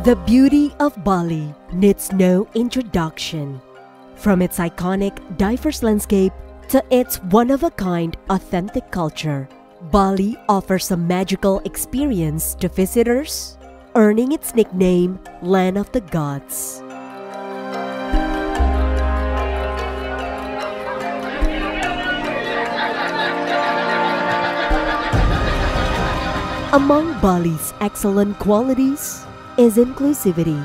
The beauty of Bali needs no introduction. From its iconic, diverse landscape to its one-of-a-kind, authentic culture, Bali offers a magical experience to visitors, earning its nickname Land of the Gods. Among Bali's excellent qualities is inclusivity.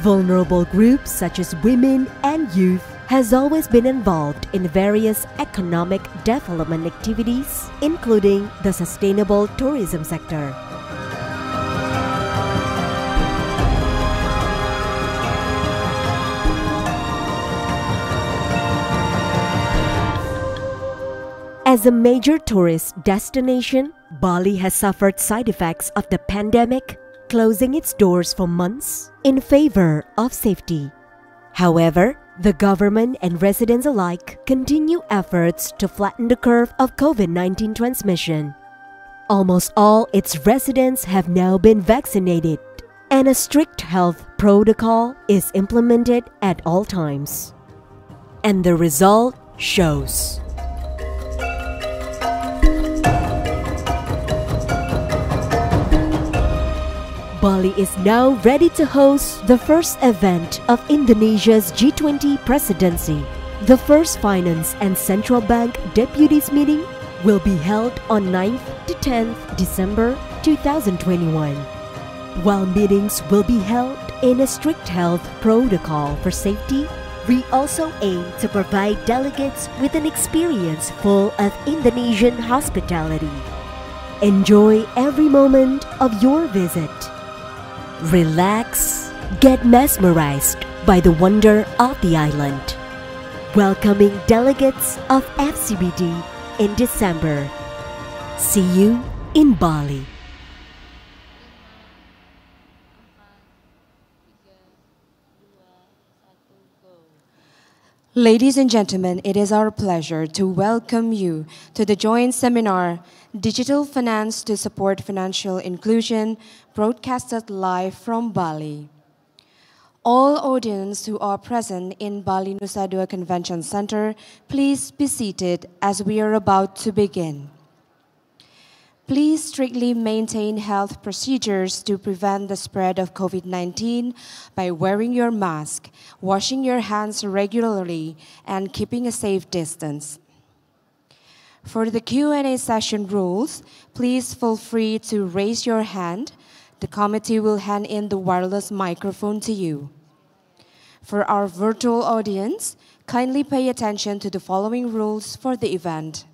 Vulnerable groups such as women and youth has always been involved in various economic development activities, including the sustainable tourism sector. As a major tourist destination, Bali has suffered side effects of the pandemic, closing its doors for months in favor of safety. However, the government and residents alike continue efforts to flatten the curve of COVID-19 transmission. Almost all its residents have now been vaccinated, and a strict health protocol is implemented at all times. And the result shows. Bali is now ready to host the first event of Indonesia's G20 presidency. The first Finance and Central Bank Deputies meeting will be held on 9th to 10th December 2021. While meetings will be held in a strict health protocol for safety, we also aim to provide delegates with an experience full of Indonesian hospitality. Enjoy every moment of your visit. Relax, get mesmerized by the wonder of the island. Welcoming delegates of FCBD in December. See you in Bali. Ladies and gentlemen, it is our pleasure to welcome you to the joint seminar, Digital Finance to Support Financial Inclusion, broadcasted live from Bali. All audience who are present in Bali Nusa Dua Convention Center, please be seated as we are about to begin. Please strictly maintain health procedures to prevent the spread of COVID-19 by wearing your mask, washing your hands regularly, and keeping a safe distance. For the Q&A session rules, please feel free to raise your hand. The committee will hand in the wireless microphone to you. For our virtual audience, kindly pay attention to the following rules for the event.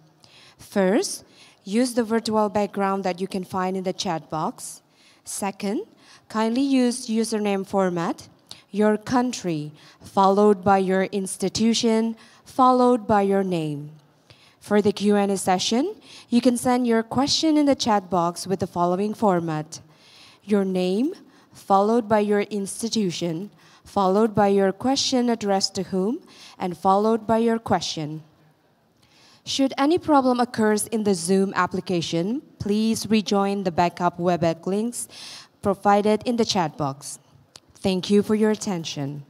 First, use the virtual background that you can find in the chat box. Second, kindly use username format, your country, followed by your institution, followed by your name. For the Q&A session, you can send your question in the chat box with the following format: your name, followed by your institution, followed by your question addressed to whom, and followed by your question. Should any problem occurs in the Zoom application, please rejoin the backup WebEx links provided in the chat box. Thank you for your attention.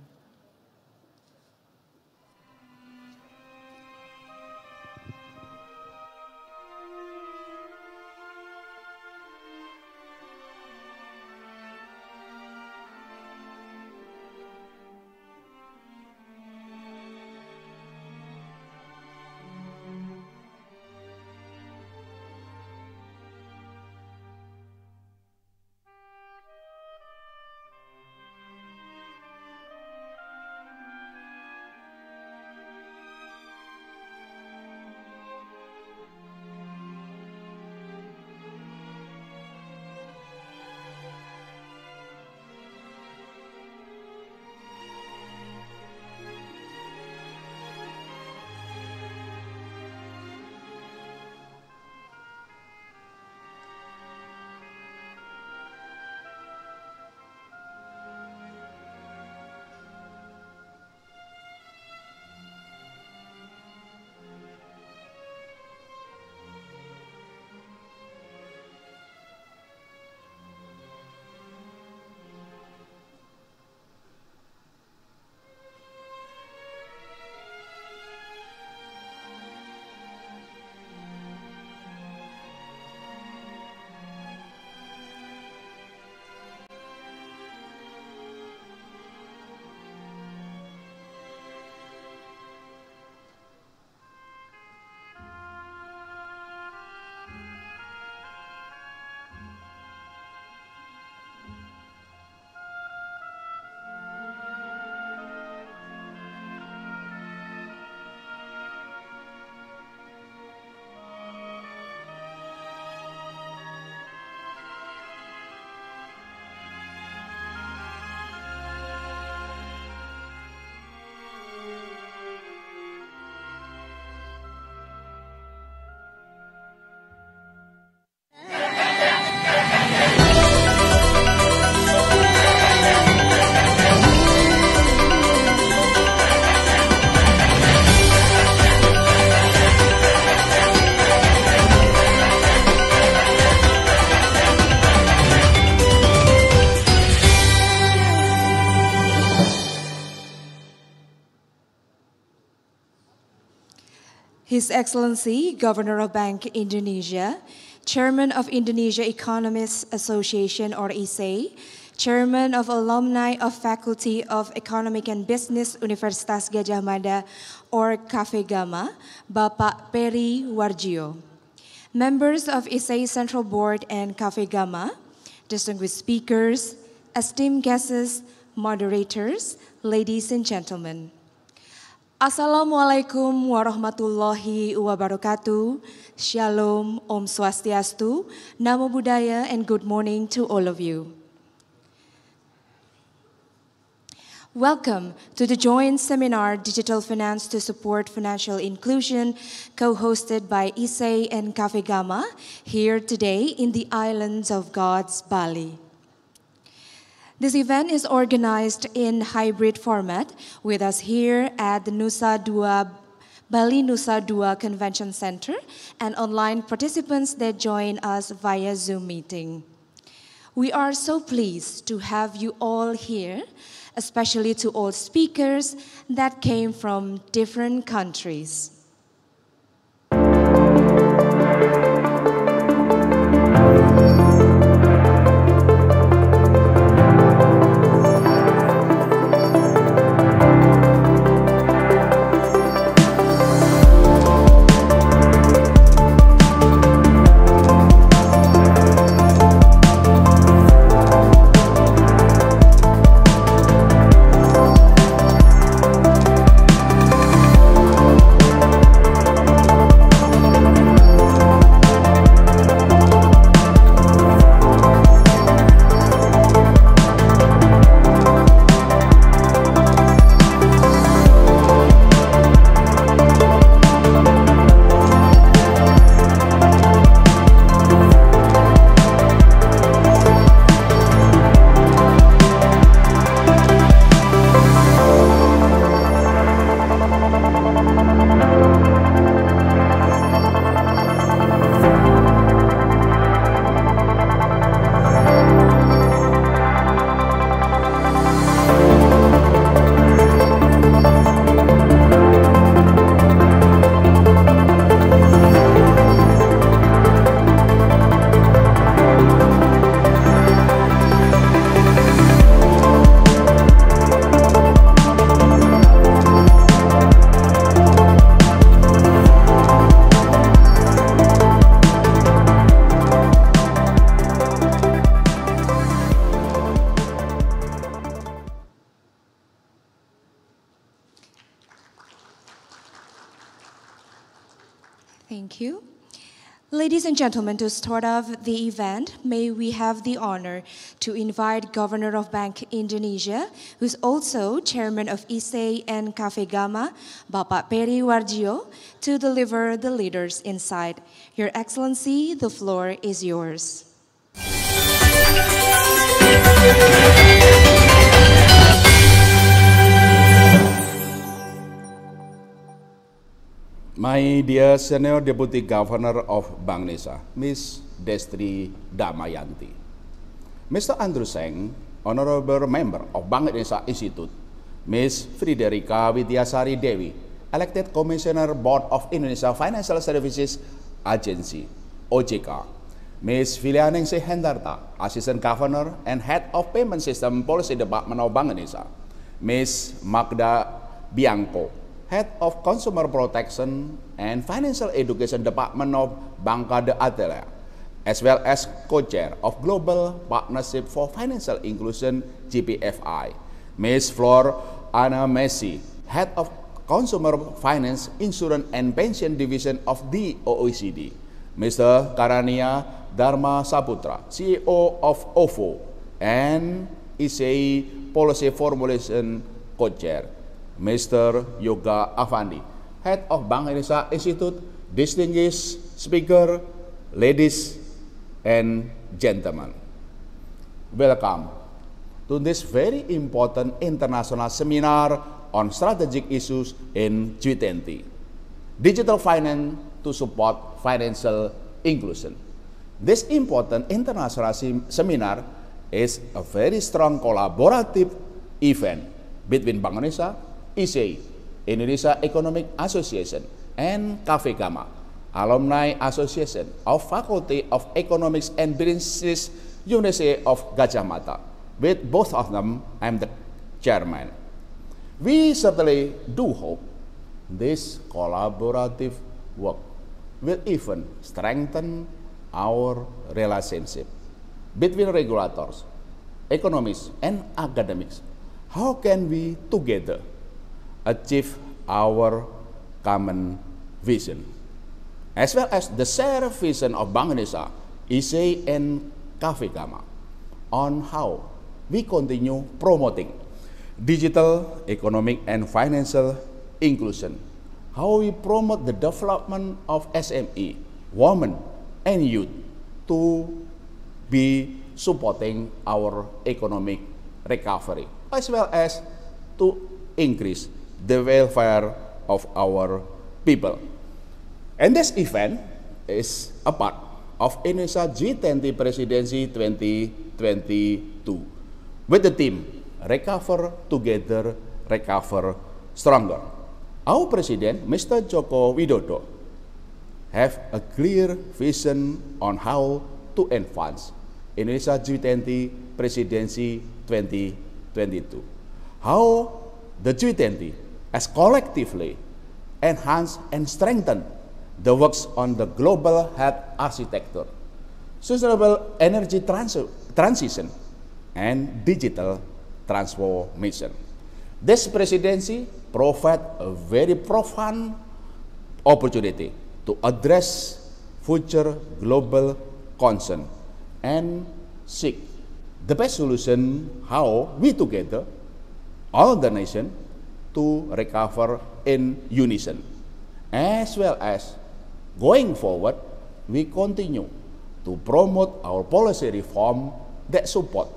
His Excellency, Governor of Bank Indonesia, Chairman of Indonesia Economists Association or ISE, Chairman of Alumni of Faculty of Economic and Business Universitas Gadjah Mada or KAFEGAMA, Bapak Peri Warjio. Members of ISE Central Board and KAFEGAMA, distinguished speakers, esteemed guests, moderators, ladies and gentlemen. Assalamualaikum warahmatullahi wabarakatuh. Shalom, Om Swastiastu, Namo Buddhaya, and good morning to all of you. Welcome to the joint seminar, Digital Finance to Support Financial Inclusion, co-hosted by ISE and KAFEGAMA, here today in the islands of God's Bali. This event is organized in hybrid format with us here at the Bali Nusa Dua Convention Center and online participants that join us via Zoom meeting. We are so pleased to have you all here, especially to all speakers that came from different countries. Thank you. Ladies and gentlemen, to start off the event, may we have the honor to invite Governor of Bank Indonesia, who's also Chairman of ISE and KAFEGAMA, Bapak Peri Warjio, to deliver the Leaders Insight. Your Excellency, the floor is yours. My dear Senior Deputy Governor of Bank Indonesia, Ms. Destri Damayanti, Mr. Andrew Seng, Honorable Member of Bank Indonesia Institute, Ms. Friderika Widyasari Dewi, elected Commissioner Board of Indonesia Financial Services Agency, OJK, Ms. Filianingsih Hendarta, Assistant Governor and Head of Payment System Policy Department of Bank Indonesia, Ms. Magda Bianco, Head of Consumer Protection and Financial Education Department of Bangka de Atela, as well as co-chair of Global Partnership for Financial Inclusion GPFI, Ms. Flor Anna Messi, Head of Consumer Finance, Insurance and Pension Division of the OECD, Mr. Karania Dharma Saputra, CEO of OVO and ISE Policy Formulation Co-Chair, Mr. Yoga Avandi, Head of Bank Indonesia Institute, distinguished speaker, ladies and gentlemen. Welcome to this very important international seminar on strategic issues in G20, digital finance to support financial inclusion. This important international seminar is a very strong collaborative event between Bank Indonesia, ISE, Indonesia Economic Association, and Cafe Gamma, Alumni Association of Faculty of Economics and Business, University of Gajah Mada. With both of them, I'm the chairman. We certainly do hope this collaborative work will even strengthen our relationship between regulators, economists, and academics. How can we together achieve our common vision, as well as the shared vision of Bank Indonesia, ISE, and Cafe Gamma, on how we continue promoting digital, economic, and financial inclusion, how we promote the development of SME, women, and youth to be supporting our economic recovery, as well as to increase the welfare of our people. And this event is a part of Indonesia G20 Presidency 2022 with the theme Recover Together, Recover Stronger. Our President, Mr. Joko Widodo, have a clear vision on how to advance Indonesia G20 Presidency 2022. How the G20 has collectively enhanced and strengthened the works on the global health architecture, sustainable energy transition, and digital transformation. This presidency provides a very profound opportunity to address future global concern and seek the best solution how we together, all the nation, to recover in unison. As well as going forward, we continue to promote our policy reform that support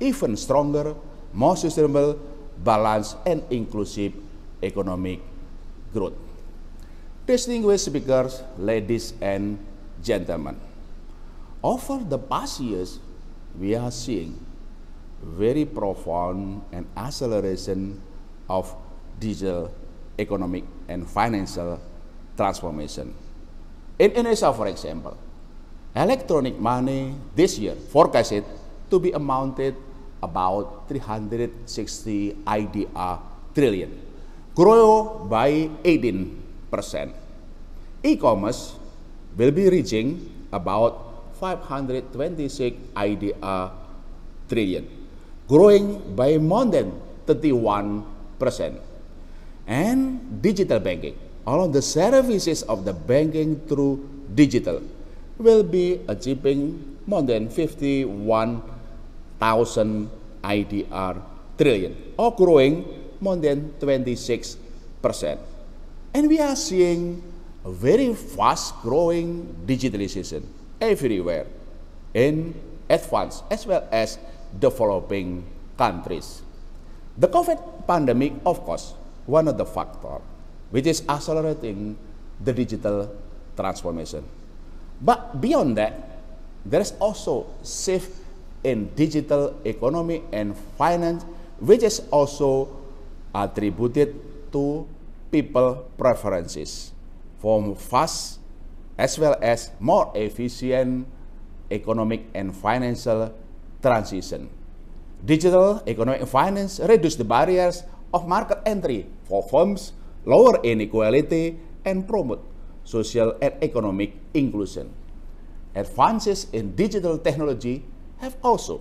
even stronger, more sustainable, balanced, and inclusive economic growth. Distinguished speakers, ladies and gentlemen, over the past years, we are seeing very profound and acceleration of digital, economic, and financial transformation. In Indonesia, for example, electronic money this year forecasted to be amounted about 360 IDR trillion, grow by 18%. E-commerce will be reaching about 526 IDR trillion, growing by more than 31%. And digital banking, all of the services of the banking through digital, will be achieving more than 51,000 IDR trillion, or growing more than 26%. And we are seeing a very fast growing digitalization everywhere in advanced as well as developing countries. The COVID pandemic, of course, one of the factors which is accelerating the digital transformation. But beyond that, there is also shift in digital economy and finance, which is also attributed to people preferences for fast as well as more efficient economic and financial transition. Digital economic and finance reduce the barriers of market entry for firms, lower inequality, and promote social and economic inclusion. Advances in digital technology have also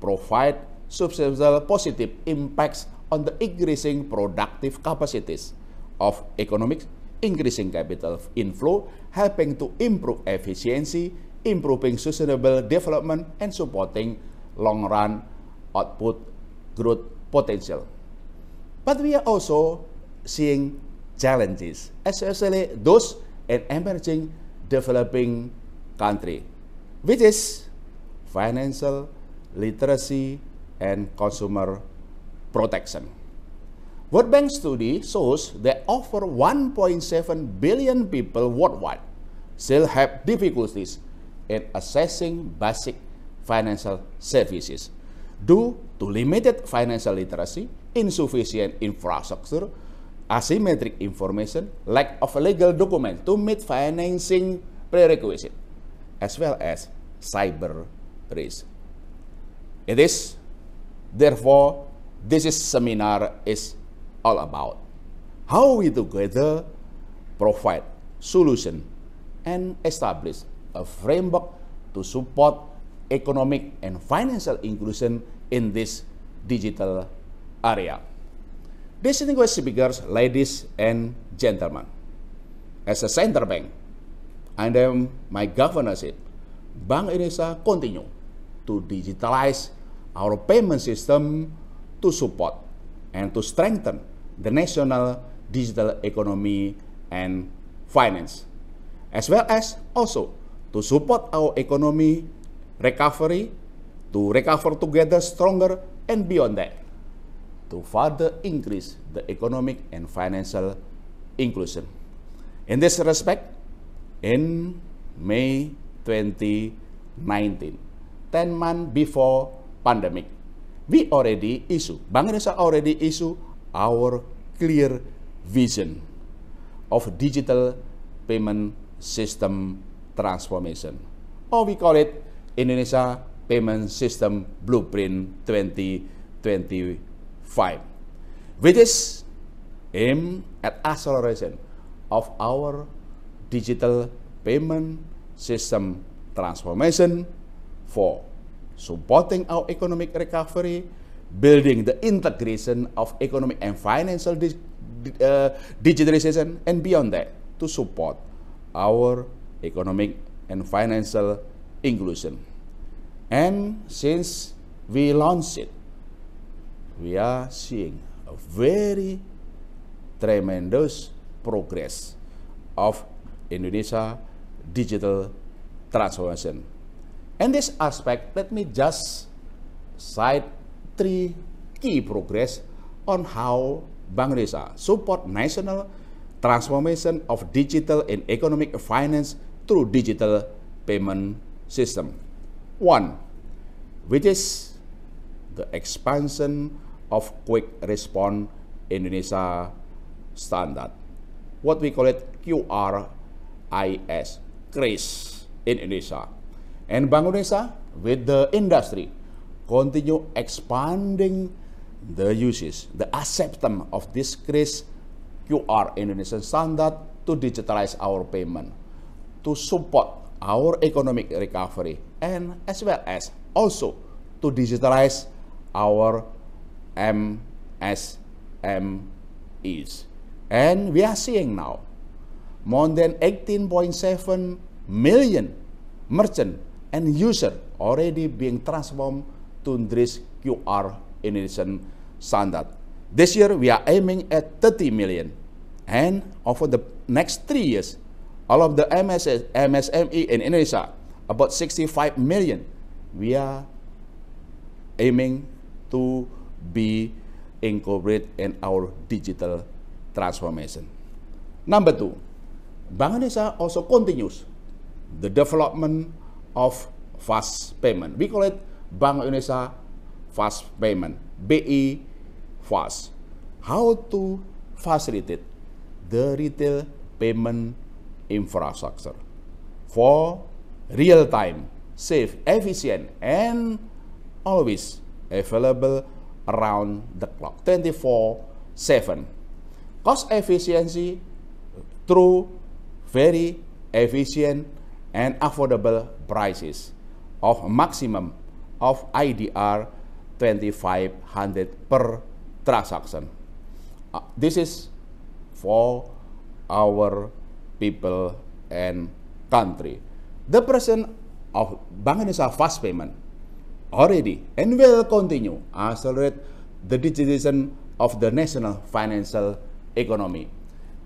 provided substantial positive impacts on the increasing productive capacities of economics, increasing capital inflow, helping to improve efficiency, improving sustainable development, and supporting long-run output growth potential. But we are also seeing challenges, especially those in emerging developing countries, which is financial literacy and consumer protection. World Bank study shows that over 1.7 billion people worldwide still have difficulties in accessing basic financial services due to limited financial literacy, insufficient infrastructure, asymmetric information, lack of a legal document to meet financing prerequisite, as well as cyber risk. It is, therefore, this seminar is all about how we together provide solution and establish a framework to support economic and financial inclusion in this digital area. Distinguished speakers, ladies and gentlemen, as a central bank, under my governorship, Bank Indonesia continue to digitalize our payment system to support and to strengthen the national digital economy and finance, as well as also to support our economy recovery, to recover together stronger, and beyond that, to further increase the economic and financial inclusion. In this respect, in May 2019, 10 months before pandemic, Bank Indonesia already issue our clear vision of digital payment system transformation, or we call it Indonesia Payment System Blueprint 2025, which is aimed at acceleration of our digital payment system transformation for supporting our economic recovery, building the integration of economic and financial digitalization, and beyond that, to support our economic and financial inclusion. And since we launched it, we are seeing a very tremendous progress of Indonesia digital transformation. In this aspect, let me just cite 3 key progress on how Bank Indonesia support national transformation of digital and economic finance through digital payment system. 1, which is the expansion of quick response Indonesia standard, what we call it QRIS, CRIS in Indonesia. And Bank Indonesia with the industry continue expanding the uses, the acceptance of this CRIS QR Indonesian standard to digitalize our payment, to support our economic recovery, and as well as also to digitalize our MSMEs. And we are seeing now more than 18.7 million merchant and user already being transformed to this QR Indonesian standard. This year we are aiming at 30 million, and over the next 3 years, all of the MSME in Indonesia, about 65 million, we are aiming to be incorporated in our digital transformation. Number 2, Bank Indonesia also continues the development of fast payment. We call it Bank Indonesia Fast Payment, BI Fast. How to facilitate the retail payment infrastructure for real-time, safe, efficient, and always available around the clock, 24/7. Cost efficiency through very efficient and affordable prices of maximum of IDR 2,500 per transaction. This is for our people and country. The presence of Bank Indonesia Fast Payment already and will continue accelerate the digitization of the national financial economy,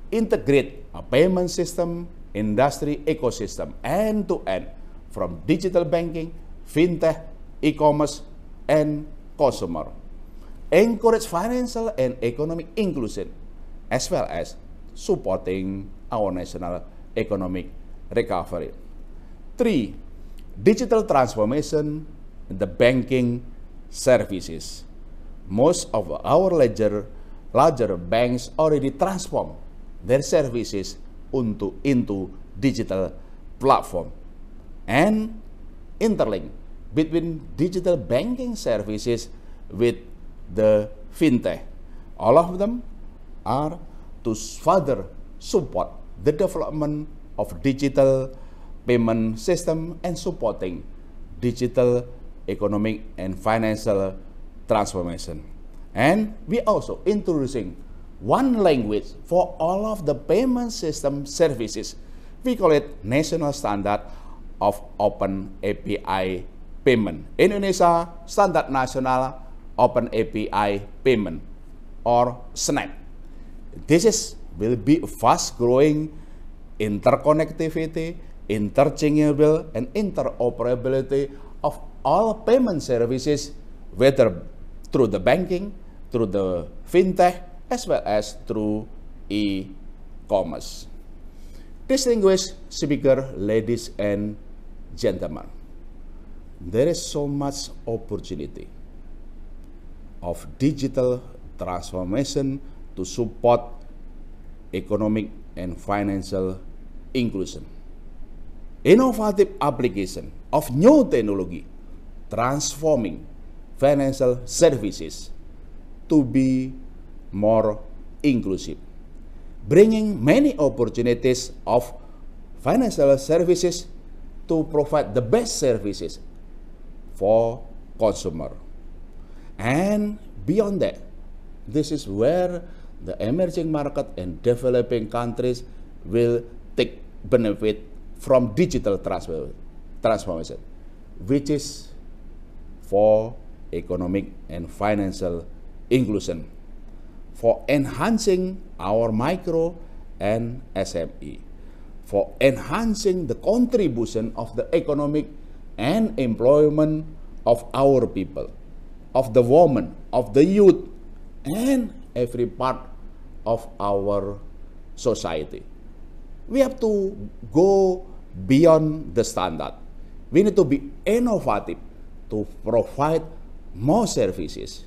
integrate a payment system, industry ecosystem end-to-end from digital banking, fintech, e-commerce, and consumer. Encourage financial and economic inclusion, as well as supporting our national economic recovery. 3, digital transformation in the banking services. Most of our ledger larger banks already transform their services into digital platform and interlink between digital banking services with the fintech. All of them are to further support the development of digital payment system and supporting digital economic and financial transformation. And we also introducing one language for all of the payment system services. We call it National Standard of Open API Payment. Indonesia Standard Nasional Open API Payment, or SNAP. This will be fast-growing interconnectivity, interchangeable, and interoperability of all payment services, whether through the banking, through the fintech, as well as through e-commerce. Distinguished speaker, ladies and gentlemen, there is so much opportunity of digital transformation to support economic and financial inclusion. Innovative application of new technology transforming financial services to be more inclusive, bringing many opportunities of financial services to provide the best services for consumer. And beyond that, this is where the emerging market and developing countries will take benefit from digital transformation, which is for economic and financial inclusion, for enhancing our micro and SME, for enhancing the contribution of the economic and employment of our people, of the women, of the youth, and every part of our society. We have to go beyond the standard. We need to be innovative to provide more services,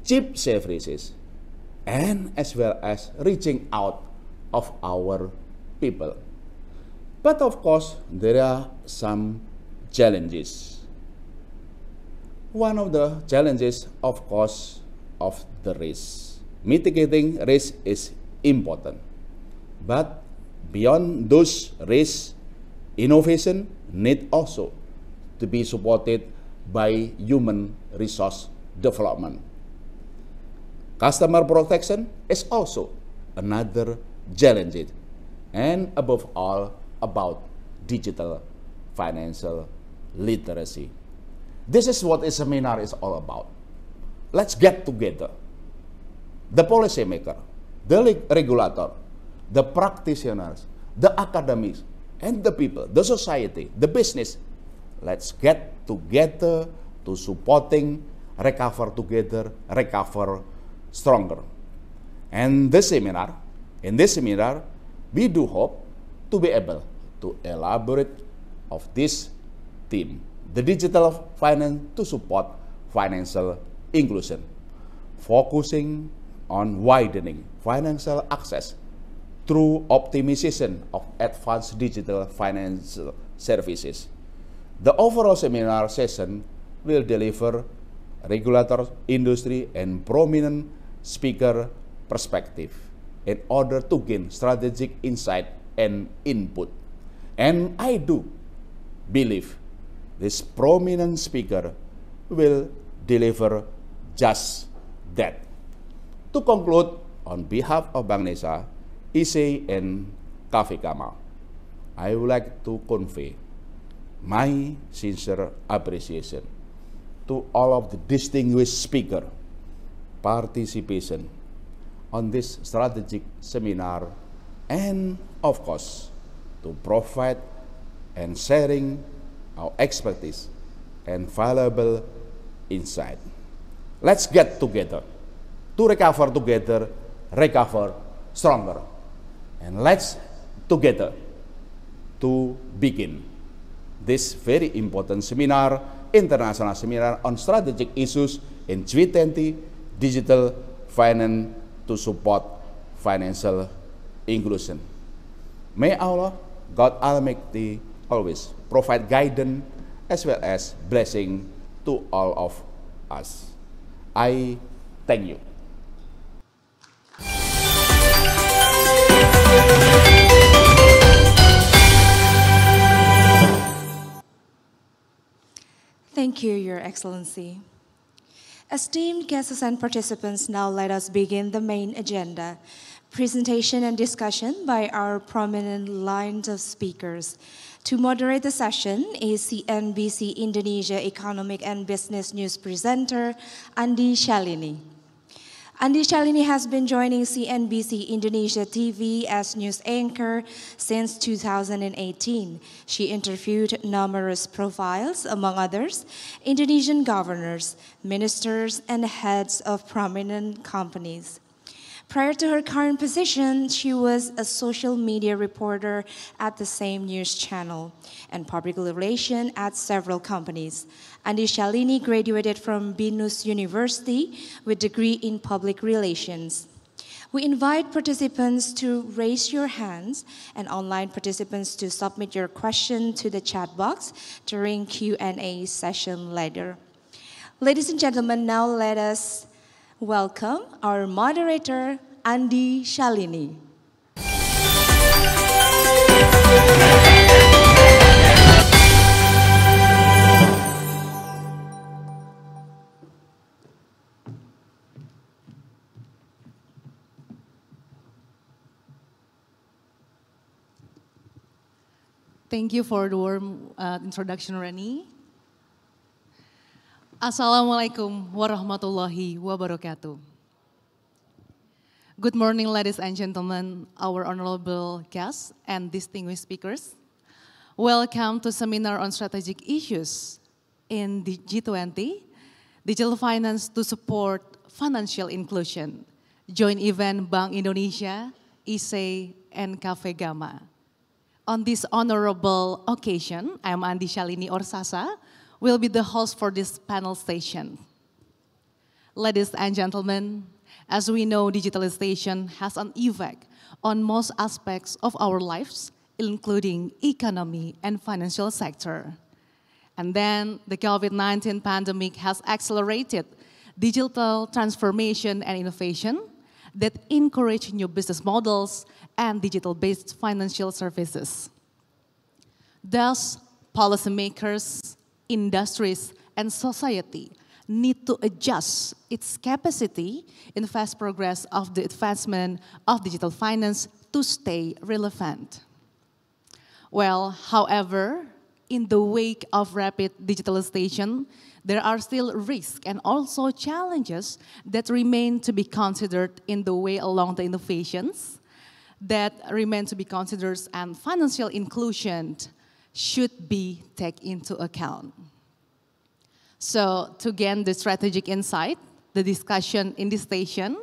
cheap services, and as well as reaching out of our people. But of course, there are some challenges. One of the challenges, of course, of the risk. Mitigating risk is important, but beyond those risks, innovation need also to be supported by human resource development. Customer protection is also another challenge, and above all, about digital financial literacy. This is what this seminar is all about. Let's get together. The policymaker, the regulator, the practitioners, the academics, and the people, the society, the business. Let's get together to supporting recover together, recover stronger. And in this seminar, we do hope to be able to elaborate of this theme, the digital finance to support financial inclusion, focusing on widening financial access through optimization of advanced digital financial services. The overall seminar session will deliver regulator, industry, and prominent speaker perspective in order to gain strategic insight and input. And I do believe this prominent speaker will deliver just that. To conclude, on behalf of Bank Indonesia, ISE, and Kafi Kamal, I would like to convey my sincere appreciation to all of the distinguished speaker participation on this strategic seminar, and of course to provide and sharing our expertise and valuable insight. Let's get together to recover together, recover stronger, and let's together to begin this very important seminar, international seminar on strategic issues in G20 digital finance to support financial inclusion. May Allah, God Almighty, always provide guidance as well as blessing to all of us. I thank you. Thank you, Your Excellency. Esteemed guests and participants, now let us begin the main agenda. Presentation and discussion by our prominent lines of speakers. To moderate the session is CNBC Indonesia Economic and Business News presenter, Andi Shalini. Andi Shalini has been joining CNBC Indonesia TV as news anchor since 2018. She interviewed numerous profiles, among others, Indonesian governors, ministers, and heads of prominent companies. Prior to her current position, she was a social media reporter at the same news channel and public relations at several companies. Andi Shalini graduated from BINUS University with degree in public relations. We invite participants to raise your hands and online participants to submit your question to the chat box during Q&A session later. Ladies and gentlemen, now let us welcome our moderator, Andi Shalini. Thank you for the warm introduction, Rani. Assalamualaikum warahmatullahi wabarakatuh. Good morning, ladies and gentlemen, our honorable guests and distinguished speakers. Welcome to seminar on strategic issues in the G20, digital finance to support financial inclusion, joint event Bank Indonesia, ISE, and Cafe Gama. On this honorable occasion, I am Andi Shalini or Sasa, will be the host for this panel session. Ladies and gentlemen, as we know, digitalization has an effect on most aspects of our lives, including economy and financial sector. And then the COVID-19 pandemic has accelerated digital transformation and innovation that encourage new business models and digital-based financial services. Thus, policymakers, industries, and society need to adjust its capacity in fast progress of the advancement of digital finance to stay relevant. Well, however, in the wake of rapid digitalization, there are still risks and also challenges that remain to be considered in the way along the innovations that remain to be considered, and financial inclusion should be taken into account. So to gain the strategic insight, the discussion in this session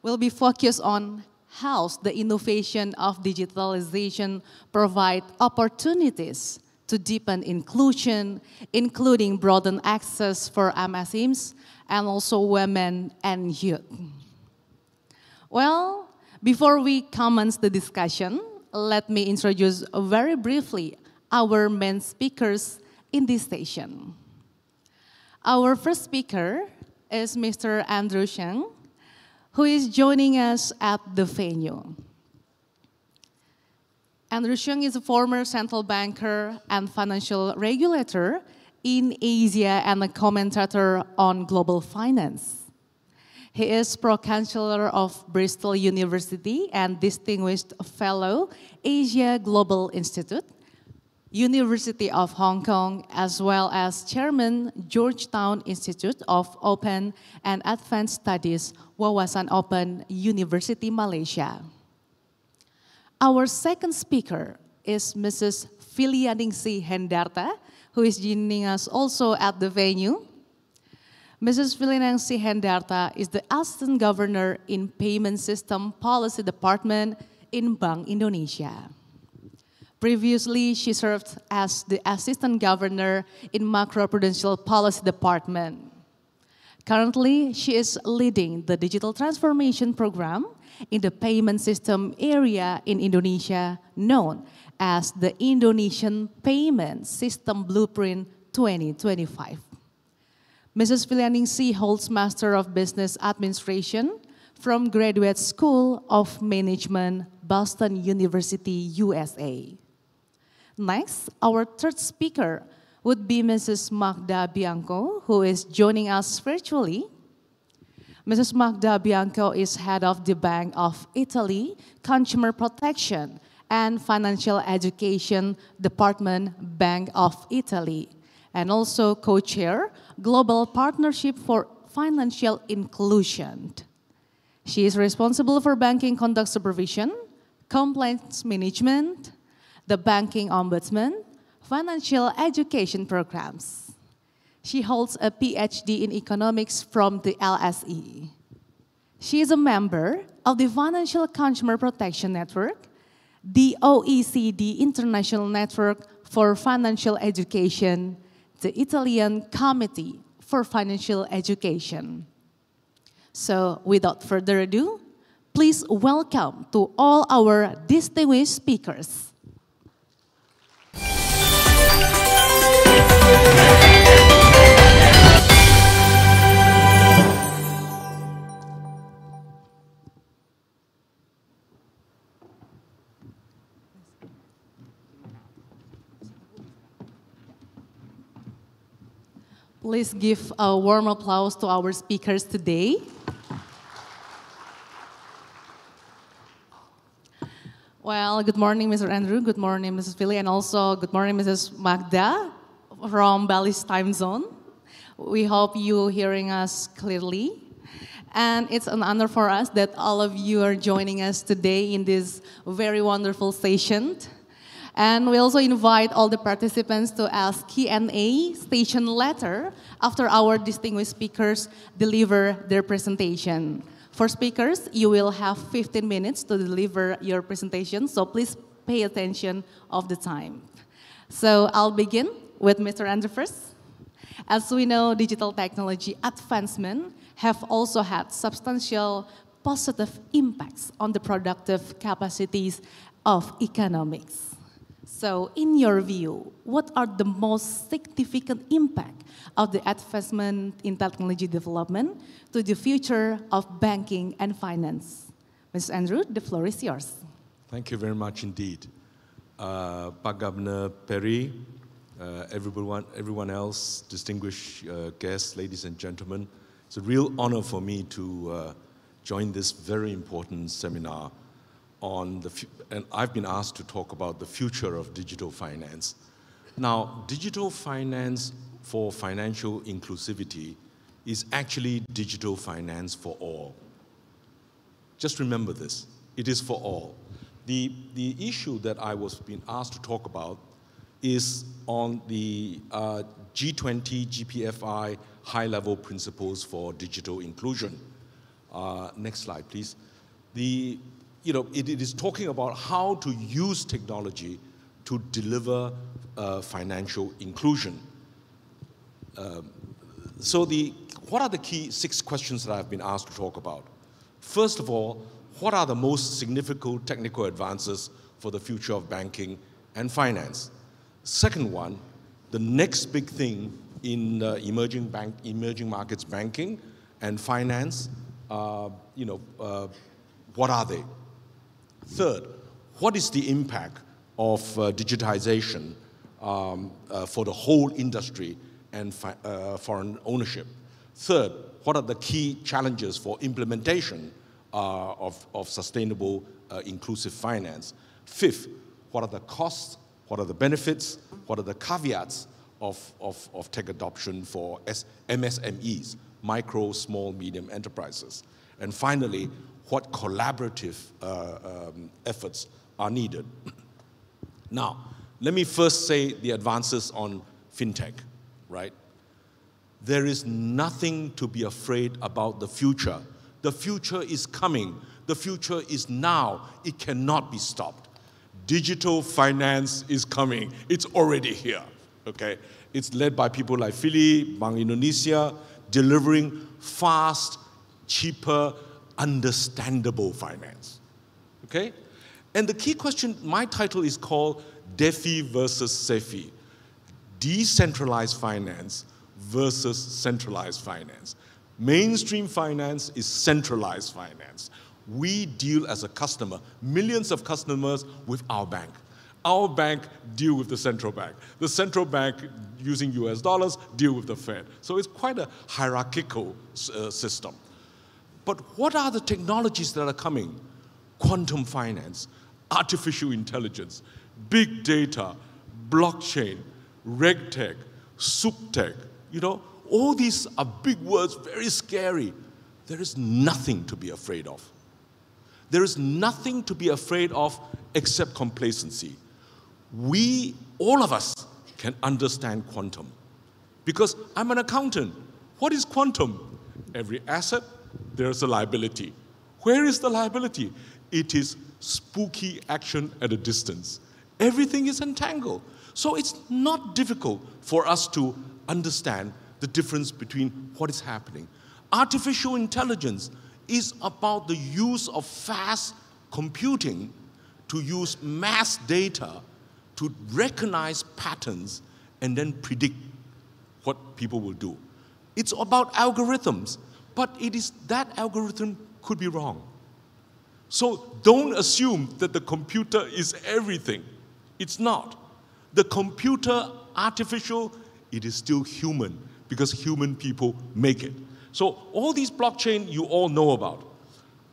will be focused on how the innovation of digitalization provide opportunities to deepen inclusion, including broaden access for MSMs and also women and youth. Well, before we commence the discussion, let me introduce very briefly our main speakers in this session. Our first speaker is Mr. Andrew Sheng, who is joining us at the venue. Andrew Sheng is a former central banker and financial regulator in Asia and a commentator on global finance. He is Pro-Chancellor of Bristol University and Distinguished Fellow, Asia Global Institute, University of Hong Kong, as well as Chairman, Georgetown Institute of Open and Advanced Studies, Wawasan Open, University, Malaysia. Our second speaker is Mrs. Filianingsih Hendarta, who is joining us also at the venue. Mrs. Filianingsih Hendarta is the Assistant Governor in Payment System Policy Department in Bank Indonesia. Previously, she served as the Assistant Governor in Macroprudential Policy Department. Currently, she is leading the digital transformation program in the payment system area in Indonesia, known as the Indonesian Payment System Blueprint 2025. Mrs. Filianingsi holds Master of Business Administration from Graduate School of Management, Boston University, USA. Next, our third speaker would be Mrs. Magda Bianco, who is joining us virtually. Mrs. Magda Bianco is head of the Bank of Italy Consumer Protection and Financial Education Department, Bank of Italy, and also co-chair Global Partnership for Financial Inclusion. She is responsible for banking conduct supervision, compliance management, the banking ombudsman, financial education programs. She holds a PhD in economics from the LSE. She is a member of the Financial Consumer Protection Network, the OECD International Network for Financial Education, the Italian Committee for Financial Education. So without further ado, please welcome to all our distinguished speakers. Please give a warm applause to our speakers today. Well, good morning, Mr. Andrew. Good morning, Mrs. Philly, and also good morning, Mrs. Magda from Bali's time zone. We hope you're hearing us clearly. And it's an honor for us that all of you are joining us today in this very wonderful session. And we also invite all the participants to ask Q&A station later after our distinguished speakers deliver their presentation. For speakers, you will have 15 minutes to deliver your presentation, so please pay attention of the time. So I'll begin with Mr. Andrew first. As we know, digital technology advancement have also had substantial positive impacts on the productive capacities of economics. So in your view, what are the most significant impact of the advancement in technology development to the future of banking and finance? Mr. Andrew, the floor is yours. Thank you very much indeed. Pak Governor Perry, everyone else, distinguished guests, ladies and gentlemen, it's a real honor for me to join this very important seminar on and I've been asked to talk about the future of digital finance. Now, digital finance for financial inclusivity is actually digital finance for all. Just remember this, it is for all. The issue that I was being asked to talk about is on the G20 GPFI high-level principles for digital inclusion. Next slide, please. It is talking about how to use technology to deliver financial inclusion. What are the key 6 questions that I've been asked to talk about? First of all, what are the most significant technical advances for the future of banking and finance? Second one, the next big thing in emerging markets banking and finance, what are they? Third, what is the impact of digitization for the whole industry and foreign ownership? Third, what are the key challenges for implementation of sustainable inclusive finance? Fifth, what are the costs, what are the benefits, what are the caveats of tech adoption for MSMEs, micro, small, medium enterprises? And finally, what collaborative efforts are needed? Now, let me first say the advances on fintech, right? There is nothing to be afraid about the future. The future is coming. The future is now. It cannot be stopped. Digital finance is coming. It's already here, okay? It's led by people like Philly, Bank Indonesia, delivering fast, cheaper, understandable finance. Okay? And the key question, my title is called DeFi versus CeFi, decentralized finance versus centralized finance. Mainstream finance is centralized finance. We deal as a customer, millions of customers with our bank. Our bank deal with the central bank. The central bank, using US dollars, deal with the Fed. So it's quite a hierarchical system. But what are the technologies that are coming? Quantum finance, artificial intelligence, big data, blockchain, regtech, suptech, all these are big words, very scary. There is nothing to be afraid of. There is nothing to be afraid of except complacency. We, all of us, can understand quantum. Because I'm an accountant. What is quantum? Every asset, there's a liability. Where is the liability? It is spooky action at a distance. Everything is entangled. So it's not difficult for us to understand the difference between what is happening. Artificial intelligence is about the use of fast computing to use mass data to recognize patterns and then predict what people will do. It's about algorithms, but that algorithm could be wrong. So don't assume that the computer is everything. It's not. The computer, artificial, it is still human because human people make it. So all these blockchain you all know about.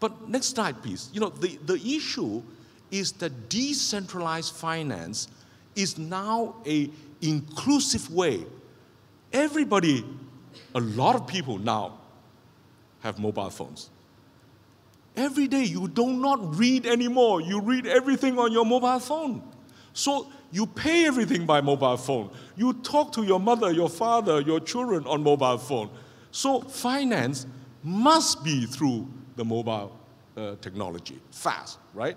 But next slide, please. The issue is that decentralized finance is now an inclusive way. Everybody, a lot of people now have mobile phones. Every day you do not read anymore. You read everything on your mobile phone. So you pay everything by mobile phone. You talk to your mother, your father, your children on mobile phone. So finance must be through the mobile technology, fast, right?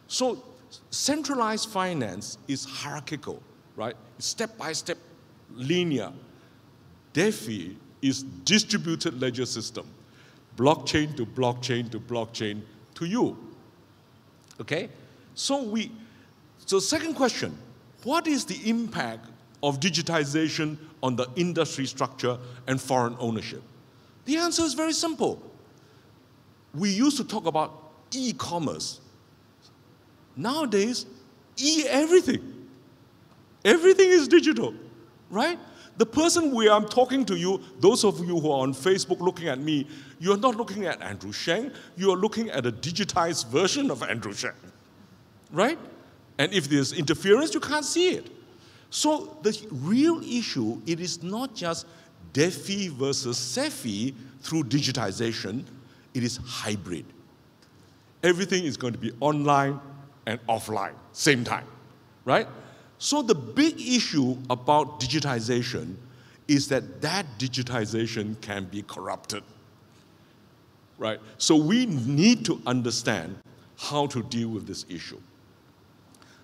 So centralized finance is hierarchical, right? Step by step, linear. DeFi is distributed ledger system, blockchain to blockchain to blockchain to you. Okay? So second question, what is the impact of digitization on the industry structure and foreign ownership? The answer is very simple. We used to talk about e-commerce. Nowadays, everything. Everything is digital, right? The person I'm talking to you, those of you who are on Facebook looking at me, you're not looking at Andrew Sheng, you're looking at a digitized version of Andrew Sheng, right? And if there's interference, you can't see it. So the real issue, it is not just DeFi versus CeFi through digitization, it is hybrid. Everything is going to be online and offline, same time, right? So the big issue about digitization is that digitization can be corrupted, right? So we need to understand how to deal with this issue.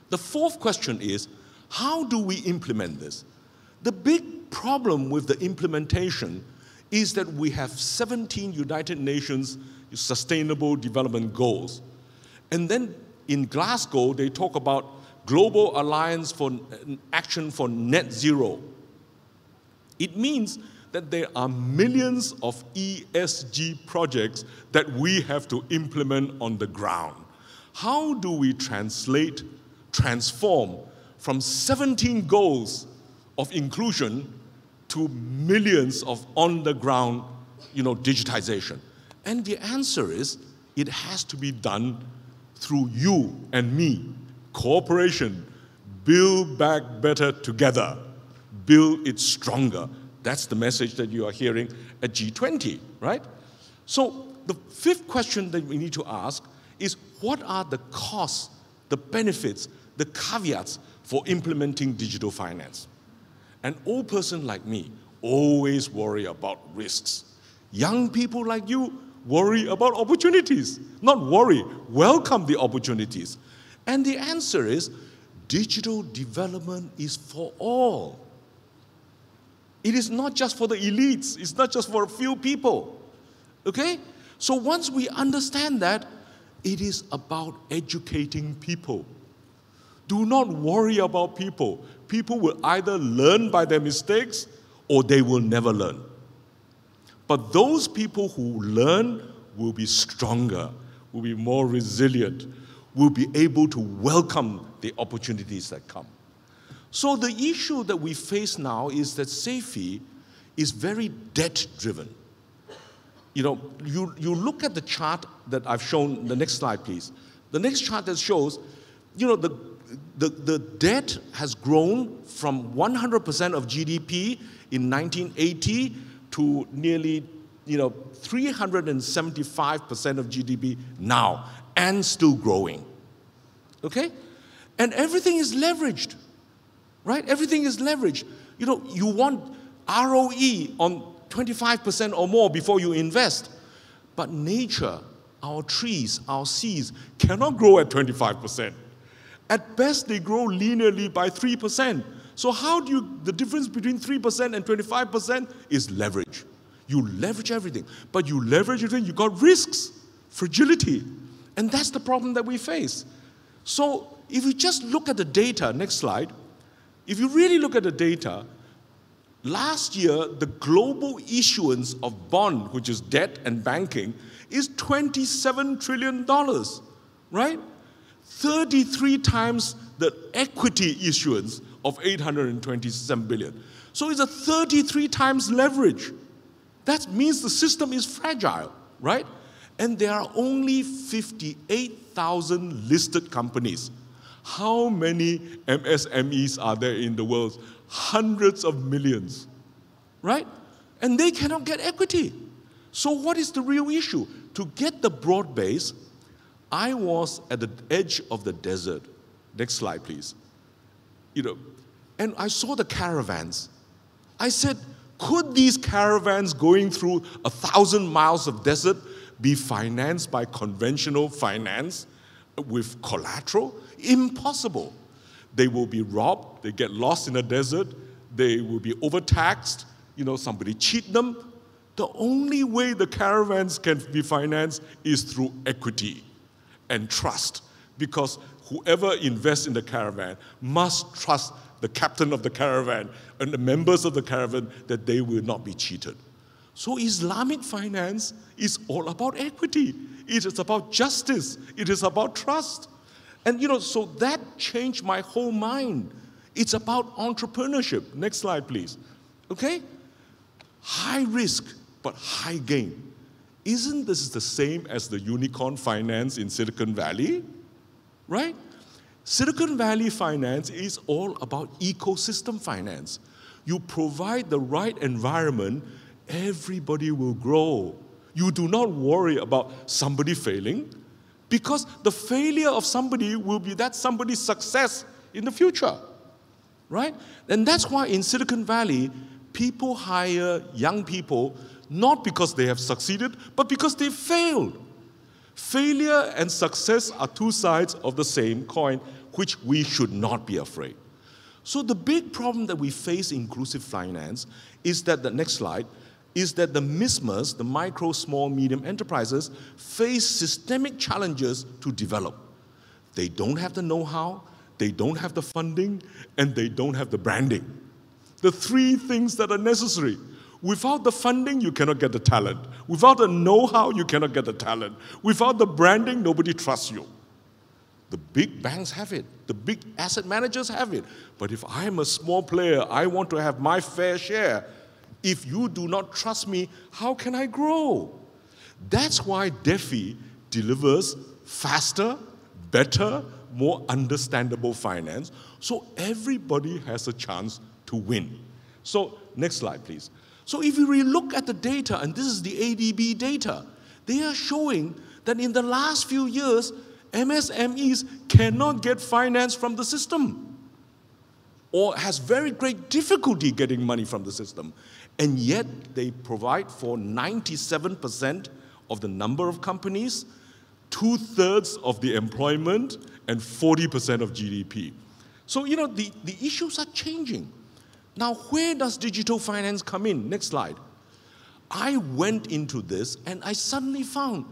The fourth question is, how do we implement this? The big problem with the implementation is that we have 17 United Nations Sustainable Development Goals. And then in Glasgow, they talk about Global Alliance for Action for Net Zero. It means that there are millions of ESG projects that we have to implement on the ground. How do we transform from 17 goals of inclusion to millions of on-the-ground, digitization? And the answer is, it has to be done through you and me. Cooperation, build back better together, build it stronger. That's the message that you are hearing at G20, right? So the fifth question that we need to ask is, what are the costs, the benefits, the caveats for implementing digital finance? An old person like me always worry about risks. Young people like you worry about opportunities. Not worry, welcome the opportunities. And the answer is, digital development is for all. It is not just for the elites. It's not just for a few people. Okay? So once we understand that, it is about educating people. Do not worry about people. People will either learn by their mistakes or they will never learn. But those people who learn will be stronger, will be more resilient, will be able to welcome the opportunities that come. So the issue that we face now is that SAFE is very debt-driven. You know, you look at the chart that I've shown, the next slide, please. The next chart that shows, you know, the debt has grown from 100% of GDP in 1980 to nearly, you know, 375% of GDP now, and still growing. Okay? And everything is leveraged, right? Everything is leveraged. You know, you want ROE on 25% or more before you invest. But nature, our trees, our seas, cannot grow at 25%. At best, they grow linearly by 3%. So how do you, the difference between 3% and 25% is leverage. You leverage everything. But you leverage everything, you got risks, fragility. And that's the problem that we face. So if you just look at the data, next slide, if you really look at the data, last year, the global issuance of bond, which is debt and banking, is $27 trillion, right? 33 times the equity issuance of 827 billion. So it's a 33 times leverage. That means the system is fragile, right? And there are only 58,000 listed companies. How many MSMEs are there in the world? Hundreds of millions, right? And they cannot get equity. So what is the real issue? To get the broad base, I was at the edge of the desert. Next slide, please. You know, and I saw the caravans. I said, could these caravans going through 1,000 miles of desert be financed by conventional finance with collateral? Impossible. They will be robbed, they get lost in the desert, they will be overtaxed, you know, somebody cheat them. The only way the caravans can be financed is through equity and trust, because whoever invests in the caravan must trust the captain of the caravan and the members of the caravan that they will not be cheated. So Islamic finance is all about equity. It is about justice. It is about trust. And you know, so that changed my whole mind. It's about entrepreneurship. Next slide, please. Okay? High risk, but high gain. Isn't this the same as the unicorn finance in Silicon Valley? Right? Silicon Valley finance is all about ecosystem finance. You provide the right environment, everybody will grow. You do not worry about somebody failing, because the failure of somebody will be that somebody's success in the future, right? And that's why in Silicon Valley, people hire young people not because they have succeeded, but because they failed. Failure and success are two sides of the same coin, which we should not be afraid. So the big problem that we face in inclusive finance is that, the next slide, is that the MISMEs, the micro, small, medium enterprises, face systemic challenges to develop. They don't have the know-how, they don't have the funding, and they don't have the branding. The three things that are necessary. Without the funding, you cannot get the talent. Without the know-how, you cannot get the talent. Without the branding, nobody trusts you. The big banks have it. The big asset managers have it. But if I'm a small player, I want to have my fair share. If you do not trust me, how can I grow? That's why DEFI delivers faster, better, more understandable finance, so everybody has a chance to win. So, next slide, please. So if you really look at the data, and this is the ADB data, they are showing that in the last few years, MSMEs cannot get finance from the system, or has very great difficulty getting money from the system. And yet they provide for 97% of the number of companies, 2/3 of the employment, and 40% of GDP. So, you know, the issues are changing. Now, where does digital finance come in? Next slide. I went into this and I suddenly found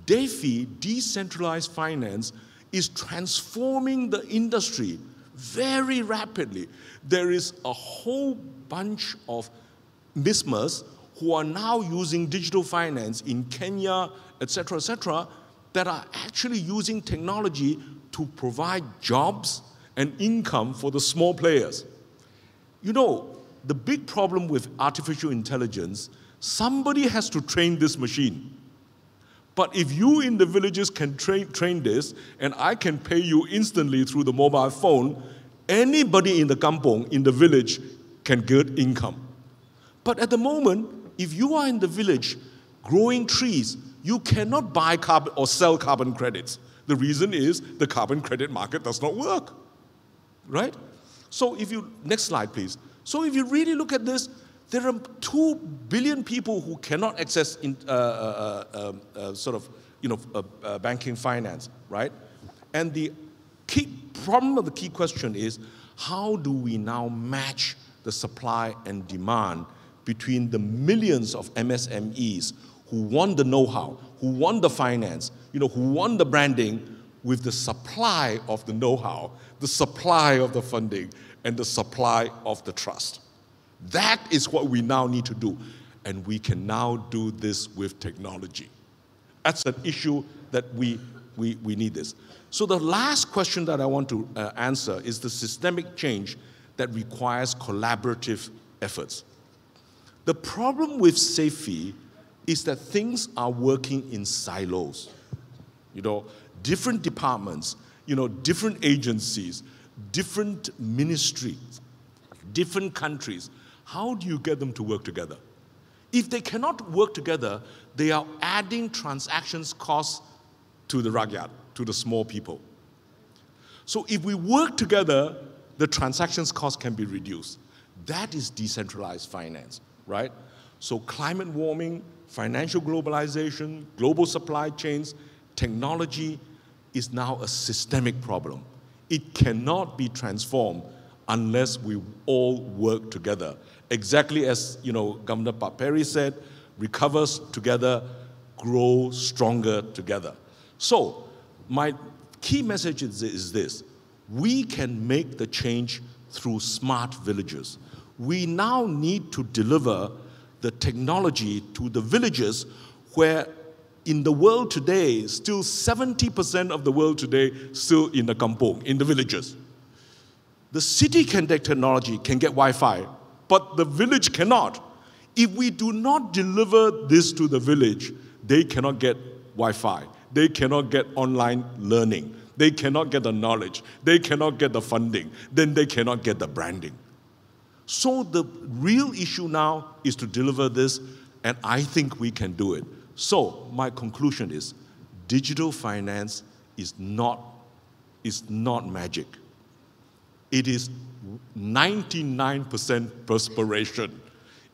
DeFi, decentralized finance, is transforming the industry very rapidly. There is a whole bunch of MISMAs who are now using digital finance in Kenya, etc., that are actually using technology to provide jobs and income for the small players. You know, the big problem with artificial intelligence, somebody has to train this machine. But if you in the villages can train this, and I can pay you instantly through the mobile phone, anybody in the kampong, in the village, can get income. But at the moment, if you are in the village growing trees, you cannot buy carbon or sell carbon credits. The reason is the carbon credit market does not work, right? So if you, next slide please. So if you really look at this, there are 2 billion people who cannot access banking finance, right? And the key problem of the key question is, how do we now match the supply and demand between the millions of MSMEs who want the know-how, who want the finance, who want the branding, with the supply of the know-how, the supply of the funding, and the supply of the trust. That is what we now need to do. And we can now do this with technology. That's an issue that we need this. So the last question that I want to answer is the systemic change that requires collaborative efforts. The problem with SAFE is that things are working in silos. Different departments, different agencies, different ministries, different countries. How do you get them to work together? If they cannot work together, they are adding transactions costs to the rakyat, to the small people. So if we work together, the transactions cost can be reduced. That is decentralized finance, right? So climate warming, financial globalization, global supply chains, technology is now a systemic problem. It cannot be transformed unless we all work together. Exactly as Governor Perry said, recover together, grow stronger together. So my key message is this: we can make the change through smart villages. We now need to deliver the technology to the villages where in the world today, still 70% of the world today still in the kampong, in the villages. The city can get technology, can get Wi-Fi, but the village cannot. If we do not deliver this to the village, they cannot get Wi-Fi. They cannot get online learning. They cannot get the knowledge. They cannot get the funding. Then they cannot get the branding. So the real issue now is to deliver this, and I think we can do it. So my conclusion is, digital finance is not magic. It is 99% perspiration.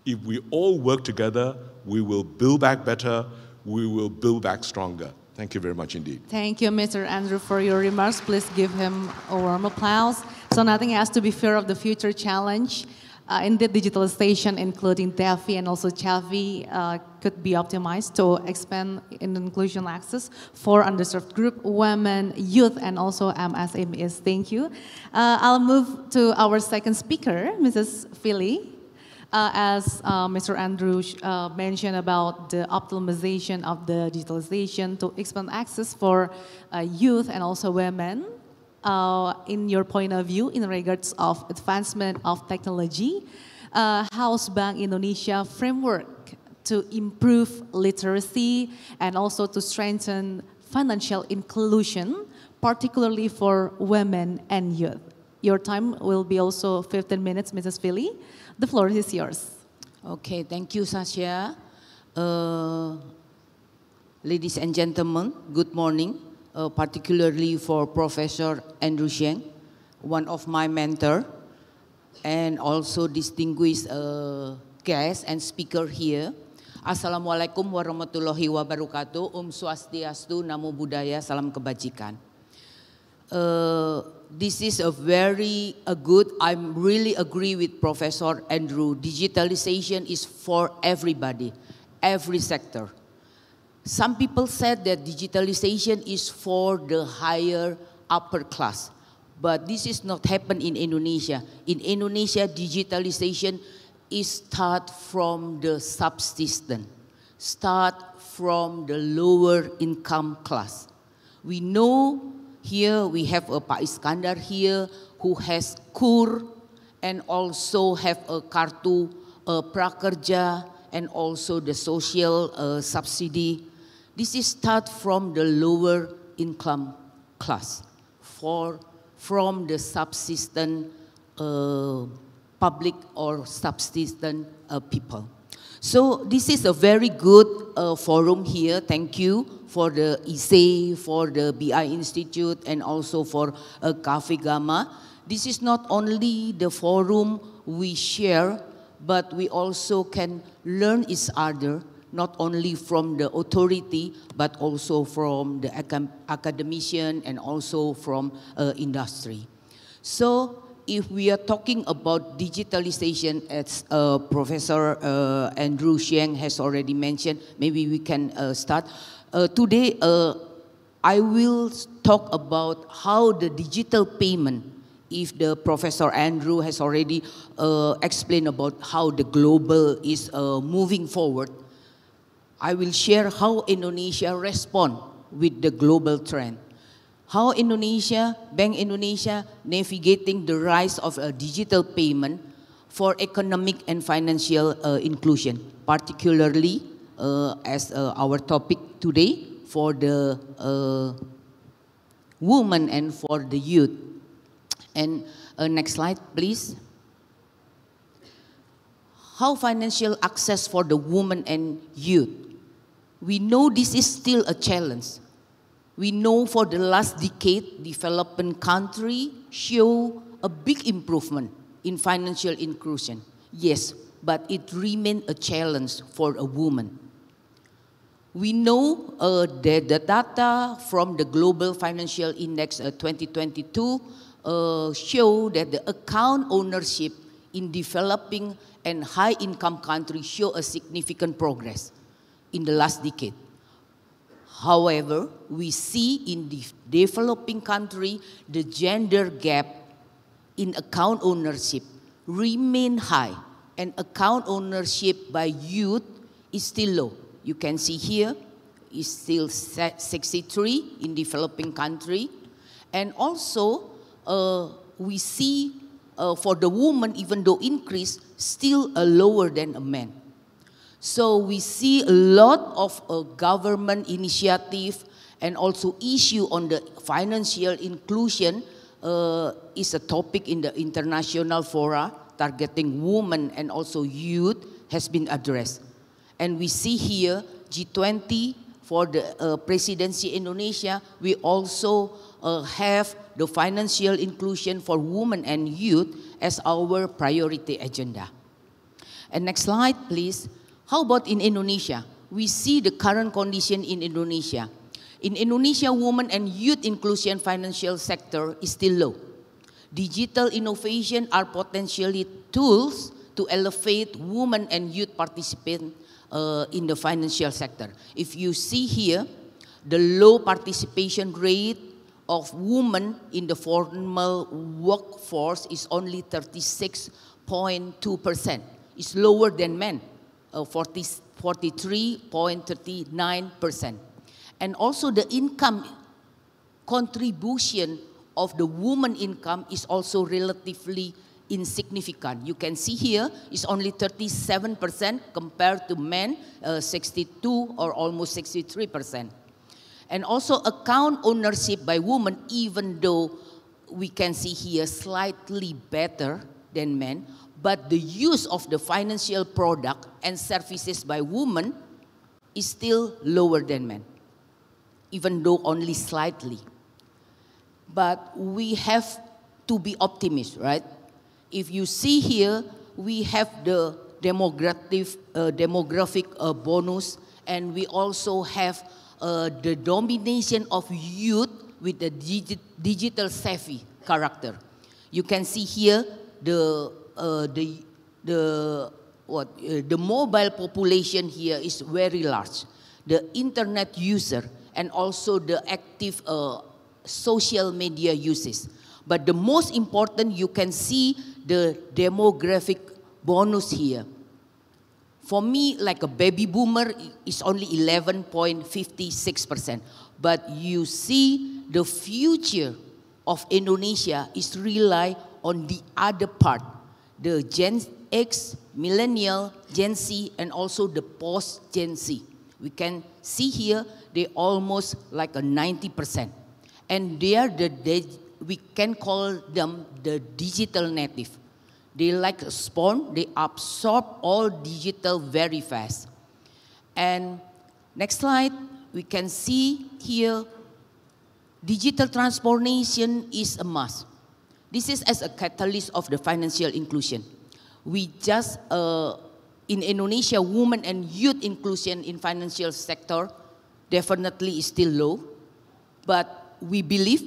If we all work together, we will build back better, we will build back stronger. Thank you very much indeed. Thank you, Mr. Andrew, for your remarks. Please give him a warm applause. So nothing has to be fear of the future challenge. Indeed, digitalization, including DeFi and also CHAVI, could be optimized to expand in inclusion access for underserved group, women, youth, and also MSMEs. Thank you. I'll move to our second speaker, Mrs. Philly. As Mr. Andrew mentioned about the optimization of the digitalization to expand access for youth and also women. In your point of view, in regards of advancement of technology, how's Bank Indonesia framework to improve literacy and also to strengthen financial inclusion, particularly for women and youth? Your time will be also 15 minutes, Mrs. Philly. The floor is yours. Okay, thank you, Sasha. Ladies and gentlemen, good morning. Particularly for Professor Andrew Sheng, one of my mentor, and also distinguished guest and speaker here. Assalamualaikum warahmatullahi wabarakatuh. Swastiastu, Namo Buddhaya, salam kebajikan. This is a very good, I really agree with Professor Andrew. Digitalization is for everybody, every sector. Some people said that digitalization is for the higher upper class, but this is not happen in Indonesia. In Indonesia, digitalization is start from the subsistence, start from the lower income class. We know here we have a Pak Iskandar here who has KUR and also have a Kartu Prakerja and also the social subsidy. This is start from the lower income class from the subsistence public or subsistence people. So this is a very good forum here. Thank you for the ISE, for the BI Institute, and also for Cafe Gamma. This is not only the forum we share, but we also can learn each other, not only from the authority, but also from the academician and also from industry. So if we are talking about digitalization, as Professor Andrew Sheng has already mentioned, maybe we can start. Today, I will talk about how the digital payment, if the Professor Andrew has already explained about how the global is moving forward, I will share how Indonesia respond with the global trend. How Bank Indonesia navigating the rise of digital payment for economic and financial inclusion, particularly as our topic today for the women and for the youth. And next slide, please. How financial access for the women and youth. We know this is still a challenge. We know for the last decade, developing countries show a big improvement in financial inclusion. Yes, but it remains a challenge for a woman. We know that the data from the Global Financial Index 2022 show that the account ownership in developing and high-income countries show a significant progress in the last decade. However, we see in the developing country, the gender gap in account ownership remain high, and account ownership by youth is still low. You can see here, is still 63 in developing country. And also, we see for the woman, even though increase, still lower than a man. So we see a lot of government initiative and also issue on the financial inclusion is a topic in the international fora targeting women and also youth has been addressed. And we see here G20 for the presidency Indonesia, we also have the financial inclusion for women and youth as our priority agenda. And next slide, please. How about in Indonesia? We see the current condition in Indonesia. In Indonesia, women and youth inclusion financial sector is still low. Digital innovation are potentially tools to elevate women and youth participants in the financial sector. If you see here, the low participation rate of women in the formal workforce is only 36.2%. It's lower than men. 43.39%. And also the income contribution of the woman income is also relatively insignificant. You can see here it's only 37% compared to men, 62 or almost 63%. And also account ownership by women, even though we can see here slightly better than men, but the use of the financial product and services by women is still lower than men, even though only slightly. But we have to be optimistic, right? If you see here, we have the demographic bonus, and we also have the domination of youth with the digital savvy character. You can see here the mobile population here is very large. The internet user and also the active social media uses. But the most important, you can see the demographic bonus here. For me, like a baby boomer, is only 11.56%. But you see the future of Indonesia is rely on the other part, the Gen X, Millennial, Gen Z, and also the post-Gen Z. We can see here, they almost like a 90%. And they are we can call them the digital native. They like a spawn, they absorb all digital very fast. And next slide, we can see here, digital transformation is a must. This is as a catalyst of the financial inclusion. We just, in Indonesia, women and youth inclusion in financial sector definitely is still low, but we believe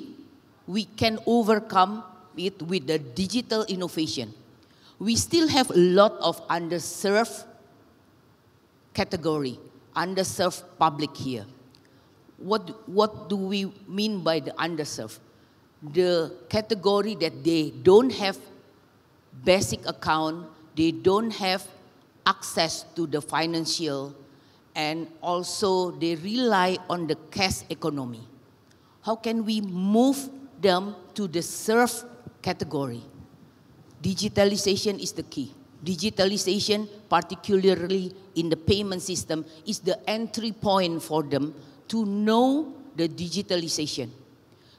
we can overcome it with the digital innovation. We still have a lot of underserved category, underserved public here. What do we mean by the underserved? The category that they don't have basic account, they don't have access to the financial, and also they rely on the cash economy. How can we move them to the served category? Digitalization is the key. Digitalization, particularly in the payment system, is the entry point for them to know the digitalization.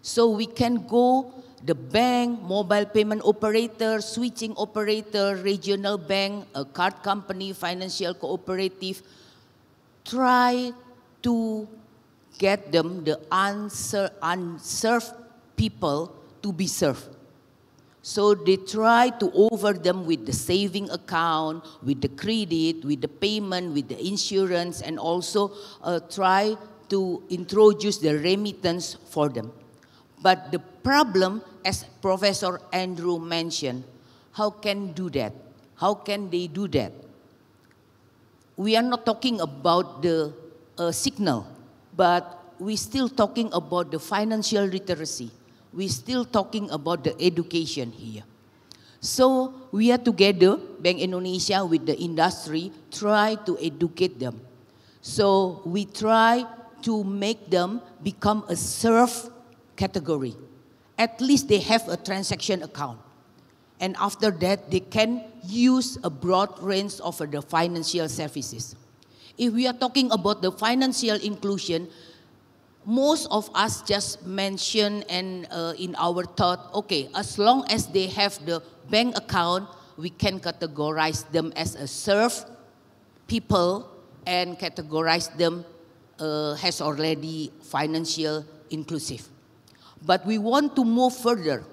So we can go the bank, mobile payment operator, switching operator, regional bank, a card company, financial cooperative, try to get them, the unserved people, to be served. So they try to over them with the saving account, with the credit, with the payment, with the insurance, and also try to introduce the remittance for them. But the problem, as Professor Andrew mentioned, how can do that? How can they do that? We are not talking about the signal, but we're still talking about the financial literacy. We're still talking about the education here. So we are together, Bank Indonesia with the industry, try to educate them. So we try to make them become a served category. At least they have a transaction account. And after that, they can use a broad range of the financial services. If we are talking about the financial inclusion, most of us just mention and in our thought, okay, as long as they have the bank account, we can categorize them as a served people and categorize them as already financial inclusive. But we want to move further,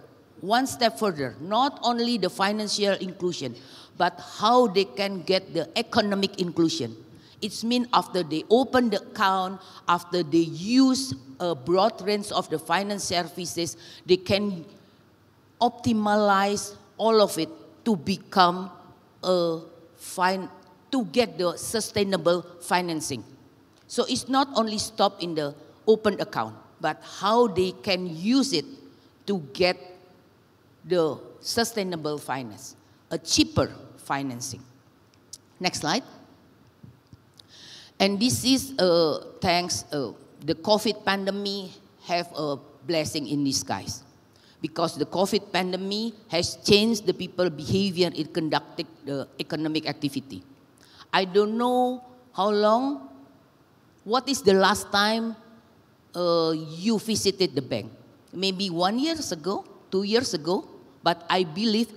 one step further, not only the financial inclusion, but how they can get the economic inclusion. It means after they open the account, after they use a broad range of the finance services, they can optimize all of it to become to get the sustainable financing. So it's not only stop in the open account, but how they can use it to get the sustainable finance, a cheaper financing. Next slide. And this is thanks the COVID pandemic have a blessing in disguise, because the COVID pandemic has changed the people behavior in conducting the economic activity. I don't know how long. What is the last time you visited the bank? Maybe 1 year ago, 2 years ago, but I believe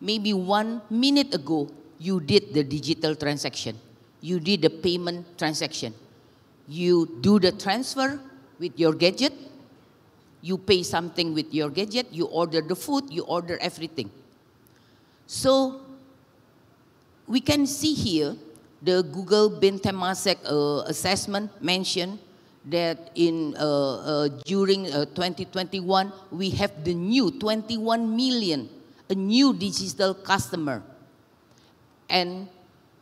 maybe 1 minute ago you did the digital transaction. You did the payment transaction. You do the transfer with your gadget. You pay something with your gadget. You order the food. You order everything. So we can see here the Google Bin Temasek assessment mentioned that during 2021, we have the new 21 million, a new digital customer. And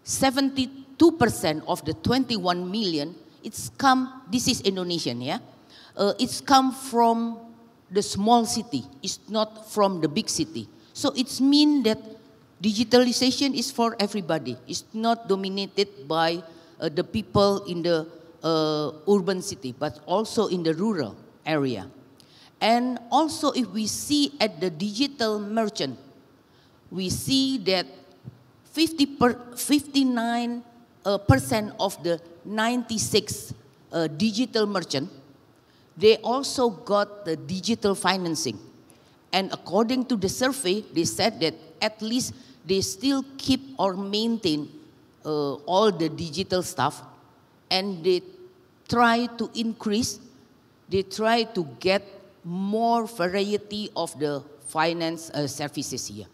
72% of the 21 million, this is Indonesian, yeah? It's come from the small city, it's not from the big city. So it's mean that digitalization is for everybody. It's not dominated by the people in the urban city, but also in the rural area. And also if we see at the digital merchant, we see that 59% of the 96 digital merchant, they also got the digital financing. And according to the survey, they said that at least they still keep or maintain all the digital stuff, and they try to increase, they try to get more variety of the finance services here.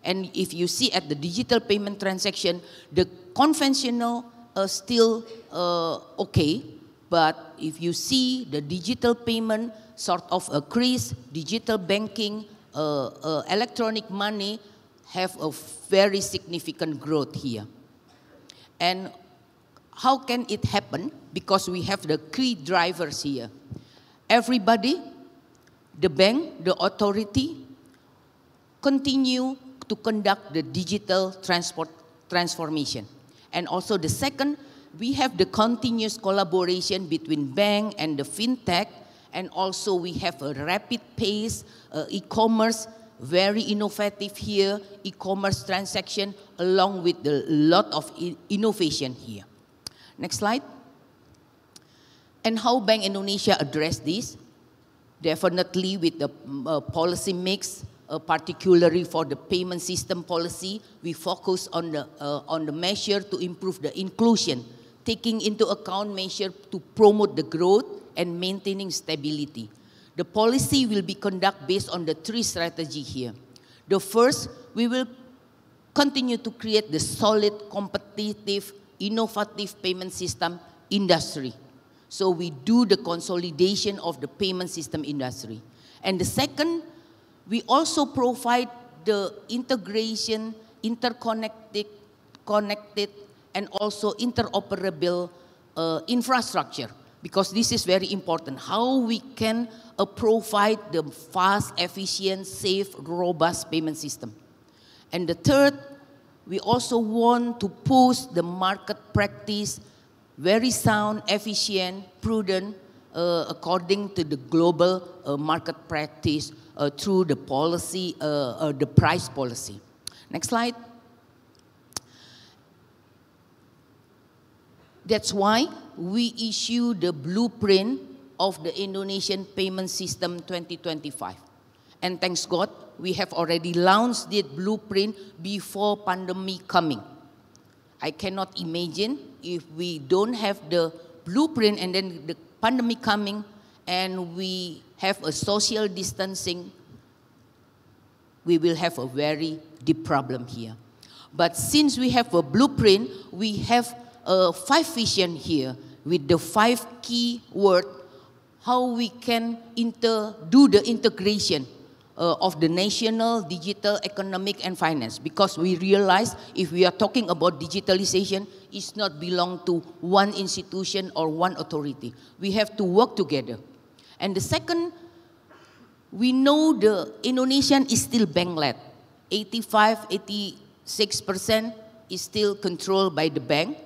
And if you see at the digital payment transaction, the conventional still okay, but if you see the digital payment sort of increase, digital banking, electronic money have a very significant growth here. And how can it happen? Because we have the key drivers here. Everybody, the bank, the authority, continue to conduct the digital transformation. And also the second, we have the continuous collaboration between bank and the fintech, and also we have a rapid pace, e-commerce, very innovative here, e-commerce transaction, along with a lot of innovation here. Next slide. And how Bank Indonesia address this? Definitely with the policy mix, particularly for the payment system policy, we focus on the measure to improve the inclusion, taking into account measure to promote the growth and maintaining stability. The policy will be conducted based on the three strategies here. The first, we will continue to create the solid, competitive, innovative payment system industry. So we do the consolidation of the payment system industry. And the second, we also provide the integration, connected, and also interoperable infrastructure, because this is very important. How we can provide the fast, efficient, safe, robust payment system. And the third, we also want to push the market practice, very sound, efficient, prudent, according to the global market practice through the policy, the price policy. Next slide. That's why we issue the blueprint of the Indonesian Payment System 2025. And thanks God, we have already launched the blueprint before pandemic coming. I cannot imagine if we don't have the blueprint and then the pandemic coming and we have a social distancing, we will have a very deep problem here. But since we have a blueprint, we have 5 vision here with the 5 key words, how we can do the integration of the national, digital, economic, and finance. Because we realize if we are talking about digitalization, it's not belong to one institution or one authority. We have to work together. And the second, we know the Indonesian is still bank-led. 86% is still controlled by the bank.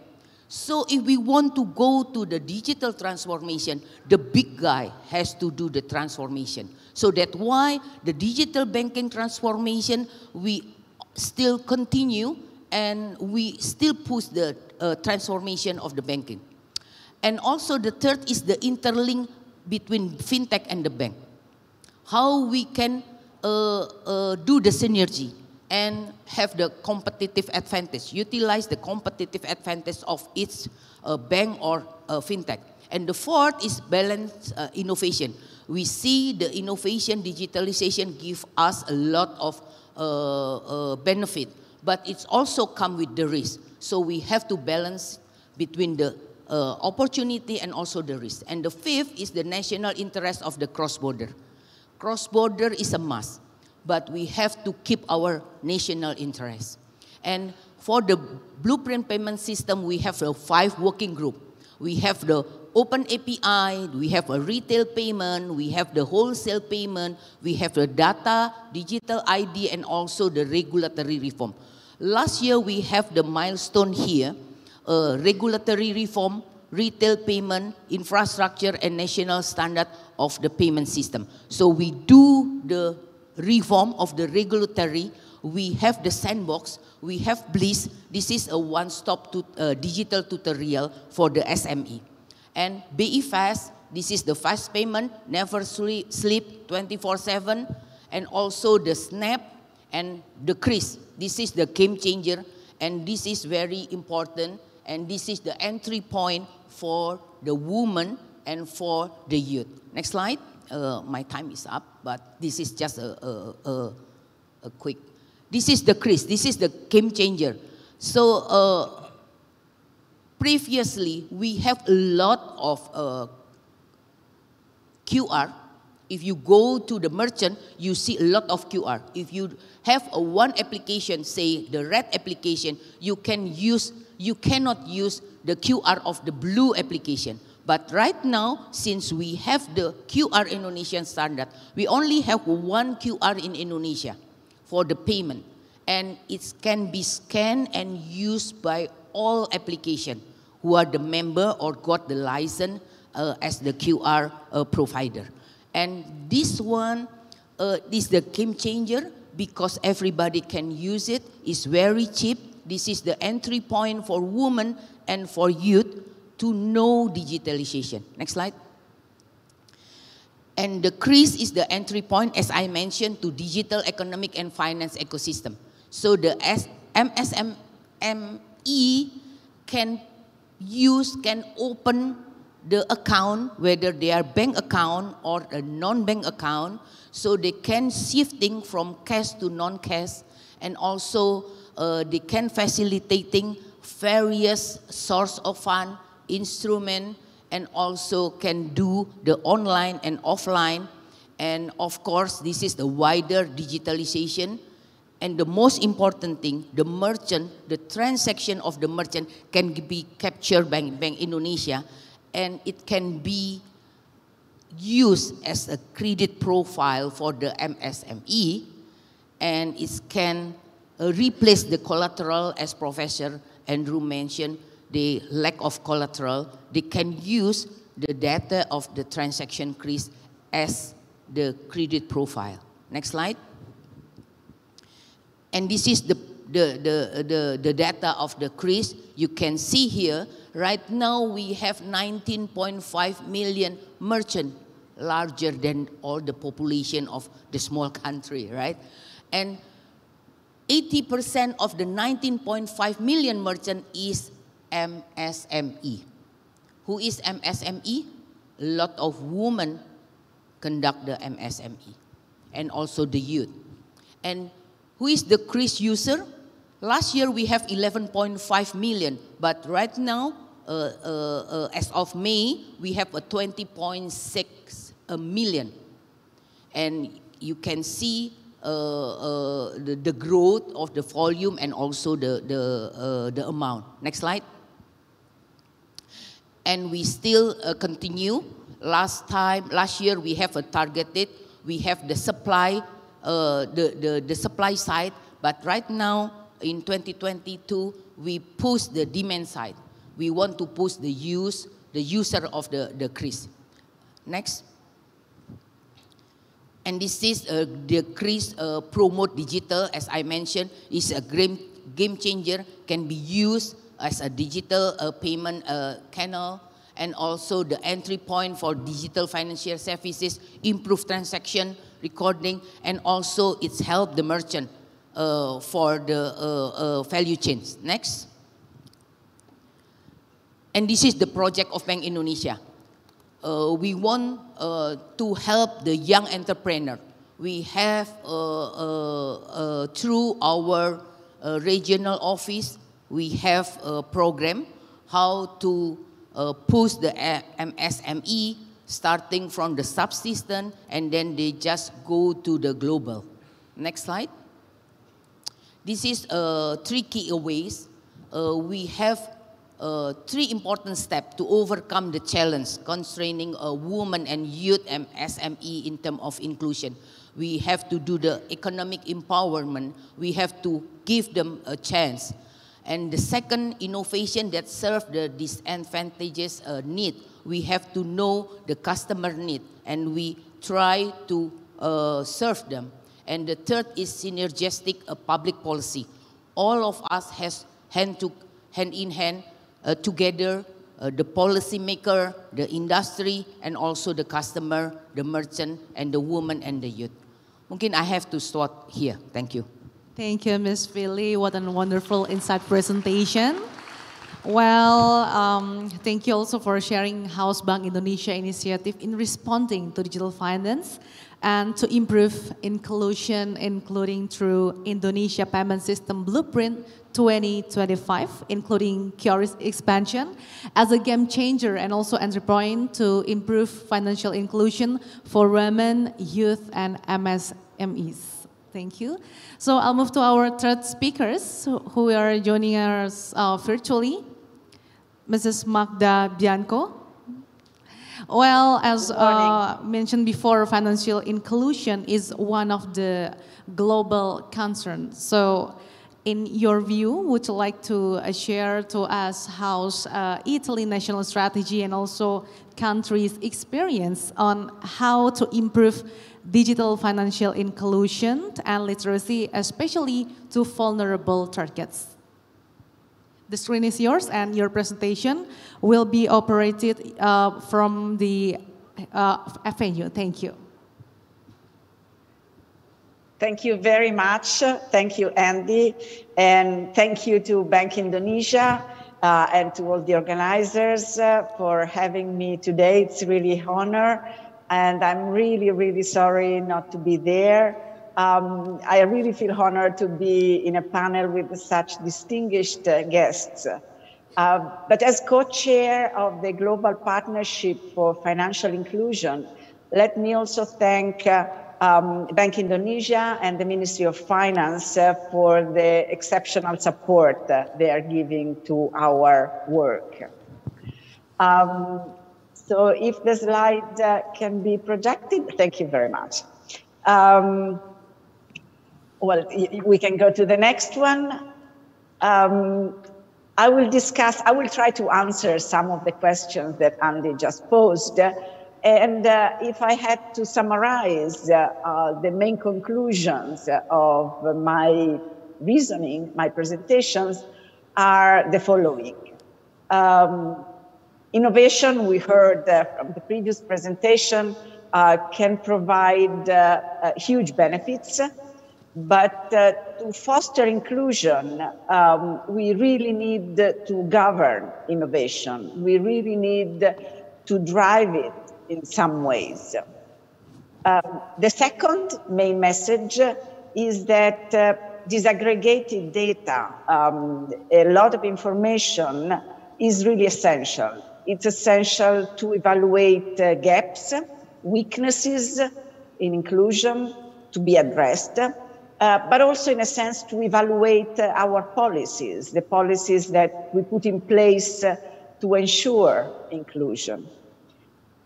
So if we want to go to the digital transformation, the big guy has to do the transformation. So that's why the digital banking transformation, we still continue and we still push the transformation of the banking. And also the third is the interlink between fintech and the bank. How we can do the synergy and have the competitive advantage, utilize the competitive advantage of each bank or fintech. And the fourth is balanced innovation. We see the innovation, digitalization give us a lot of benefit, but it's also come with the risk. So we have to balance between the opportunity and also the risk. And the fifth is the national interest of the cross-border. Cross-border is a must, but we have to keep our national interest. And for the blueprint payment system, we have a 5 working group. We have the open API, we have a retail payment, we have the wholesale payment, we have the data, digital ID, and also the regulatory reform. Last year, we have the milestone here, regulatory reform, retail payment, infrastructure, and national standard of the payment system. So we do the reform of the regulatory, we have the sandbox, we have Bliss. This is a one-stop digital tutorial for the SME. And BE Fast, this is the fast payment, never sleep 24/7, and also the SNAP and the CRIS. This is the game changer, and this is very important, and this is the entry point for the woman and for the youth. Next slide. My time is up, but this is just a quick. This is the CRIS. This is the game changer. So previously, we have a lot of QR. If you go to the merchant, you see a lot of QR. If you have one application, say the red application, you cannot use the QR of the blue application. But right now, since we have the QR Indonesian standard, we only have one QR in Indonesia for the payment. And it can be scanned and used by all applications who are the member or got the license as the QR provider. And this one is the game changer because everybody can use it. It's very cheap. This is the entry point for women and for youth to know digitalization. Next slide. And the CRIS is the entry point, as I mentioned, to digital economic and finance ecosystem. So the MSME can open the account, whether they are bank account or a non-bank account, so they can shifting from cash to non-cash, and also they can facilitating various source of fund, instrument, and also can do the online and offline. And of course, this is the wider digitalization. And the most important thing, the merchant, the transaction of the merchant can be captured by Bank Indonesia, and it can be used as a credit profile for the MSME, and it can replace the collateral, as Professor Andrew mentioned, the lack of collateral. They can use the data of the transaction CRIS as the credit profile. Next slide. And this is the data of the CRIS. You can see here, right now we have 19.5 million merchants, larger than all the population of the small country, right? And 80% of the 19.5 million merchant is MSME. Who is MSME? A lot of women conduct the MSME, and also the youth. And who is the CRIS user? Last year we have 11.5 million, but right now, as of May, we have a 20.6 million. And you can see the growth of the volume and also the amount. Next slide. And we still continue. Last year we have a targeted, we have the supply, the supply side, but right now in 2022 we push the demand side. We want to push the user of the CRIS. Next. And this is the CRIS Promote Digital, as I mentioned, is a game changer, can be used as a digital payment channel, and also the entry point for digital financial services, improve transaction recording, and also it's helped the merchant for the value chains. Next. And this is the project of Bank Indonesia. We want to help the young entrepreneur. We have, through our regional office, we have a program how to push the MSME, starting from the subsistence, and then they just go to the global. Next slide. This is 3 key ways. We have 3 important steps to overcome the challenge constraining women and youth and SME in terms of inclusion. We have to do the economic empowerment. We have to give them a chance. And the second, innovation that serves the disadvantaged need. We have to know the customer need, and we try to serve them. And the third is synergistic public policy. All of us has hand in hand together, the policymaker, the industry, and also the customer, the merchant, and the woman and the youth. Mungkin I have to stop here. Thank you. Thank you, Ms. Philly. What a wonderful insight presentation. Well, thank you also for sharing House Bank Indonesia initiative in responding to digital finance and to improve inclusion, including through Indonesia Payment System Blueprint 2025, including QR's expansion as a game changer and also entry point to improve financial inclusion for women, youth, and MSMEs. Thank you. So I'll move to our third speakers who are joining us virtually. Mrs. Magda Bianco. Well, as mentioned before, financial inclusion is one of the global concerns. So in your view, would you like to share to us how's Italy national strategy and also country's experience on how to improve digital financial inclusion and literacy, especially to vulnerable targets? The screen is yours, and your presentation will be operated from the venue. Thank you. Thank you very much. Thank you, Andy. And thank you to Bank Indonesia and to all the organizers for having me today. It's really an honor. And I'm really, really sorry not to be there. I really feel honored to be in a panel with such distinguished guests. But as co-chair of the Global Partnership for Financial Inclusion, let me also thank Bank Indonesia and the Ministry of Finance for the exceptional support they are giving to our work. So if the slide can be projected, thank you very much. Well, we can go to the next one. I will try to answer some of the questions that Andy just posed. And if I had to summarize the main conclusions of my reasoning, my presentations are the following. Innovation, we heard from the previous presentation, can provide huge benefits. But to foster inclusion, we really need to govern innovation. We really need to drive it in some ways. The second main message is that disaggregated data, a lot of information is really essential. It's essential to evaluate gaps, weaknesses in inclusion to be addressed. But also, in a sense, to evaluate our policies, the policies that we put in place to ensure inclusion.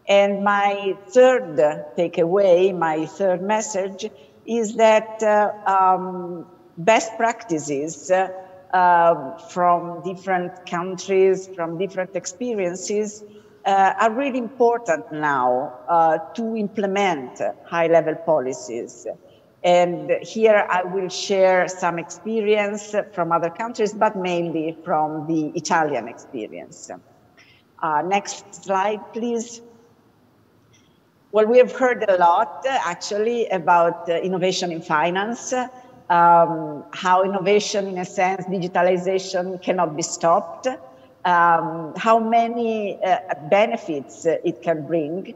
And my third takeaway, my third message, is that best practices from different countries, from different experiences, are really important now to implement high-level policies. And here I will share some experience from other countries, but mainly from the Italian experience. Next slide, please. Well, we have heard a lot, actually, about innovation in finance, how innovation, in a sense, digitalization cannot be stopped, how many benefits it can bring.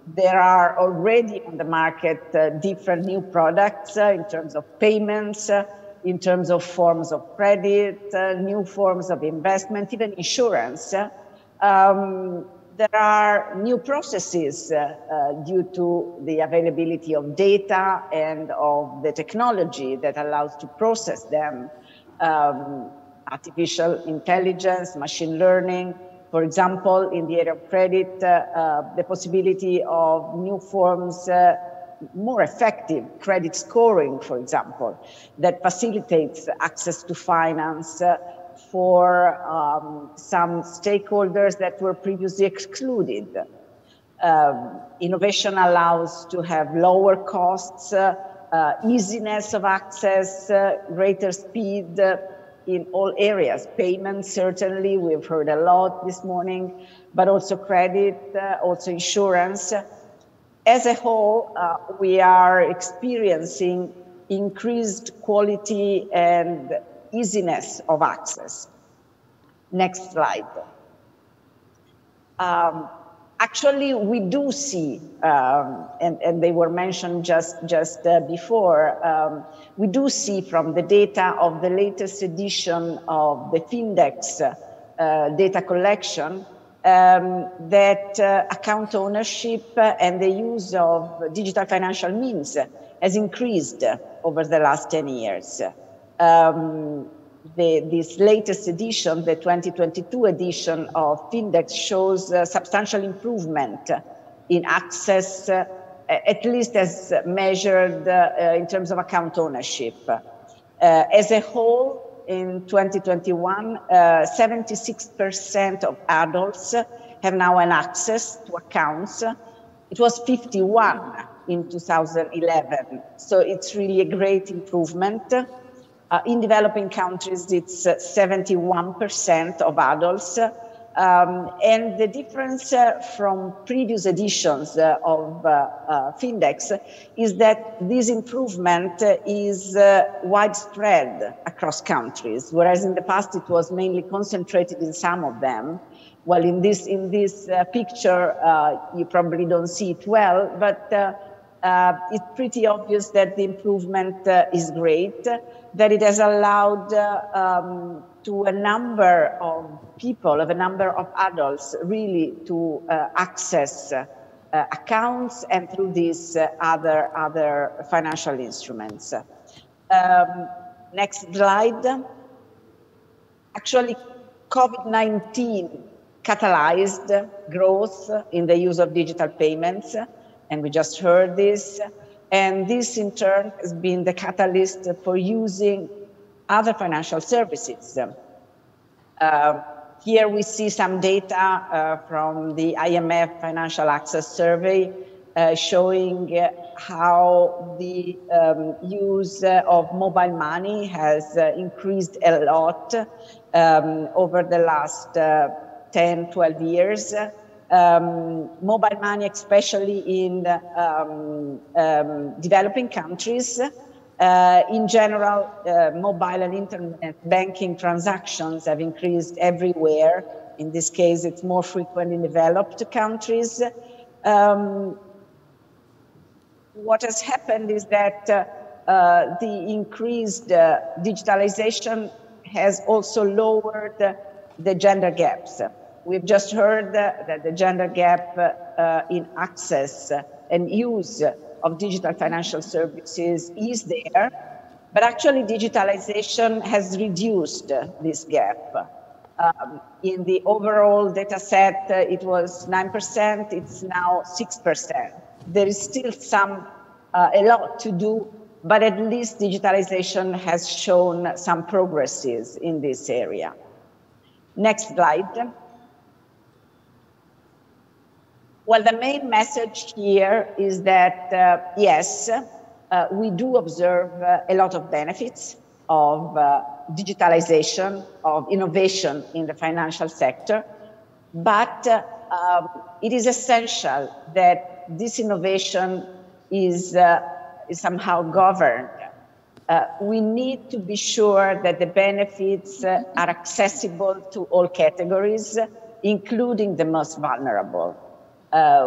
There are already on the market different new products in terms of payments, in terms of forms of credit, new forms of investment, even insurance. There are new processes due to the availability of data and of the technology that allows to process them. Artificial intelligence, machine learning, for example, in the area of credit, the possibility of new forms, more effective credit scoring, for example, that facilitates access to finance for some stakeholders that were previously excluded. Innovation allows to have lower costs, easiness of access, greater speed in all areas. Payments, certainly, we've heard a lot this morning, but also credit, also insurance. As a whole, we are experiencing increased quality and easiness of access. Next slide. Actually, we do see, and they were mentioned just before, we do see from the data of the latest edition of the Findex data collection that account ownership and the use of digital financial means has increased over the last 10 years. This latest edition, the 2022 edition of Findex, shows substantial improvement in access, at least as measured in terms of account ownership. As a whole, in 2021, 76% of adults have now an access to accounts. It was 51 in 2011, so it's really a great improvement. In developing countries, it's 71% of adults. And the difference from previous editions of Findex is that this improvement is widespread across countries, whereas in the past it was mainly concentrated in some of them. Well, in this picture, you probably don't see it well, but it's pretty obvious that the improvement is great, that it has allowed to a number of people, of a number of adults, really to access accounts and through these other financial instruments. Next slide. Actually, COVID-19 catalyzed growth in the use of digital payments, and we just heard this. And this, in turn, has been the catalyst for using other financial services. Here we see some data from the IMF Financial Access Survey showing how the use of mobile money has increased a lot over the last 10, 12 years. Mobile money, especially in developing countries. In general, mobile and internet banking transactions have increased everywhere. In this case, it's more frequent in developed countries. What has happened is that the increased digitalization has also lowered the gender gaps. We've just heard that the gender gap in access and use of digital financial services is there, but actually digitalization has reduced this gap. In the overall data set, it was 9%, it's now 6%. There is still a lot to do, but at least digitalization has shown some progresses in this area. Next slide. Well, the main message here is that, yes, we do observe a lot of benefits of digitalization, of innovation in the financial sector, but it is essential that this innovation is somehow governed. We need to be sure that the benefits are accessible to all categories, including the most vulnerable.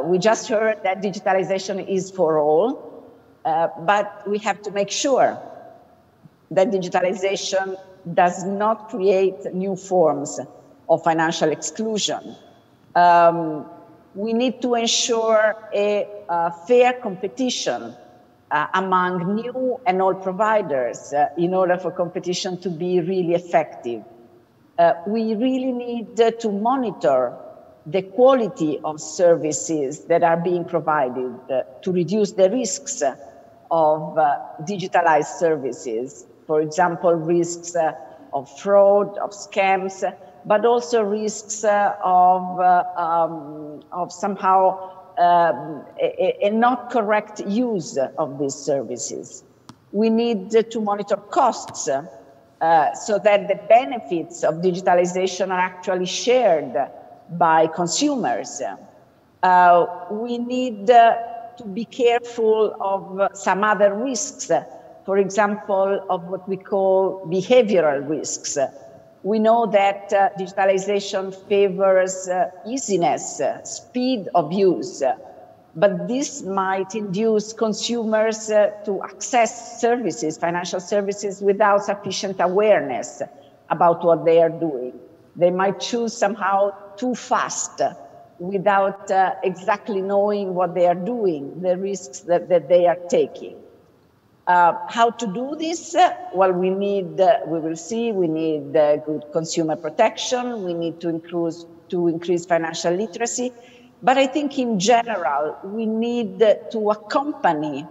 We just heard that digitalization is for all, but we have to make sure that digitalization does not create new forms of financial exclusion. We need to ensure a fair competition among new and old providers in order for competition to be really effective. We really need to monitor the quality of services that are being provided to reduce the risks of digitalized services. For example, risks of fraud, of scams, but also risks of somehow a not correct use of these services. We need to monitor costs so that the benefits of digitalization are actually shared by consumers. We need to be careful of some other risks, for example, of what we call behavioral risks. We know that digitalization favors easiness, speed of use, but this might induce consumers to access services, financial services, without sufficient awareness about what they are doing. They might choose somehow too fast without exactly knowing what they are doing, the risks that they are taking. How to do this? Well, we need good consumer protection. We need to increase financial literacy. But I think in general, we need to accompany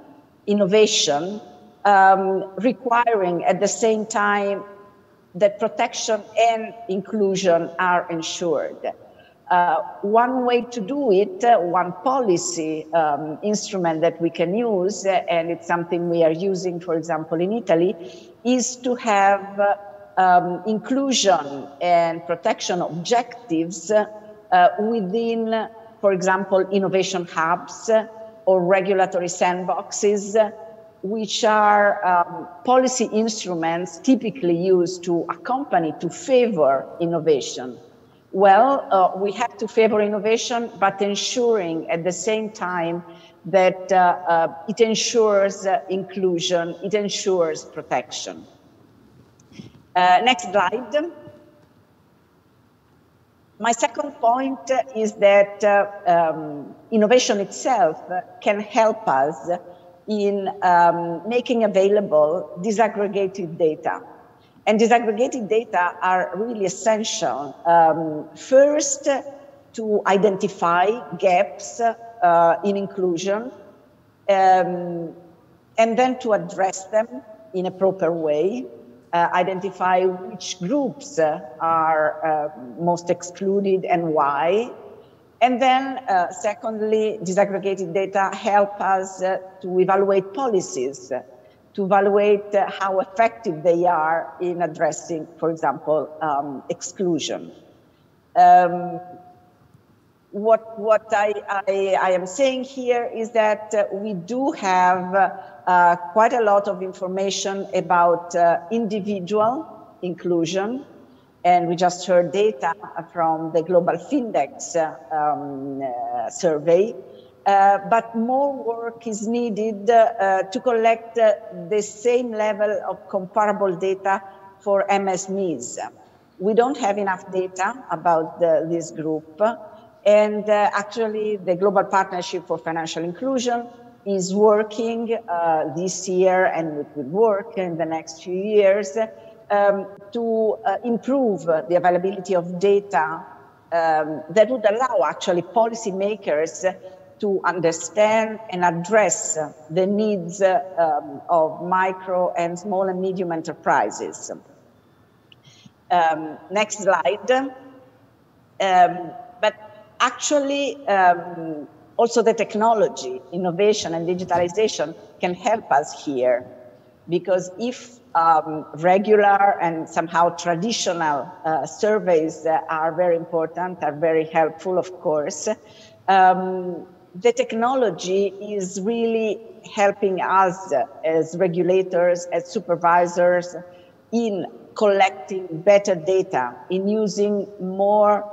innovation, requiring at the same time that protection and inclusion are ensured. One way to do it, one policy instrument that we can use, and it's something we are using, for example, in Italy, is to have inclusion and protection objectives within, for example, innovation hubs or regulatory sandboxes, which are policy instruments typically used to accompany, to favor innovation. Well, we have to favor innovation, but ensuring at the same time that it ensures inclusion, it ensures protection. Next slide. My second point is that innovation itself can help us in making available disaggregated data. And disaggregated data are really essential. First, to identify gaps in inclusion, and then to address them in a proper way, identify which groups are most excluded and why. And then, secondly, disaggregated data help us to evaluate policies, to evaluate how effective they are in addressing, for example, exclusion. What I am saying here is that we do have quite a lot of information about individual inclusion, and we just heard data from the Global Findex survey. But more work is needed to collect the same level of comparable data for MSMEs. We don't have enough data about this group, and actually the Global Partnership for Financial Inclusion is working this year, and it will work in the next few years, to improve the availability of data that would allow actually policymakers to understand and address the needs of micro and small and medium enterprises. Next slide. But actually, also the technology, innovation and digitalization can help us here, because if regular and somehow traditional surveys are very important, are very helpful, of course, the technology is really helping us as regulators, as supervisors, in collecting better data, in using more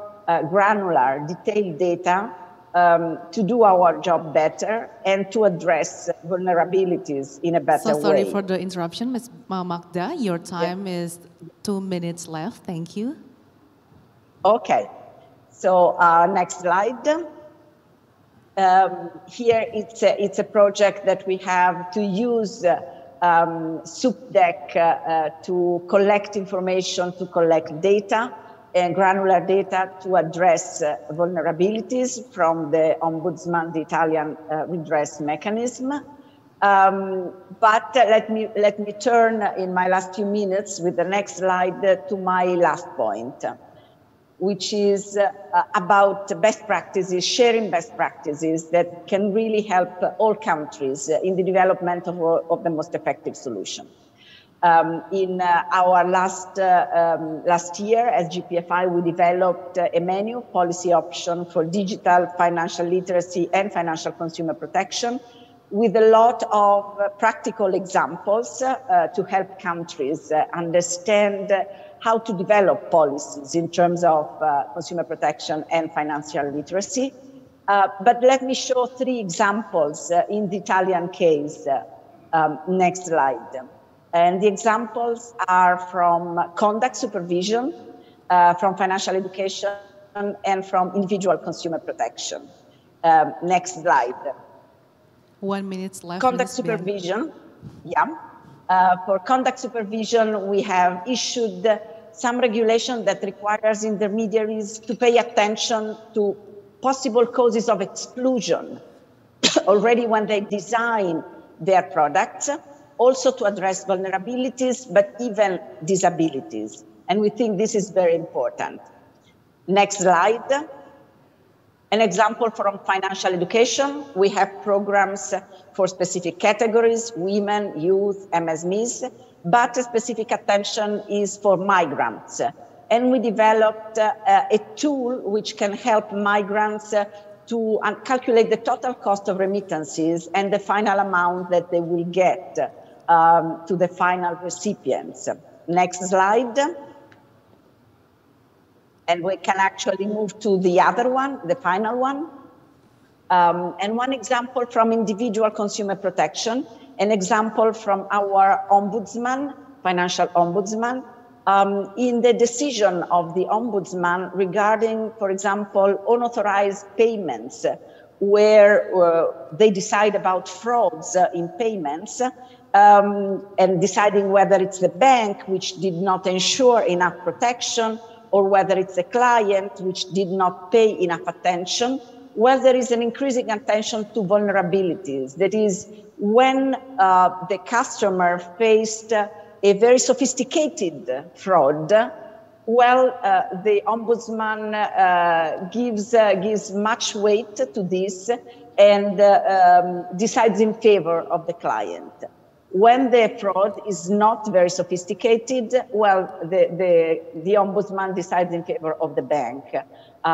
granular, detailed data to do our job better and to address vulnerabilities in a better way. So sorry for the interruption, Ms. Magda. Your time is 2 minutes left. Thank you. Okay. So next slide. Here it's a project that we have to use SUPDEC to collect information, to collect data and granular data to address vulnerabilities from the Ombudsman, the Italian redress mechanism. But let me turn in my last few minutes with the next slide to my last point, which is about best practices, sharing best practices that can really help all countries in the development of the most effective solution. In our last year as GPFI, we developed a menu policy option for digital financial literacy and financial consumer protection with a lot of practical examples to help countries understand how to develop policies in terms of consumer protection and financial literacy. But let me show 3 examples in the Italian case. Next slide. And the examples are from conduct supervision, from financial education, and from individual consumer protection. Next slide. 1 minute left. Conduct supervision, for conduct supervision, we have issued some regulation that requires intermediaries to pay attention to possible causes of exclusion already when they design their products, also to address vulnerabilities, but even disabilities. And we think this is very important. Next slide. An example from financial education, we have programs for specific categories, women, youth, MSMEs, but specific attention is for migrants. And we developed a tool which can help migrants to calculate the total cost of remittances and the final amount that they will get to the final recipients. Next slide. And we can actually move to the other one, the final one. And one example from individual consumer protection, an example from our ombudsman, financial ombudsman, in the decision of the ombudsman regarding, for example, unauthorized payments, where they decide about frauds in payments, and deciding whether it's the bank which did not ensure enough protection, or whether it's a client which did not pay enough attention. Well, there is an increasing attention to vulnerabilities. That is, when the customer faced a very sophisticated fraud, well, the ombudsman gives much weight to this and decides in favor of the client. When the fraud is not very sophisticated, well, the ombudsman decides in favor of the bank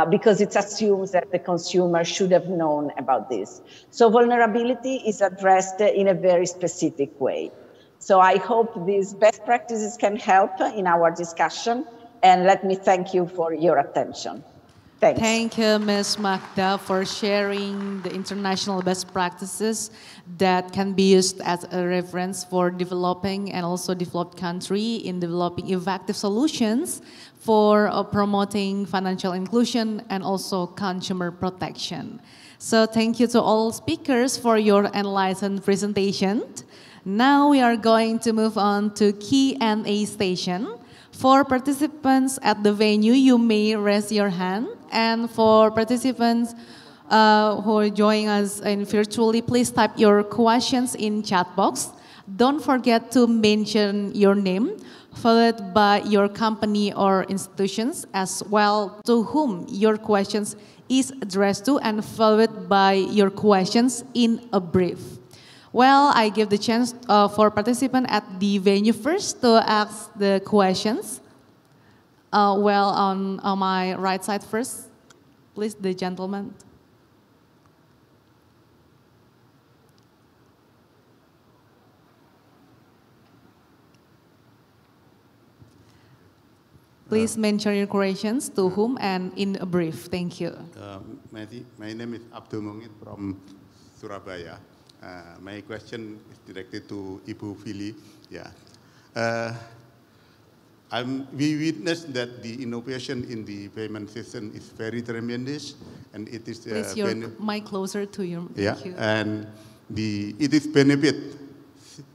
because it assumes that the consumer should have known about this. So vulnerability is addressed in a very specific way. So I hope these best practices can help in our discussion, and let me thank you for your attention. Thanks. Thank you, Ms. Magda, for sharing the international best practices that can be used as a reference for developing and also developed country in developing effective solutions for promoting financial inclusion and also consumer protection. So thank you to all speakers for your enlightened presentation. Now we are going to move on to Q&A station. For participants at the venue, you may raise your hand. And for participants who are joining us in virtually, please type your questions in chat box. Don't forget to mention your name, followed by your company or institutions, as well to whom your questions is addressed to, and followed by your questions in a brief. Well, I give the chance for participant at the venue first to ask the questions. On my right side first, please, the gentleman. Please mention your questions to whom and in a brief. Thank you. My name is Abdul Mungit from Surabaya. My question is directed to Ibu Fili. We witnessed that the innovation in the payment system is very tremendous, and it is please your mic closer to your. Thank you. And it is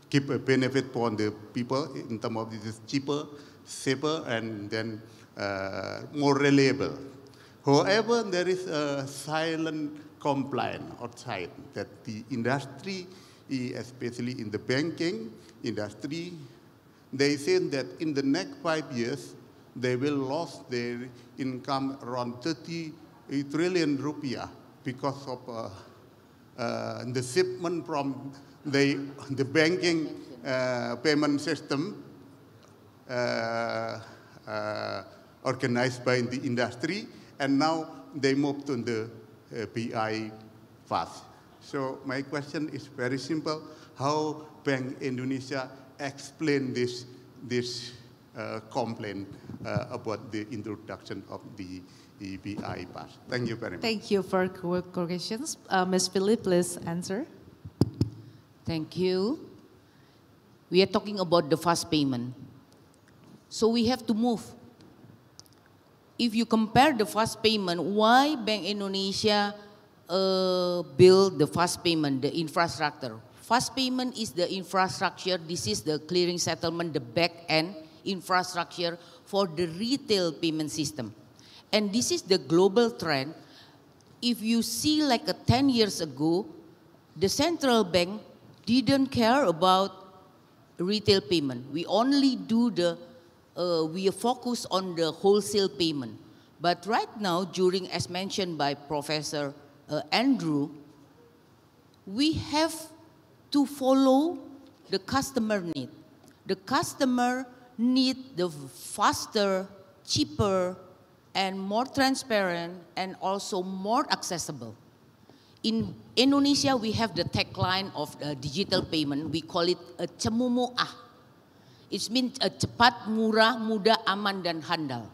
keep a benefit for the people in terms of this is cheaper, safer, and then more reliable. However, there is a silent complaint outside that the industry, especially in the banking industry, they say that in the next 5 years, they will lose their income around 30 trillion rupiah because of the shipment from the banking payment system organized by the industry, and now they move to the BI fast. So my question is very simple: how Bank Indonesia explain this complaint about the introduction of the BI pass? Thank you very much. Thank you for questions. Ms. Philip, please answer. Thank you. We are talking about the fast payment. So we have to move. If you compare the fast payment, why Bank Indonesia build the fast payment, the infrastructure? Fast payment is the infrastructure. This is the clearing settlement, the back-end infrastructure for the retail payment system. And this is the global trend. If you see like 10 years ago, the central bank didn't care about retail payment. We only do we focus on the wholesale payment. But right now, during, as mentioned by Professor Andrew, we have to follow the customer need. The customer need the faster, cheaper, and more transparent, and also more accessible. In Indonesia, we have the tagline of digital payment. We call it cemumuah. It means cepat, murah, mudah, aman, dan handal.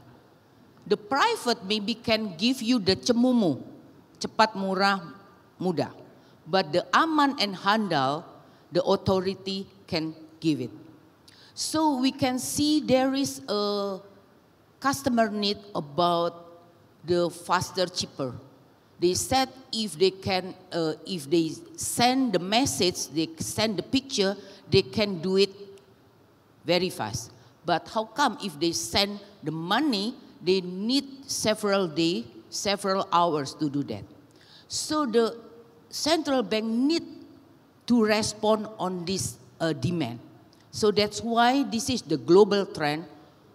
The private maybe can give you the cemumu, cepat, murah, mudah. But the aman and handal, the authority can give it. So we can see there is a customer need about the faster, cheaper. They said if they send the message, they send the picture, they can do it very fast. But how come if they send the money, they need several days, several hours to do that? So the central bank need to respond on this demand. So that's why this is the global trend.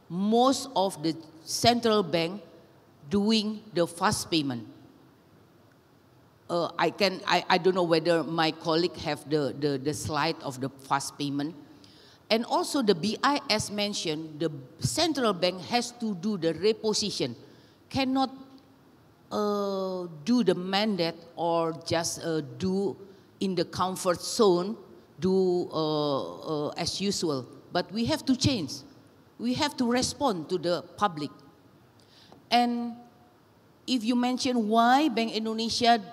Most of the central bank doing the fast payment. I don't know whether my colleague have the slide of the fast payment. And also the BI, as mentioned, the central bank has to do the reposition. Cannot do the mandate or just do in the comfort zone, do as usual. But we have to change. We have to respond to the public. And if you mention why Bank Indonesia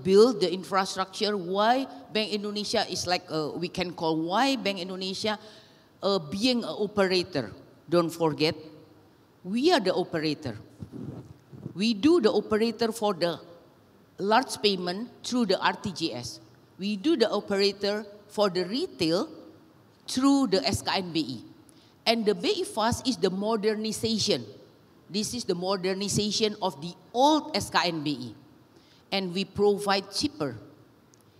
build the infrastructure, why Bank Indonesia is like, we can call why Bank Indonesia being an operator. Don't forget, we are the operator. We do the operator for the large payment through the RTGS. We do the operator for the retail through the SKNBI. And the BI Fast is the modernization. This is the modernization of the old SKNBI. And we provide cheaper.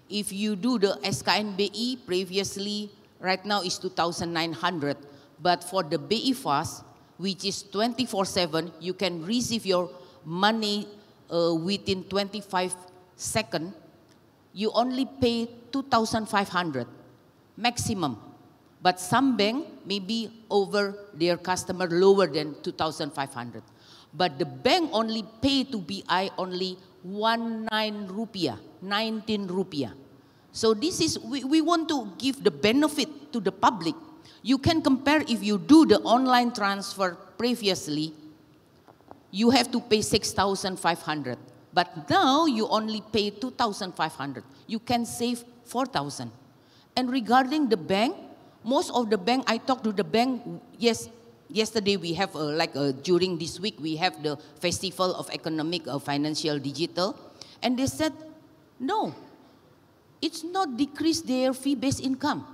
If you do the SKNBI previously, right now is 2,900. But for the BI Fast, which is 24/7, you can receive your money within 25 seconds. You only pay 2,500 maximum. But some bank maybe over their customer lower than 2,500. But the bank only pay to BI only 19 rupiah, 19 rupiah. So this is, we want to give the benefit to the public. You can compare if you do the online transfer previously, you have to pay 6,500. But now you only pay 2,500. You can save 4,000. And regarding the bank, most of the bank, I talked to the bank, yes, yesterday we have, during this week, we have the Festival of Economic Financial Digital. And they said, no, it's not decrease their fee-based income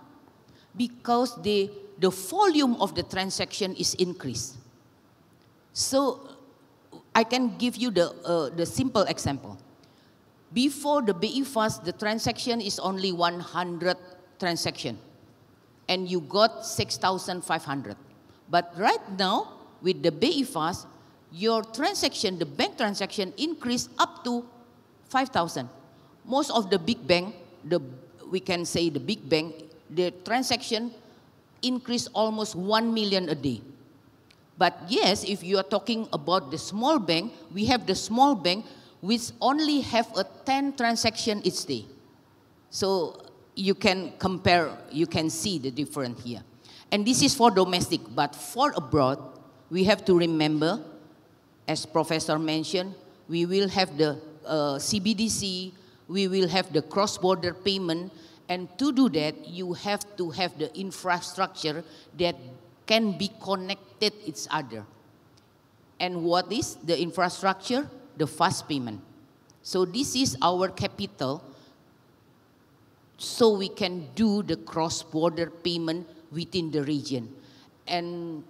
because the volume of the transaction is increased. So I can give you the simple example. Before the BIFAS, the transaction is only 100 transaction, and you got 6,500. But right now, with the BIFAS, your transaction, the bank transaction, increased up to 5,000. Most of the big bank, we can say the big bank, the transaction increased almost 1 million a day. But yes, if you are talking about the small bank, we have the small bank which only have a 10 transaction each day. So you can compare, you can see the difference here. And this is for domestic, but for abroad, we have to remember, as Professor mentioned, we will have the CBDC, we will have the cross-border payment, and to do that, you have to have the infrastructure that can be connected each other. And what is the infrastructure? The fast payment. So this is our capital, so we can do the cross-border payment within the region. And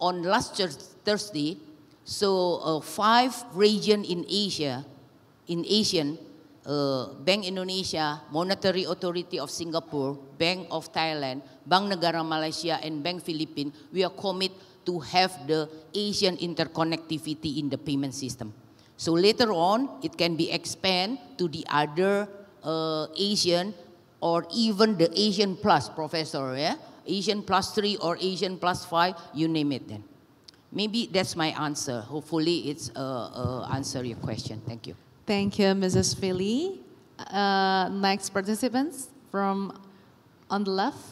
on last Thursday, so 5 regions in Asia, in Asian, Bank Indonesia, Monetary Authority of Singapore, Bank of Thailand, Bank Negara Malaysia, and Bank Philippines, we are committed to have the Asian interconnectivity in the payment system. So later on, it can be expanded to the other Asian, or even the Asian Plus, Professor, yeah? Asian Plus 3 or Asian Plus 5, you name it then. Maybe that's my answer. Hopefully it's answer your question. Thank you. Thank you, Mrs. Philly. Next participants from on the left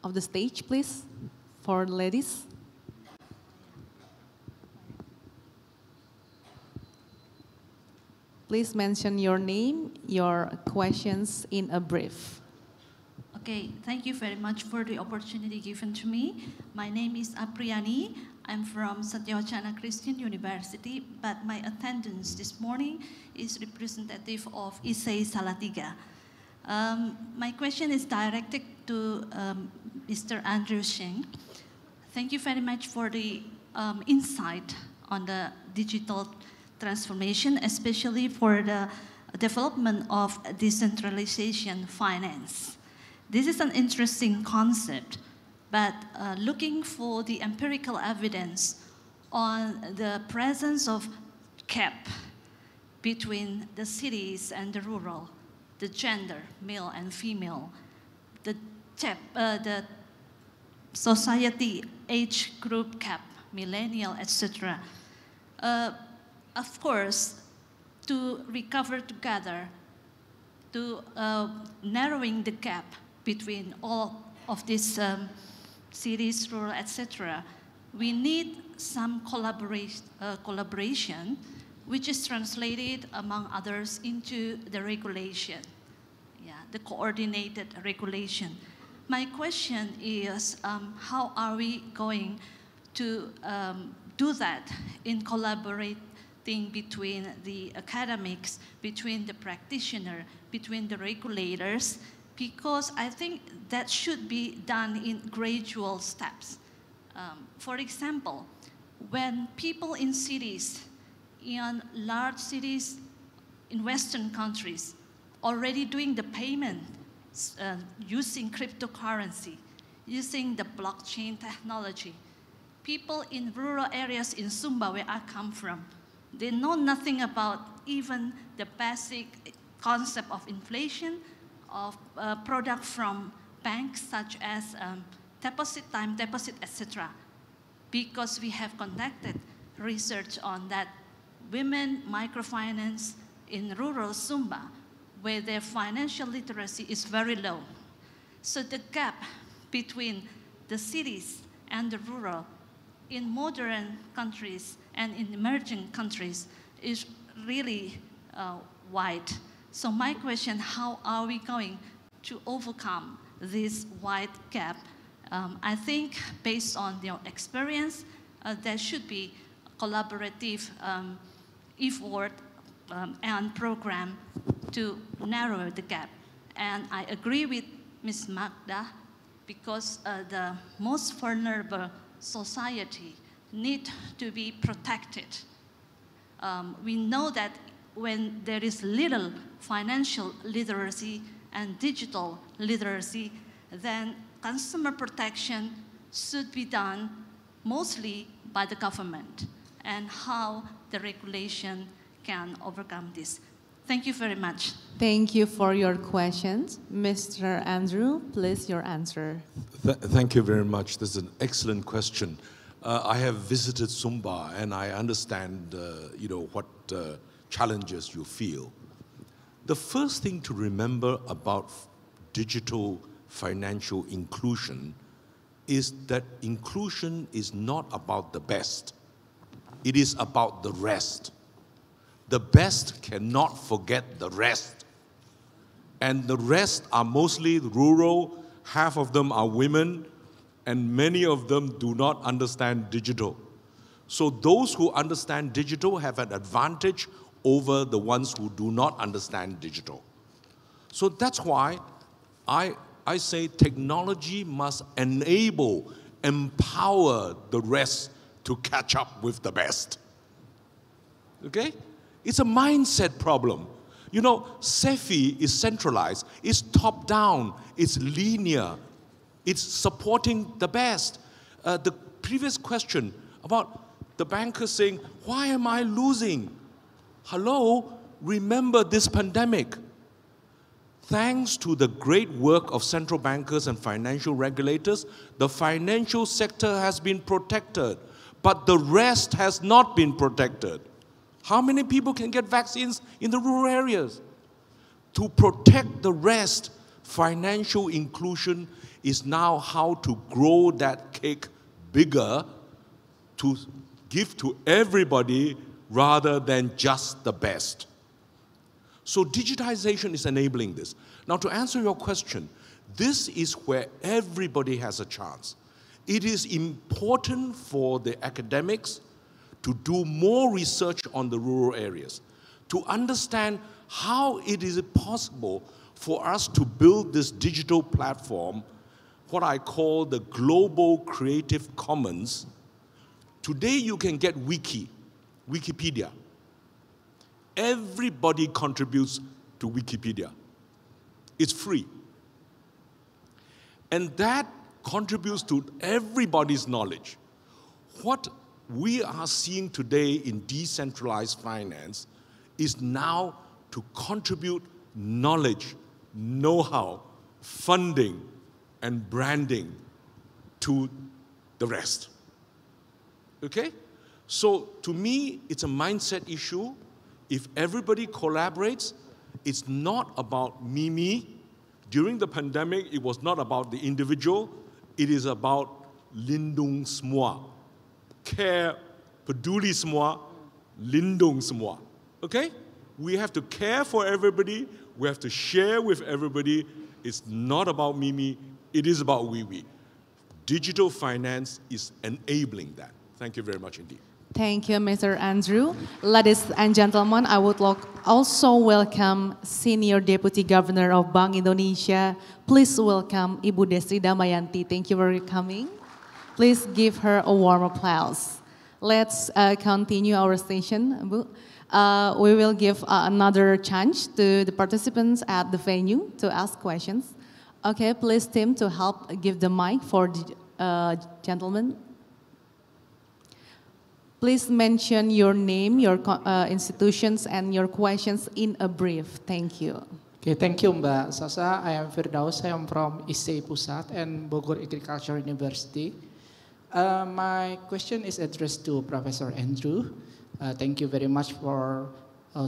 of the stage, please, for the ladies. Please mention your name, your questions in a brief. Okay, thank you very much for the opportunity given to me. My name is Apriyani. I'm from Satyawacana Christian University, but my attendance this morning is representative of ISEI Salatiga. My question is directed to Mr. Andrew Sheng. Thank you very much for the insight on the digital transformation, especially for the development of decentralization finance. This is an interesting concept, but looking for the empirical evidence on the presence of gap between the cities and the rural, the gender, male and female, the society age group gap, millennial, etc. Of course, to recover together, to narrowing the gap between all of these cities, rural, etc., we need some collaboration, which is translated, among others, into the regulation, the coordinated regulation. My question is, how are we going to do that in collaborating between the academics, between the practitioner, between the regulators, because I think that should be done in gradual steps. For example, when people in cities, in large cities in Western countries, already doing the payment using cryptocurrency, using the blockchain technology, people in rural areas in Sumba, where I come from, they know nothing about even the basic concept of inflation, of product from banks such as deposit, time deposit, etc. Because we have conducted research on that women microfinance in rural Sumba, where their financial literacy is very low. So the gap between the cities and the rural in modern countries and in emerging countries is really wide. So my question, how are we going to overcome this wide gap? I think based on your experience, there should be collaborative effort and program to narrow the gap. And I agree with Ms. Magda, because the most vulnerable society need to be protected. We know that when there is little financial literacy and digital literacy, then consumer protection should be done mostly by the government, and how the regulation can overcome this. Thank you very much. Thank you for your questions. Mr. Andrew, please, your answer. Thank you very much. This is an excellent question. I have visited Sumba, and I understand, what challenges you feel. The first thing to remember about digital financial inclusion is that inclusion is not about the best. It is about the rest. The best cannot forget the rest. And the rest are mostly rural, half of them are women, and many of them do not understand digital. So those who understand digital have an advantage over the ones who do not understand digital. So that's why I say technology must enable, empower the rest to catch up with the best. Okay? It's a mindset problem. You know, CEFI is centralized, it's top-down, it's linear, it's supporting the best. The previous question about the banker saying, why am I losing? Hello, remember this pandemic. Thanks to the great work of central bankers and financial regulators, the financial sector has been protected, but the rest has not been protected. How many people can get vaccines in the rural areas? To protect the rest, financial inclusion is now how to grow that cake bigger to give to everybody rather than just the best. So digitization is enabling this. Now, to answer your question, this is where everybody has a chance. It is important for the academics to do more research on the rural areas, to understand how it is possible for us to build this digital platform, what I call the global creative commons. Today you can get Wikipedia. Everybody contributes to Wikipedia. It's free. And that contributes to everybody's knowledge. What we are seeing today in decentralized finance is now to contribute knowledge, know-how, funding, and branding to the rest. Okay? So to me, it's a mindset issue. If everybody collaborates, it's not about me. During the pandemic, it was not about the individual. It is about lindung semua. Care, peduli semua, lindung semua. Okay? We have to care for everybody. We have to share with everybody. It's not about me, it is about we. Digital finance is enabling that. Thank you very much indeed. Thank you, Mr. Andrew. Ladies and gentlemen, I would also welcome Senior Deputy Governor of Bank Indonesia. Please welcome Ibu Destri Damayanti. Thank you for coming. Please give her a warm applause. Let's continue our session, Bu. We will give another chance to the participants at the venue to ask questions. Okay, please, Tim, to help give the mic for the gentleman. Please mention your name, your institutions, and your questions in a brief. Thank you. Okay, thank you, Mbak Sasa. I am Firdaus. I am from ISEI Pusat and Bogor Agricultural University. My question is addressed to Professor Andrew. Thank you very much for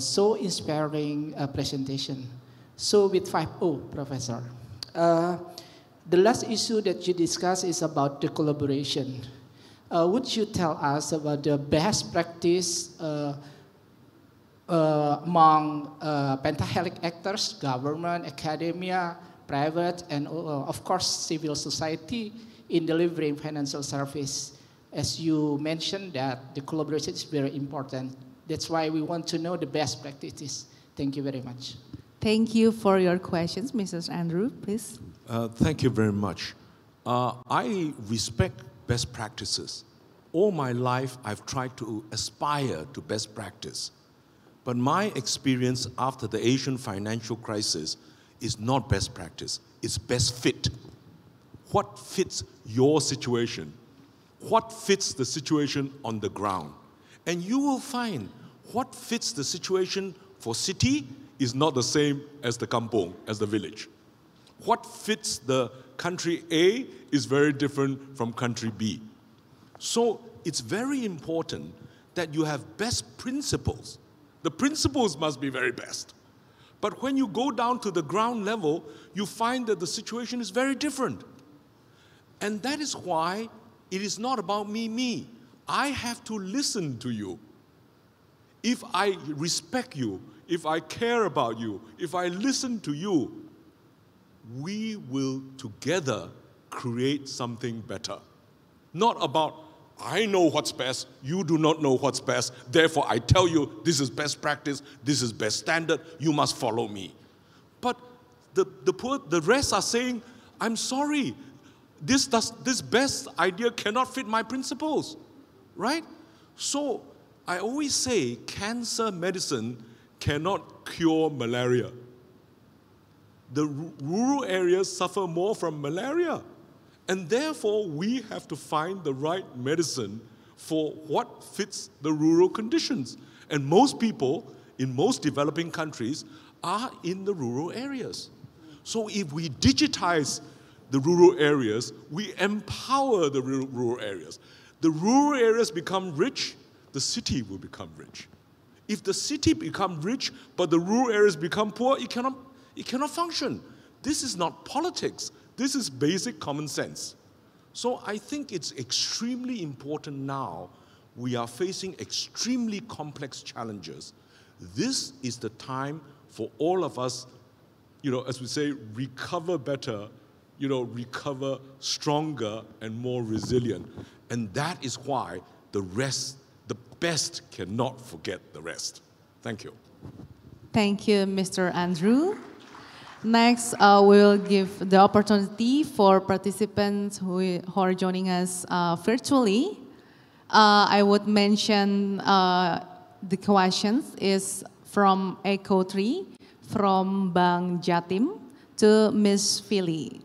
so inspiring presentation. So with 5.0, Professor. The last issue that you discussed is about the collaboration. Would you tell us about the best practice among pentahelic actors, government, academia, private, and of course civil society in delivering financial service? As you mentioned that the collaboration is very important. That's why we want to know the best practices. Thank you very much. Thank you for your questions, Mrs. Andrew, please. Thank you very much. I respect best practices. All my life, I've tried to aspire to best practice. But my experience after the Asian financial crisis is not best practice, it's best fit. What fits your situation? What fits the situation on the ground? And you will find what fits the situation for city is not the same as the kampong, as the village. What fits the country A is very different from country B. So it's very important that you have best principles. The principles must be very best. But when you go down to the ground level, you find that the situation is very different. And that is why it is not about me. I have to listen to you. If I respect you, if I care about you, if I listen to you, we will together create something better. Not about, I know what's best, you do not know what's best, therefore I tell you this is best practice, this is best standard, you must follow me. But the rest are saying, I'm sorry, this best idea cannot fit my principles, right? So I always say cancer medicine cannot cure malaria. The rural areas suffer more from malaria. And therefore, we have to find the right medicine for what fits the rural conditions. And most people in most developing countries are in the rural areas. So if we digitize the rural areas, we empower the rural areas. The rural areas become rich, the city will become rich. If the city become rich, but the rural areas become poor, it cannot function. This is not politics. This is basic common sense. So I think it's extremely important now. We are facing extremely complex challenges. This is the time for all of us, as we say, recover better, recover stronger and more resilient. And that is why the best cannot forget the rest. Thank you. Thank you, Mr. Andrew. Next, we'll give the opportunity for participants who are joining us virtually. I would mention the questions is from Echo 3, from Bang Jatim to Ms. Philly.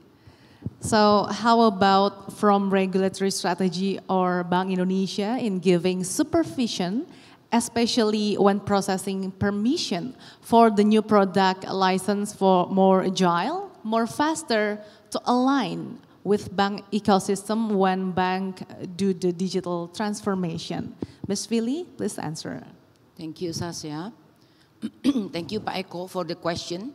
So how about from regulatory strategy or Bank Indonesia in giving supervision, especially when processing permission for the new product license for more agile, more faster to align with bank ecosystem when bank do the digital transformation? Ms. Philly, please answer. Thank you, Sasha. Thank you, Pak Eko, for the question.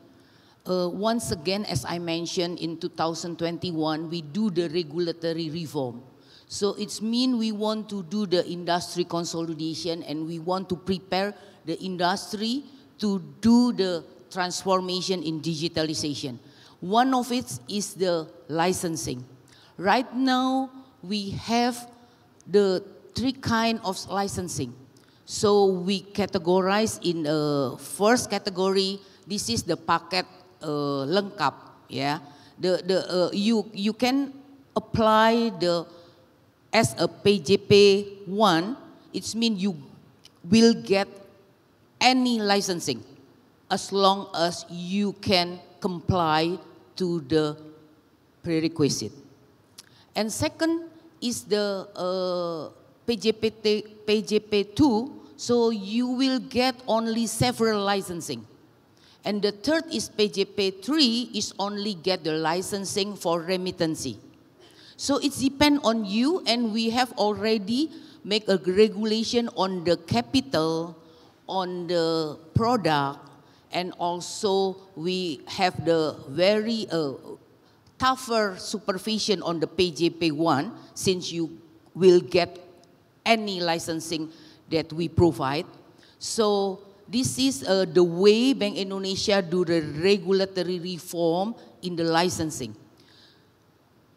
Once again, as I mentioned, in 2021, we do the regulatory reform. So it's mean we want to do the industry consolidation and we want to prepare the industry to do the transformation in digitalization. One of it is the licensing. Right now, we have the three kinds of licensing. So we categorize in the first category, this is the paket lengkap, yeah. You can apply as a PJP 1, it means you will get any licensing as long as you can comply to the prerequisite. And second is the PJP 2, so you will get only several licensing. And the third is PJP 3 is only get the licensing for remittancy. So it depends on you, and we have already made a regulation on the capital, on the product, and also we have the very tougher supervision on the PJP1, since you will get any licensing that we provide. So this is the way Bank Indonesia do the regulatory reform in the licensing.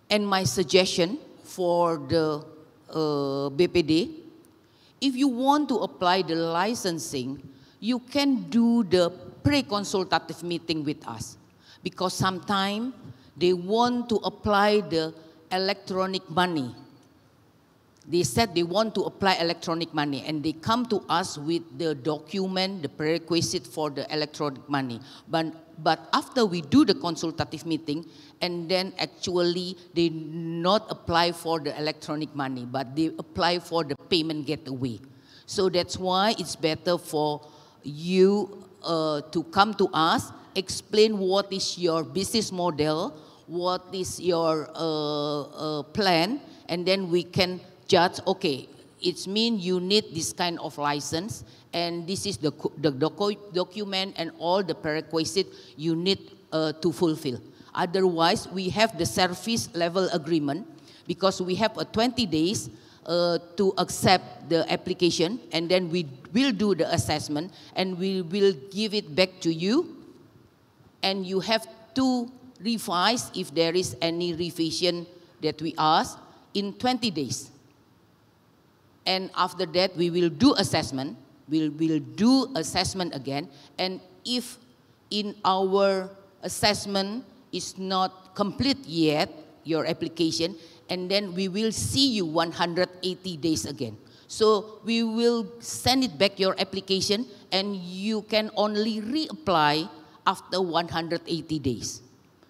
And my suggestion for the BPD, if you want to apply the licensing, you can do the pre-consultative meeting with us. Because sometimes they want to apply the electronic money. They said they want to apply electronic money, and they come to us with the document, the prerequisite for the electronic money. But after we do the consultative meeting, and then actually they not apply for the electronic money, but they apply for the payment gateway. So that's why it's better for you to come to us, explain what is your business model, what is your plan, and then we can judge, okay, it means you need this kind of license, and this is the document and all the prerequisite you need to fulfill. Otherwise, we have the service level agreement, because we have 20 days to accept the application, and then we will do the assessment, and we will give it back to you, and you have to revise if there is any revision that we ask in 20 days. And after that, we will do assessment. We will do assessment again. And if in our assessment is not complete yet, your application, and then we will see you 180 days again. So we will send it back your application, and you can only reapply after 180 days.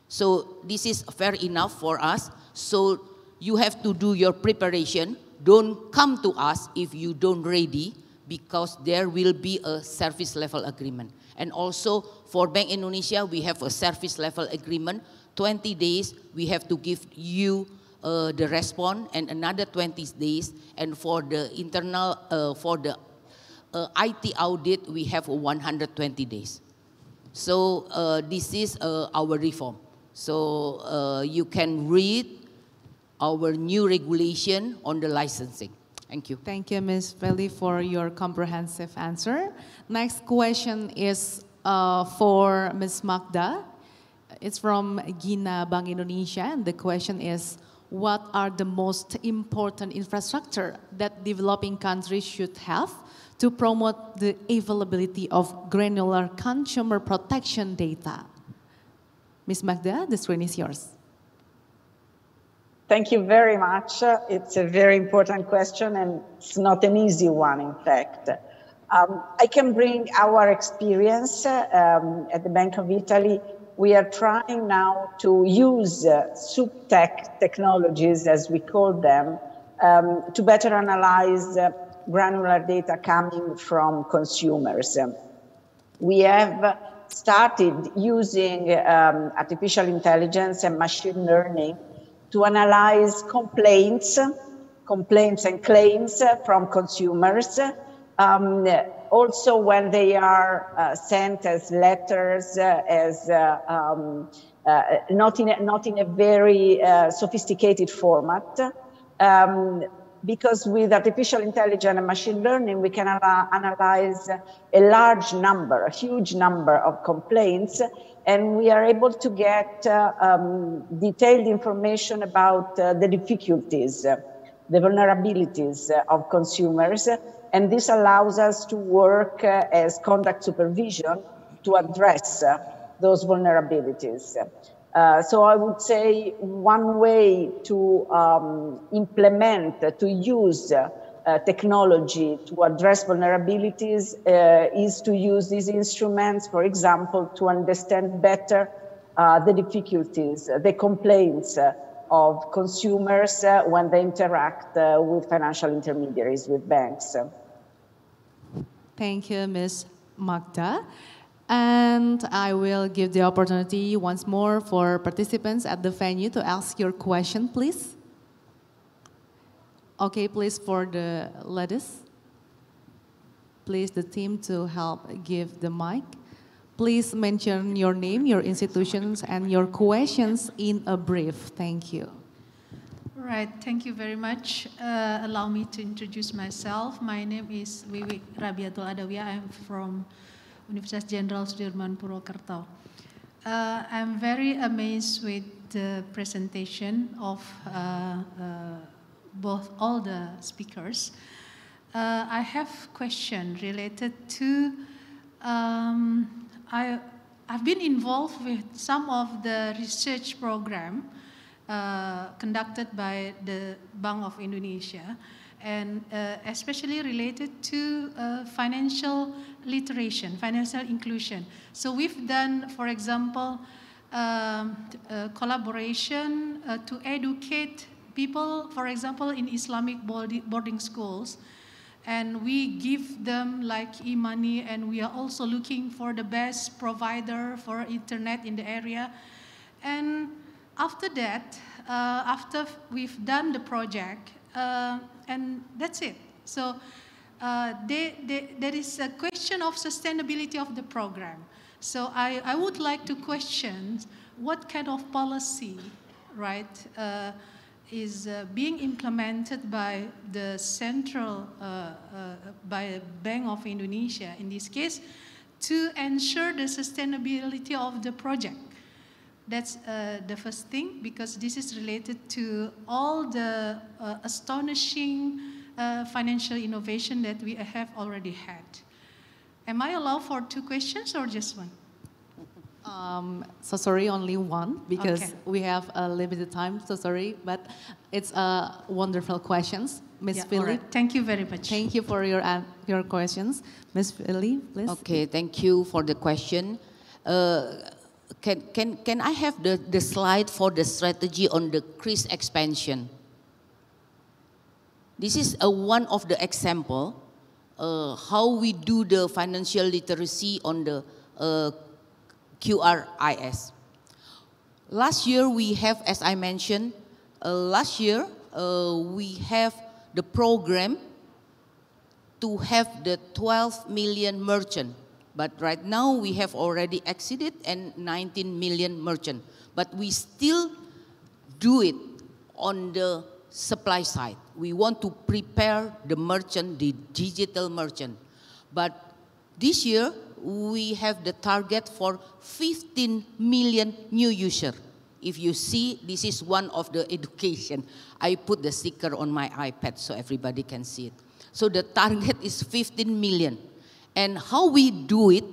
So this is fair enough for us. So you have to do your preparation. Don't come to us if you don't ready, because there will be a service level agreement. And also for Bank Indonesia, we have a service level agreement. 20 days, we have to give you the response, and another 20 days. And for the internal, for the IT audit, we have 120 days. So this is our reform. So you can read our new regulation on the licensing. Thank you. Thank you, Ms. Feli, for your comprehensive answer. Next question is for Ms. Magda. It's from Gina Bank Indonesia, and the question is, what are the most important infrastructure that developing countries should have to promote the availability of granular consumer protection data? Ms. Magda, the screen is yours. Thank you very much. It's a very important question, and it's not an easy one, in fact. I can bring our experience at the Bank of Italy. We are trying now to use SupTech technologies, as we call them, to better analyze granular data coming from consumers. We have started using artificial intelligence and machine learning to analyze complaints and claims from consumers. Also when they are sent as letters, not in a very sophisticated format. Because with artificial intelligence and machine learning, we can analyze a large number, a huge number of complaints, and we are able to get detailed information about the difficulties, the vulnerabilities of consumers, and this allows us to work as conduct supervision to address those vulnerabilities. So I would say one way to implement, to use technology to address vulnerabilities is to use these instruments, for example, to understand better the difficulties, the complaints of consumers when they interact with financial intermediaries, with banks. Thank you, Ms. Magda. And I will give the opportunity once more for participants at the venue to ask your question, please. Okay, please, for the ladies. Please, the team to help give the mic Please mention your name, your institutions, and your questions in a brief. Thank you. Right, thank you very much. Allow me to introduce myself. My name is Wiwi Rabiatul Adawiyah. I'm from Universitas Jenderal Sudirman Purwokerto. I'm very amazed with the presentation of all the speakers. I have a question related to, I've been involved with some of the research program conducted by the Bank of Indonesia, and especially related to financial literation, financial inclusion. So we've done, for example, collaboration to educate people, for example, in Islamic boarding schools, and we give them like e-money, and we are also looking for the best provider for internet in the area. And after that, after we've done the project, and that's it. So there is a question of sustainability of the program. So I would like to question what kind of policy, right, is being implemented by the central, by Bank of Indonesia in this case, to ensure the sustainability of the project. That's the first thing, because this is related to all the astonishing financial innovation that we have already had. Am I allowed for 2 questions or just 1? So sorry, only 1, because Okay. we have a limited time, so sorry, but it's wonderful questions. Ms. Yeah, Philip. all right. Thank you very much. Thank you for your questions. Ms. Philip, please. Okay, thank you for the question. Can I have the slide for the strategy on the CRIS expansion? This is one of the example how we do the financial literacy on the QRIS. Last year we have, as I mentioned, we have the program to have the 12 million merchant. But right now we have already exceeded and 19 million merchant. But we still do it on the supply side. We want to prepare the merchant, the digital merchant. But this year we have the target for 15 million new user. If you see, this is one of the education. I put the sticker on my iPad so everybody can see it. So the target is 15 million. And how we do it,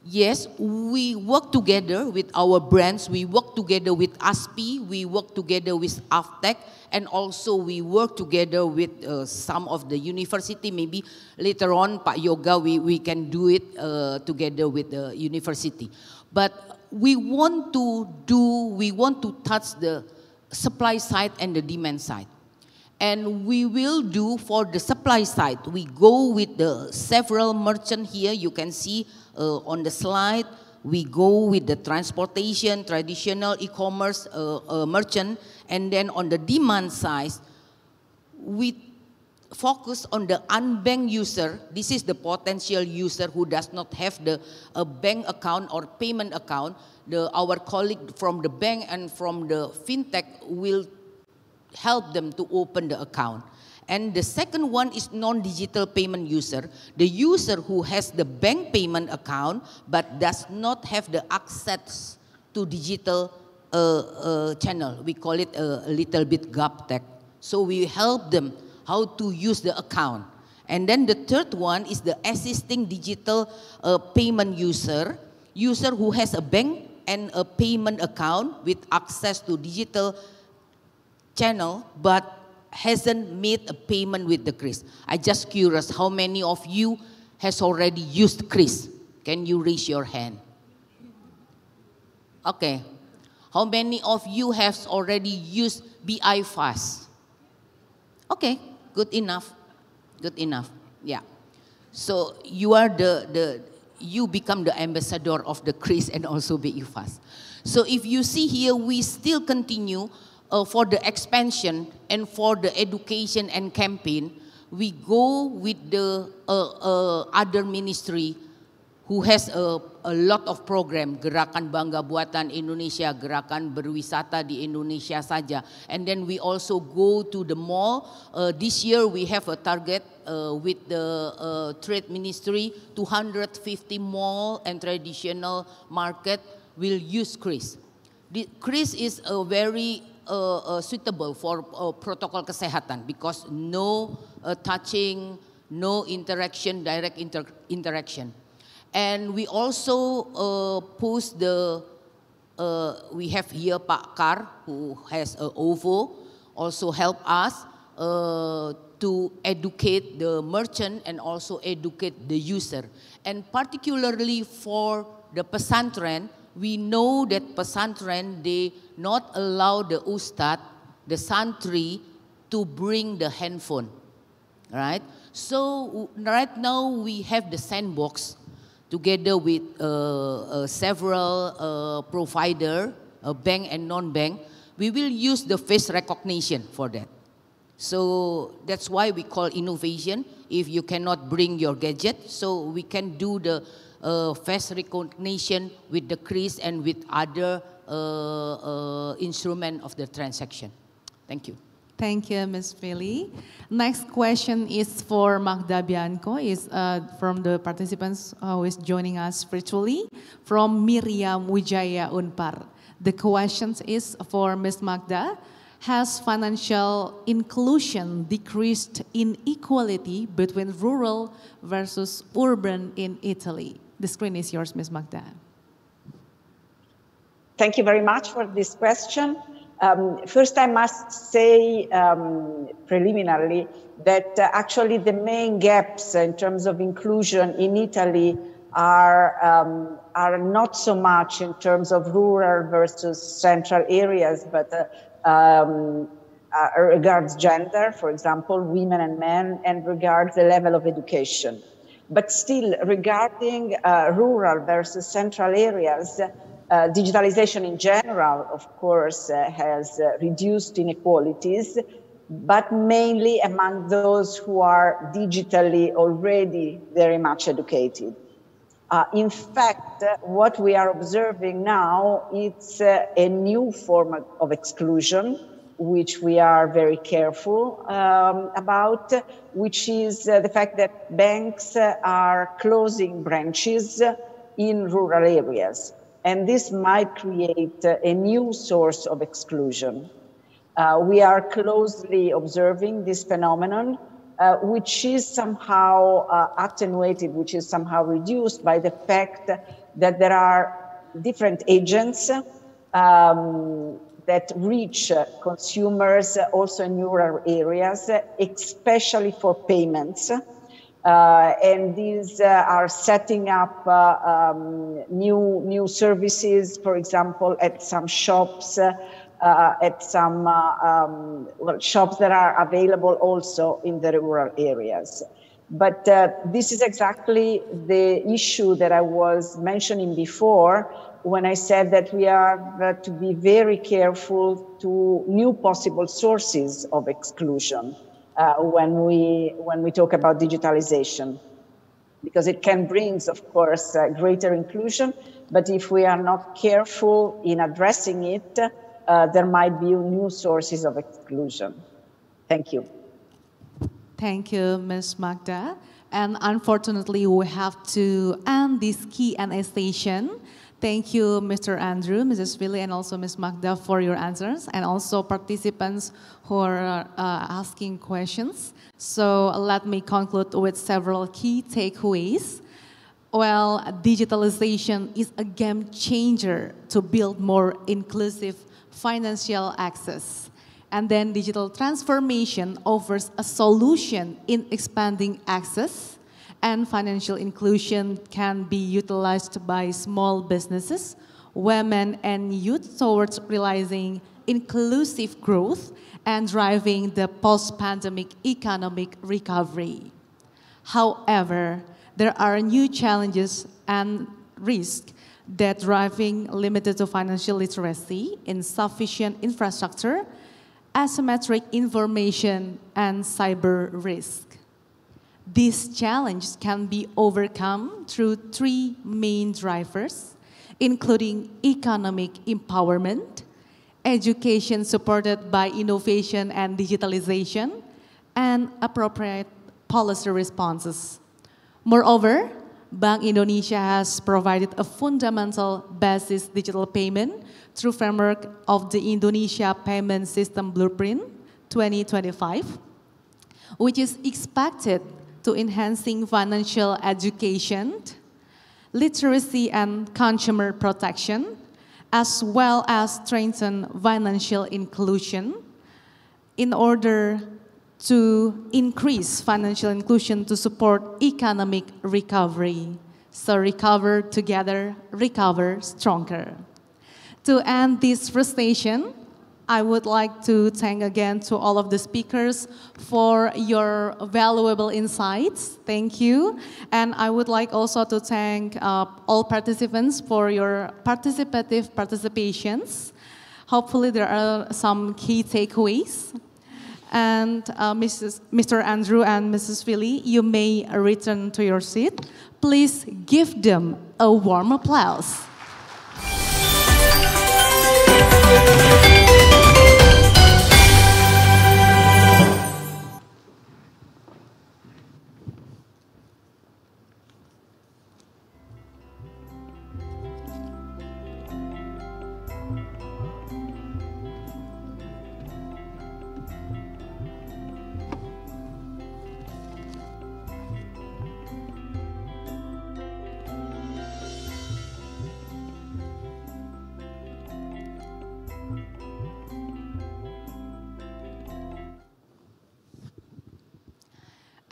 yes, we work together with our brands, we work together with ASPI, we work together with AFTEC, and also we work together with some of the university. Maybe later on, Pak Yoga, we can do it together with the university. But we want to touch the supply side and the demand side. And we will do for the supply side. We go with the several merchants here. You can see on the slide. We go with the transportation, traditional e-commerce merchant. And then on the demand side, we focus on the unbanked user. This is the potential user who does not have the bank account or payment account. Our colleague from the bank and from the fintech will help them to open the account. And the second one is non-digital payment user. The user who has the bank payment account but does not have the access to digital channel. We call it a little bit GovTech. So we help them how to use the account. And then the third one is the assisting digital payment user who has a bank and a payment account with access to digital channel, but hasn't made a payment with the CRIS. I just curious, how many of you has already used CRIS? Can you raise your hand? Okay. How many of you have already used BI Fast? Okay, good enough. Good enough. Yeah. So you are you become the ambassador of the CRIS and also BI Fast. So if you see here, we still continue for the expansion and for the education and campaign. We go with the other ministry who has a lot of program, Gerakan Bangga Buatan Indonesia, Gerakan Berwisata di Indonesia saja. And then we also go to the mall. This year we have a target with the Trade Ministry, 250 mall and traditional market will use kris. The kris is very suitable for protokol kesehatan because no touching, no interaction, direct interaction. And we also post we have here Pak Kar, who has a OVO, also help us to educate the merchant and also educate the user. And particularly for the pesantren, we know that pesantren, they not allow the ustad, the santri, to bring the handphone, right? So right now we have the sandbox together with several provider, bank and non-bank. We will use the face recognition for that. So that's why we call innovation. If you cannot bring your gadget, so we can do the face recognition with the kris and with other instrument of the transaction. Thank you. Thank you, Ms. Feli. Next question is for Magda Bianco, is from the participants who is joining us virtually, from Miriam Wijaya Unpar. The question is for Ms. Magda. Has financial inclusion decreased inequality between rural versus urban in Italy? The screen is yours, Ms. Magda. Thank you very much for this question. First, I must say preliminarily that actually the main gaps in terms of inclusion in Italy are not so much in terms of rural versus central areas, but regards gender, for example, women and men, and regards the level of education. But still, regarding rural versus central areas, digitalization in general, of course, has reduced inequalities, but mainly among those who are digitally already very much educated. In fact, what we are observing now, it's a new form of exclusion, which we are very careful about, which is the fact that banks are closing branches in rural areas. And this might create a new source of exclusion. We are closely observing this phenomenon, which is somehow attenuated, which is somehow reduced by the fact that there are different agents that reach consumers also in rural areas, especially for payments. And these are setting up new services, for example, at some shops, at some shops that are available also in the rural areas. But this is exactly the issue that I was mentioning before when I said that we are to be very careful to new possible sources of exclusion when we talk about digitalization, because it can bring, of course, greater inclusion, but if we are not careful in addressing it, there might be new sources of exclusion. Thank you. Thank you, Ms. Magda. And unfortunately, we have to end this Q&A station. Thank you, Mr. Andrew, Mrs. Feli, and also Ms. Magda for your answers, and also participants who are asking questions. So let me conclude with several key takeaways. Well, digitalization is a game changer to build more inclusive financial access. And then digital transformation offers a solution in expanding access, and financial inclusion can be utilized by small businesses, women and youth towards realizing inclusive growth and driving the post-pandemic economic recovery. However, there are new challenges and risks that driving limited to financial literacy, insufficient infrastructure, asymmetric information, and cyber risk. These challenges can be overcome through three main drivers, including economic empowerment, education supported by innovation and digitalization, and appropriate policy responses. Moreover, Bank Indonesia has provided a fundamental basis digital payment through framework of the Indonesia Payment System Blueprint 2025, which is expected to enhancing financial education, literacy and consumer protection, as well as strengthen financial inclusion in order to increase financial inclusion to support economic recovery. So recover together, recover stronger. To end this presentation, I would like to thank again to all of the speakers for your valuable insights. Thank you. And I would like also to thank all participants for your participative participations. Hopefully there are some key takeaways. And Mr. Andrew and Mrs. Philly, you may return to your seat. Please give them a warm applause.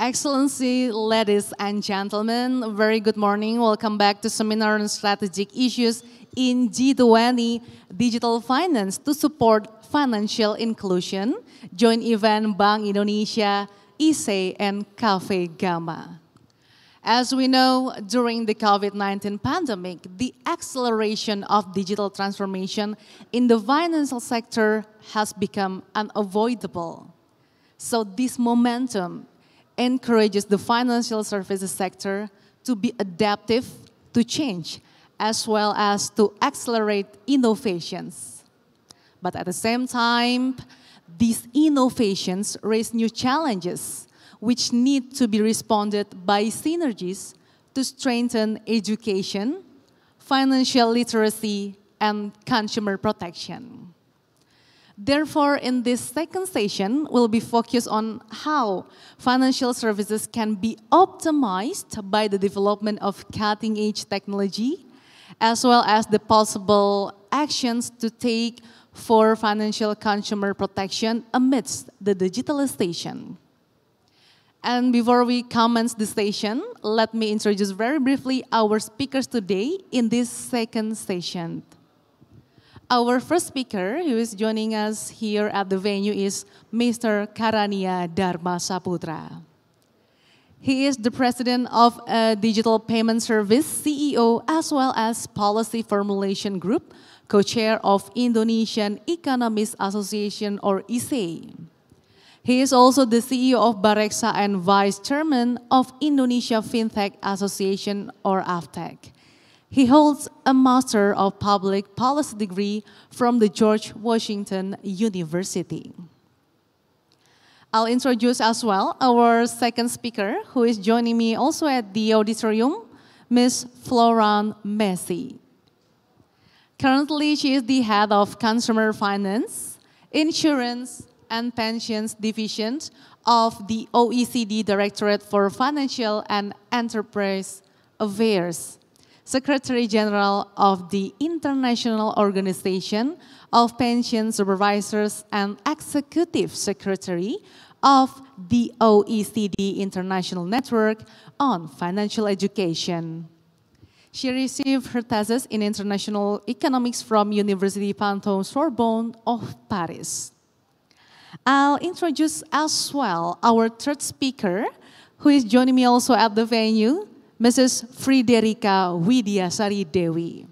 Excellency, ladies and gentlemen, very good morning. Welcome back to Seminar on Strategic Issues in G20 Digital Finance to support financial inclusion, joint event Bank Indonesia, ISE, and Cafe Gamma. As we know, during the COVID-19 pandemic, the acceleration of digital transformation in the financial sector has become unavoidable. So this momentum encourages the financial services sector to be adaptive to change, as well as to accelerate innovations. But at the same time, these innovations raise new challenges, which need to be responded by synergies to strengthen education, financial literacy, and consumer protection. Therefore, in this second session, we'll be focused on how financial services can be optimized by the development of cutting-edge technology, as well as the possible actions to take for financial consumer protection amidst the digitalization. And before we commence the session, let me introduce very briefly our speakers today in this second session. Our first speaker who is joining us here at the venue is Mr. Karania Dharma Saputra. He is the president of a digital payment service, CEO, as well as policy formulation group, co-chair of Indonesian Economists Association or ISE. He is also the CEO of Bareksa and vice chairman of Indonesia FinTech Association or AFTEC. He holds a Master of Public Policy degree from the George Washington University. I'll introduce as well our second speaker, who is joining me also at the auditorium, Ms. Floran Messi. Currently, she is the head of Consumer Finance, Insurance, and Pensions Division of the OECD Directorate for Financial and Enterprise Affairs, Secretary General of the International Organization of Pension Supervisors and Executive Secretary of the OECD International Network on Financial Education. She received her thesis in International Economics from University Panthéon Sorbonne of Paris. I'll introduce as well our third speaker, who is joining me also at the venue, Mrs. Friederika Widiasari Dewi.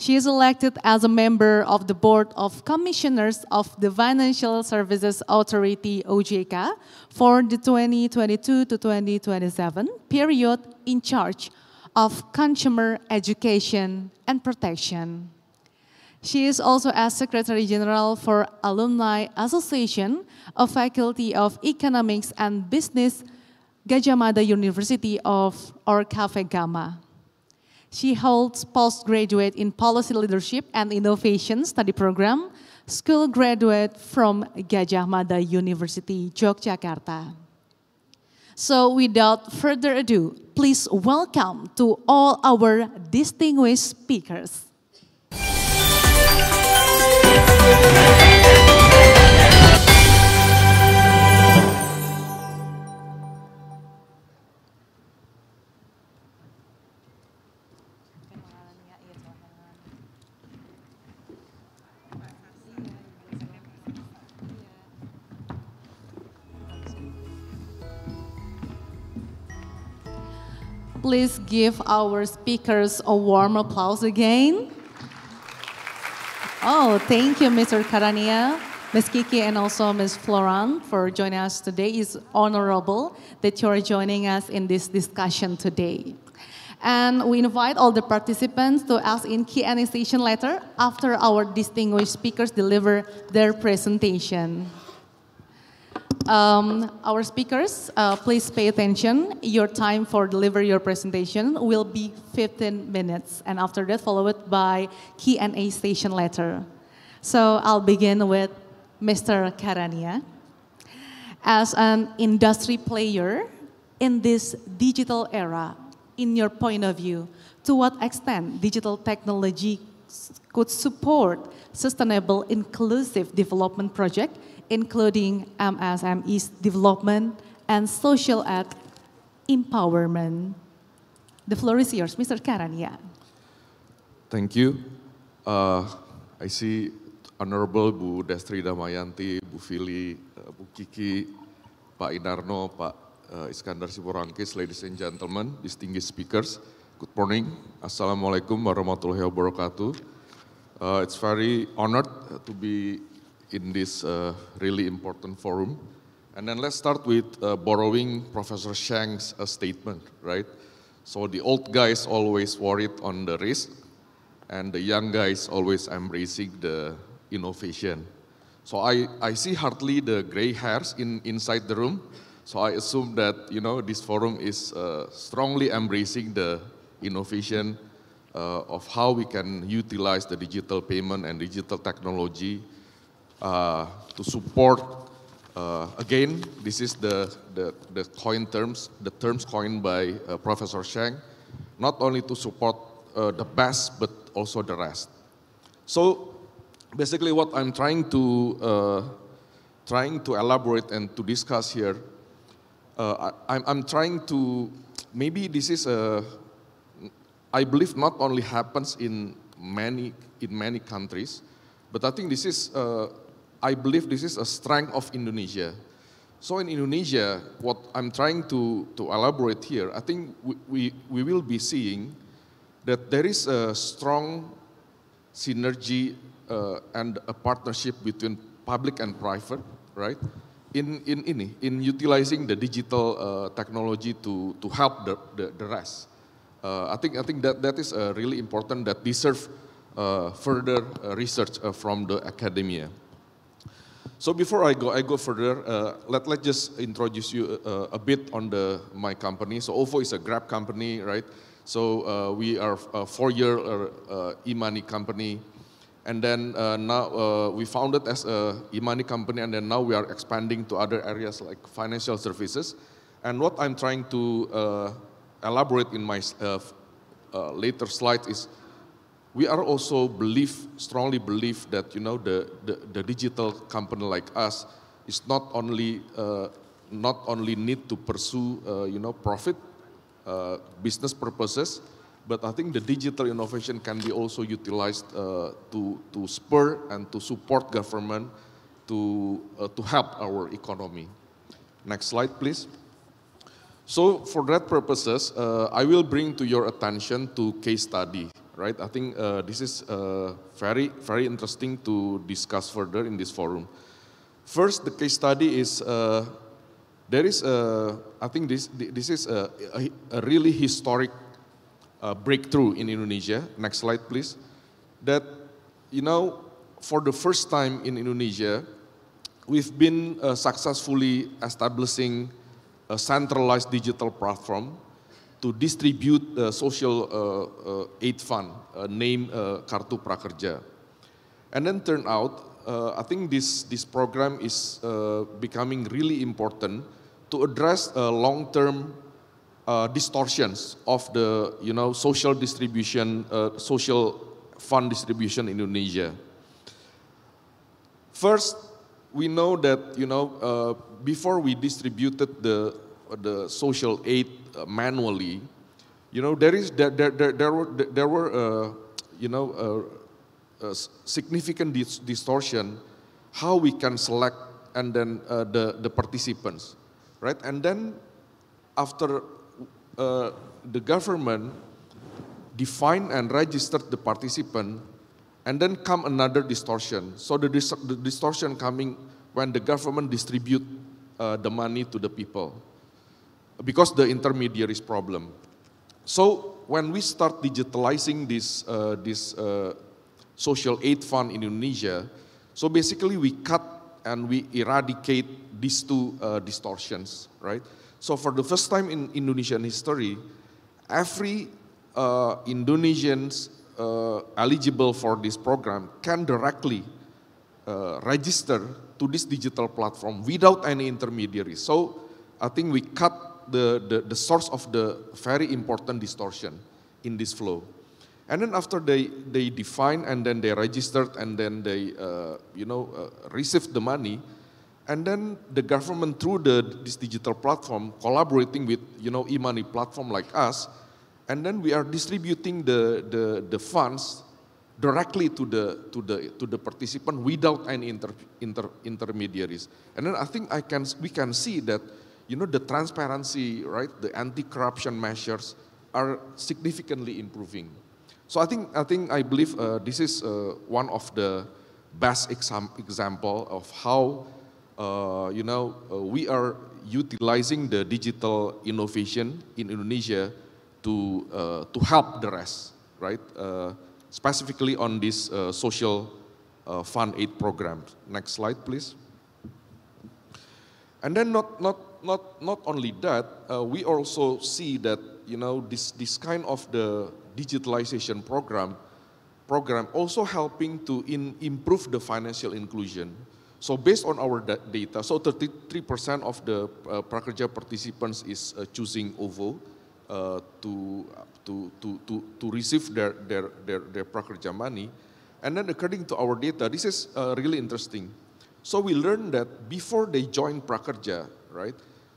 She is elected as a member of the Board of Commissioners of the Financial Services Authority, OJK, for the 2022 to 2027 period in charge of consumer education and protection. She is also as Secretary General for Alumni Association of Faculty of Economics and Business, Gadjah Mada University of Cafe Gama. She holds postgraduate in Policy Leadership and Innovation study program, school graduate from Gadjah Mada University, Yogyakarta. So without further ado, please welcome to all our distinguished speakers. Please give our speakers a warm applause again. Oh, thank you, Mr. Karania, Ms. Kiki, and also Ms. Florent for joining us today. It's honorable that you are joining us in this discussion today. And we invite all the participants to ask in Q&A session later after our distinguished speakers deliver their presentation. Our speakers, please pay attention. Your time for deliver your presentation will be 15 minutes, and after that followed by Q&A session later. So I'll begin with Mr. Karania. As an industry player in this digital era, in your point of view, to what extent digital technology could support sustainable inclusive development project, including MSMEs development and social empowerment? The floor is yours, Mr. Karania. Thank you. I see Honorable Bu Destri Damayanti, Bu Fili, Bu Kiki, Pak Inarno, Pak Iskandar Siporangkis, ladies and gentlemen, distinguished speakers. Good morning. Assalamualaikum warahmatullahi wabarakatuh. It's very honored to be in this really important forum. And then let's start with borrowing Professor Sheng's statement, right? So the old guys always worried on the risk, and the young guys always embracing the innovation. So I see hardly the gray hairs inside the room. So I assume that, this forum is strongly embracing the innovation of how we can utilize the digital payment and digital technology to support, again, this is the terms coined by Professor Sheng, not only to support the best, but also the rest. So basically what I'm trying to elaborate and to discuss here, I'm trying to, maybe this is I believe not only happens in many countries, but I think this is, I believe this is a strength of Indonesia. So in Indonesia, what I'm trying to elaborate here, I think we will be seeing that there is a strong synergy and a partnership between public and private, right? In utilizing the digital technology to help the rest. I think that is really important, that deserve further research from the academia. So before I go further, let's just introduce you a bit on my company. So OVO is a Grab company, right? So we are a 4-year e-money company, and then now we founded as a e-money company, and then now we are expanding to other areas like financial services. And what I'm trying to elaborate in my later slide is, we are also strongly believe that the digital company like us is not only need to pursue profit business purposes, but I think the digital innovation can be also utilized to spur and to support government to help our economy. Next slide, please. So for that purposes, I will bring to your attention 2 case study, right? I think this is very, very interesting to discuss further in this forum. First, the case study is, there is I think this is a really historic breakthrough in Indonesia. Next slide, please. That, you know, for the first time in Indonesia, we've been successfully establishing a centralized digital platform to distribute the social aid fund named Kartu Prakerja. And then turn out, I think this program is becoming really important to address long-term distortions of the, you know, social distribution, social fund distribution in Indonesia. First, we know that, you know, before we distributed the social aid manually, you know, there were you know, significant distortion how we can select and then the participants, right? And then after the government defined and registered the participant, and then come another distortion. So the distortion coming when the government distribute the money to the people, because the intermediaries problem. So when we start digitalizing this social aid fund in Indonesia, so basically we cut and we eradicate these two distortions, right? So for the first time in Indonesian history, every Indonesians eligible for this program can directly register to this digital platform without any intermediaries. So I think we cut the source of the very important distortion in this flow. And then after they define and then they registered and then they you know, received the money, and then the government through this digital platform collaborating with, you know, e-money platform like us, and then we are distributing the funds directly to the participant without any intermediaries. And then I think we can see that, you know, the transparency, right, the anti-corruption measures are significantly improving. So I believe this is one of the best example of how you know, we are utilizing the digital innovation in Indonesia to help the rest, right? Specifically on this social fund aid program. Next slide, please. And then not only that, we also see that, you know, this kind of the digitalization program also helping to improve the financial inclusion. So based on our data, so 33% of the Prakerja participants is choosing OVO to receive their Prakerja money. And then according to our data, this is really interesting. So we learned that before they join Prakerja, right,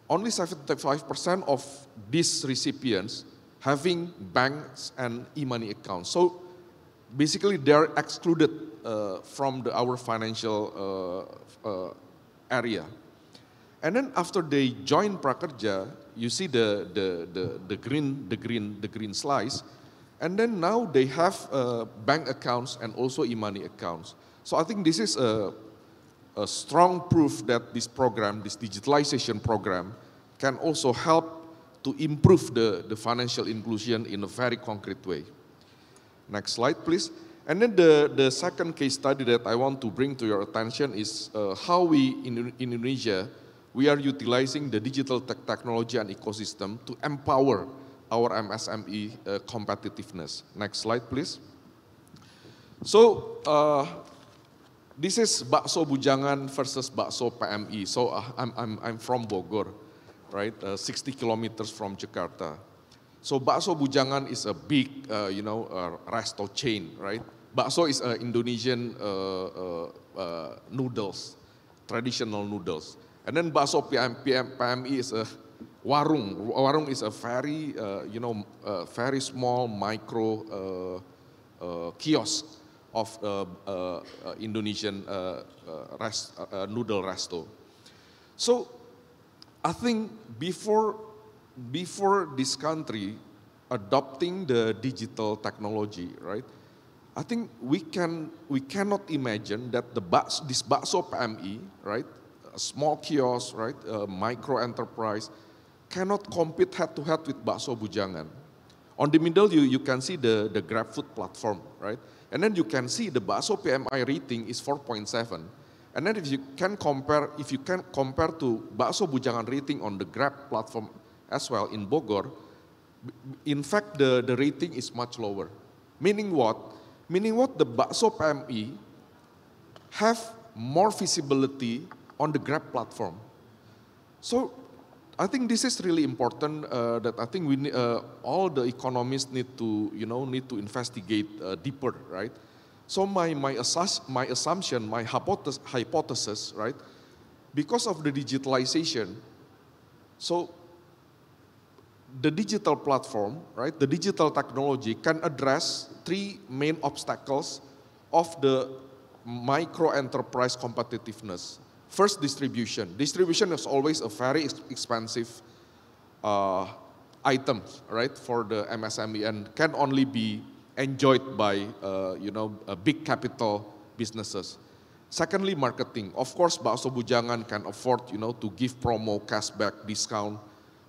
only 75% of these recipients having banks and e-money accounts. So basically they are excluded from our financial area. And then after they join Prakerja, you see the green slice, and then now they have bank accounts and also e-money accounts. So I think this is a strong proof that this program, this digitalization program, can also help to improve the financial inclusion in a very concrete way. Next slide, please. And then the second case study that I want to bring to your attention is how we in Indonesia, we are utilizing the digital technology and ecosystem to empower our MSME competitiveness. Next slide, please. So this is bakso bujangan versus bakso PMI. So I'm from Bogor, right? 60 kilometers from Jakarta. So bakso bujangan is a big, you know, resto chain, right? Bakso is Indonesian noodles, traditional noodles. And then bakso PMI is a warung. Warung is a very, you know, very small micro kiosk of Indonesian noodle resto. So I think before this country adopting the digital technology, right? I think we cannot imagine that this bakso PMI, right, a small kiosk, right, a micro enterprise, cannot compete head-to-head with bakso bujangan. On the middle, you can see the GrabFood platform, right? And then you can see the bakso PMI rating is 4.7. And then if you can compare to bakso bujangan rating on the Grab platform as well in Bogor, in fact the rating is much lower. Meaning what? Meaning what? The bakso PMI have more visibility on the Grab platform. So I think this is really important that I think we all the economists need to investigate deeper, right? So my assumption, my hypothesis, right? Because of the digitalization, so the digital platform, right? The digital technology can address three main obstacles of the micro enterprise competitiveness. First, distribution. Distribution is always a very expensive item, right, for the MSME and can only be enjoyed by, big capital businesses. Secondly, marketing. Of course, bakso bujangan can afford, to give promo, cashback, discount.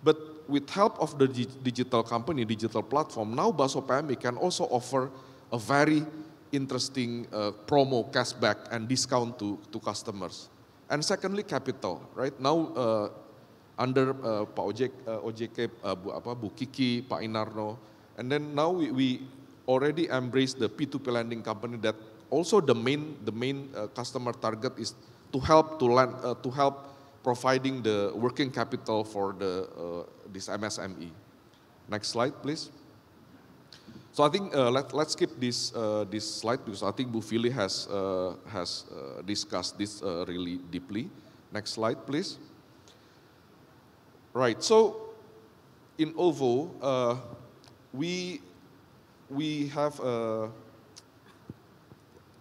But with help of the digital company, digital platform, now bakso PMI can also offer a very interesting promo, cashback, and discount to customers. And secondly, capital, right? Now under Pak OJK, Bu Kiki, Pak Inarno, and then now we already embrace the P2P lending company that also the main customer target is to help providing the working capital for this MSME. Next slide, please. So I think let's skip this slide because I think Bu Fili has discussed this really deeply. Next slide, please. Right. So in OVO, we have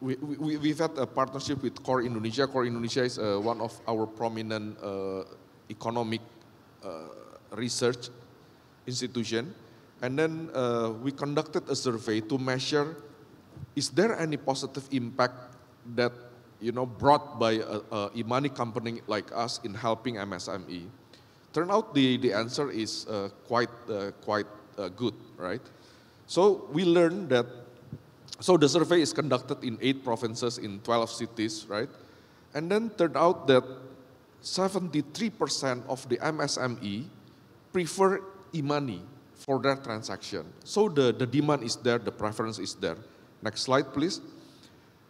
we've had a partnership with Core Indonesia. Core Indonesia is one of our prominent economic research institution. And then we conducted a survey to measure, is there any positive impact that brought by a e-money company like us in helping MSME? Turn out the answer is quite good, right? So we learned that. So the survey is conducted in 8 provinces in 12 cities, right? And then turned out that 73% of the MSME prefer e-money for their transaction. So the demand is there, the preference is there. Next slide, please.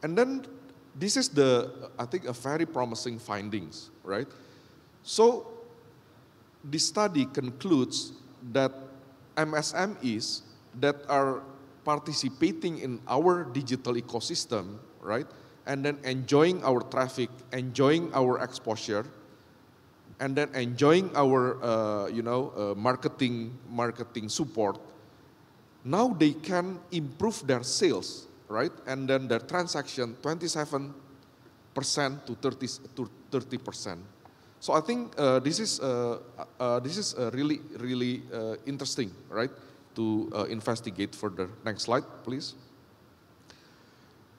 And then this is I think, a very promising findings, right? So this study concludes that MSMEs that are participating in our digital ecosystem, right? And then enjoying our traffic, enjoying our exposure, and then enjoying our, marketing support. Now they can improve their sales, right? And then their transaction 27% to 30%. So I think this is really interesting, right? To investigate further. Next slide, please.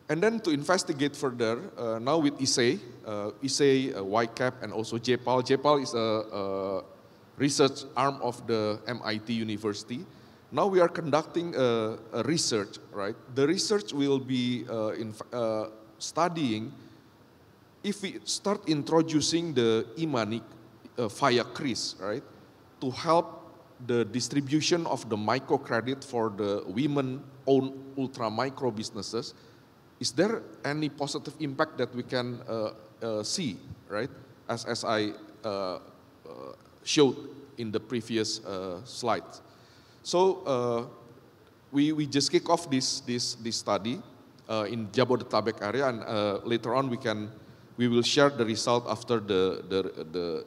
And then to investigate further, now with ISE, YCAP, and also JPAL. JPAL is a research arm of the MIT University. Now we are conducting a research, right? The research will be studying if we start introducing the e-money via CRIS, right? To help the distribution of the microcredit for the women-owned ultra-micro businesses, is there any positive impact that we can see, right? As I showed in the previous slides. So we just kick off this study in Jabodetabek area, and later on we will share the result after the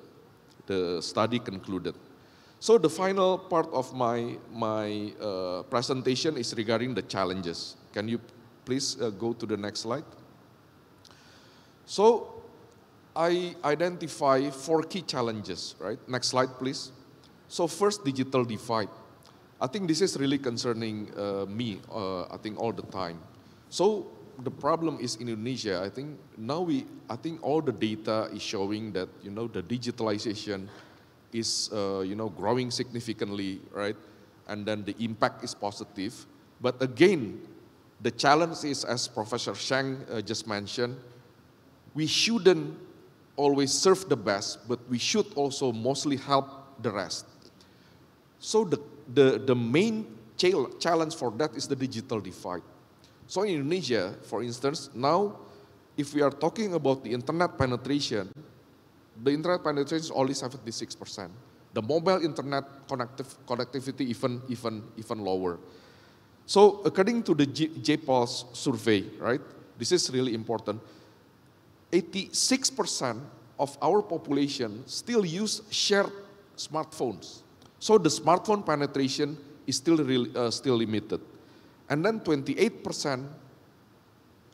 study concluded. So the final part of my presentation is regarding the challenges. Can you please go to the next slide? So I identify 4 key challenges, right? Next slide, please. So first, digital divide. I think this is really concerning me, I think all the time. So the problem is in Indonesia, I think now I think all the data is showing that, the digitalization is, growing significantly, right? And then the impact is positive. But again, the challenge is, as Professor Sheng just mentioned, we shouldn't always serve the best, but we should also mostly help the rest. So the main challenge for that is the digital divide. So in Indonesia, for instance, now if we are talking about the internet penetration is only 76%. The mobile internet connectivity even lower. So according to the JPOL's survey, right, this is really important, 86% of our population still use shared smartphones. So the smartphone penetration is still limited. And then 28%,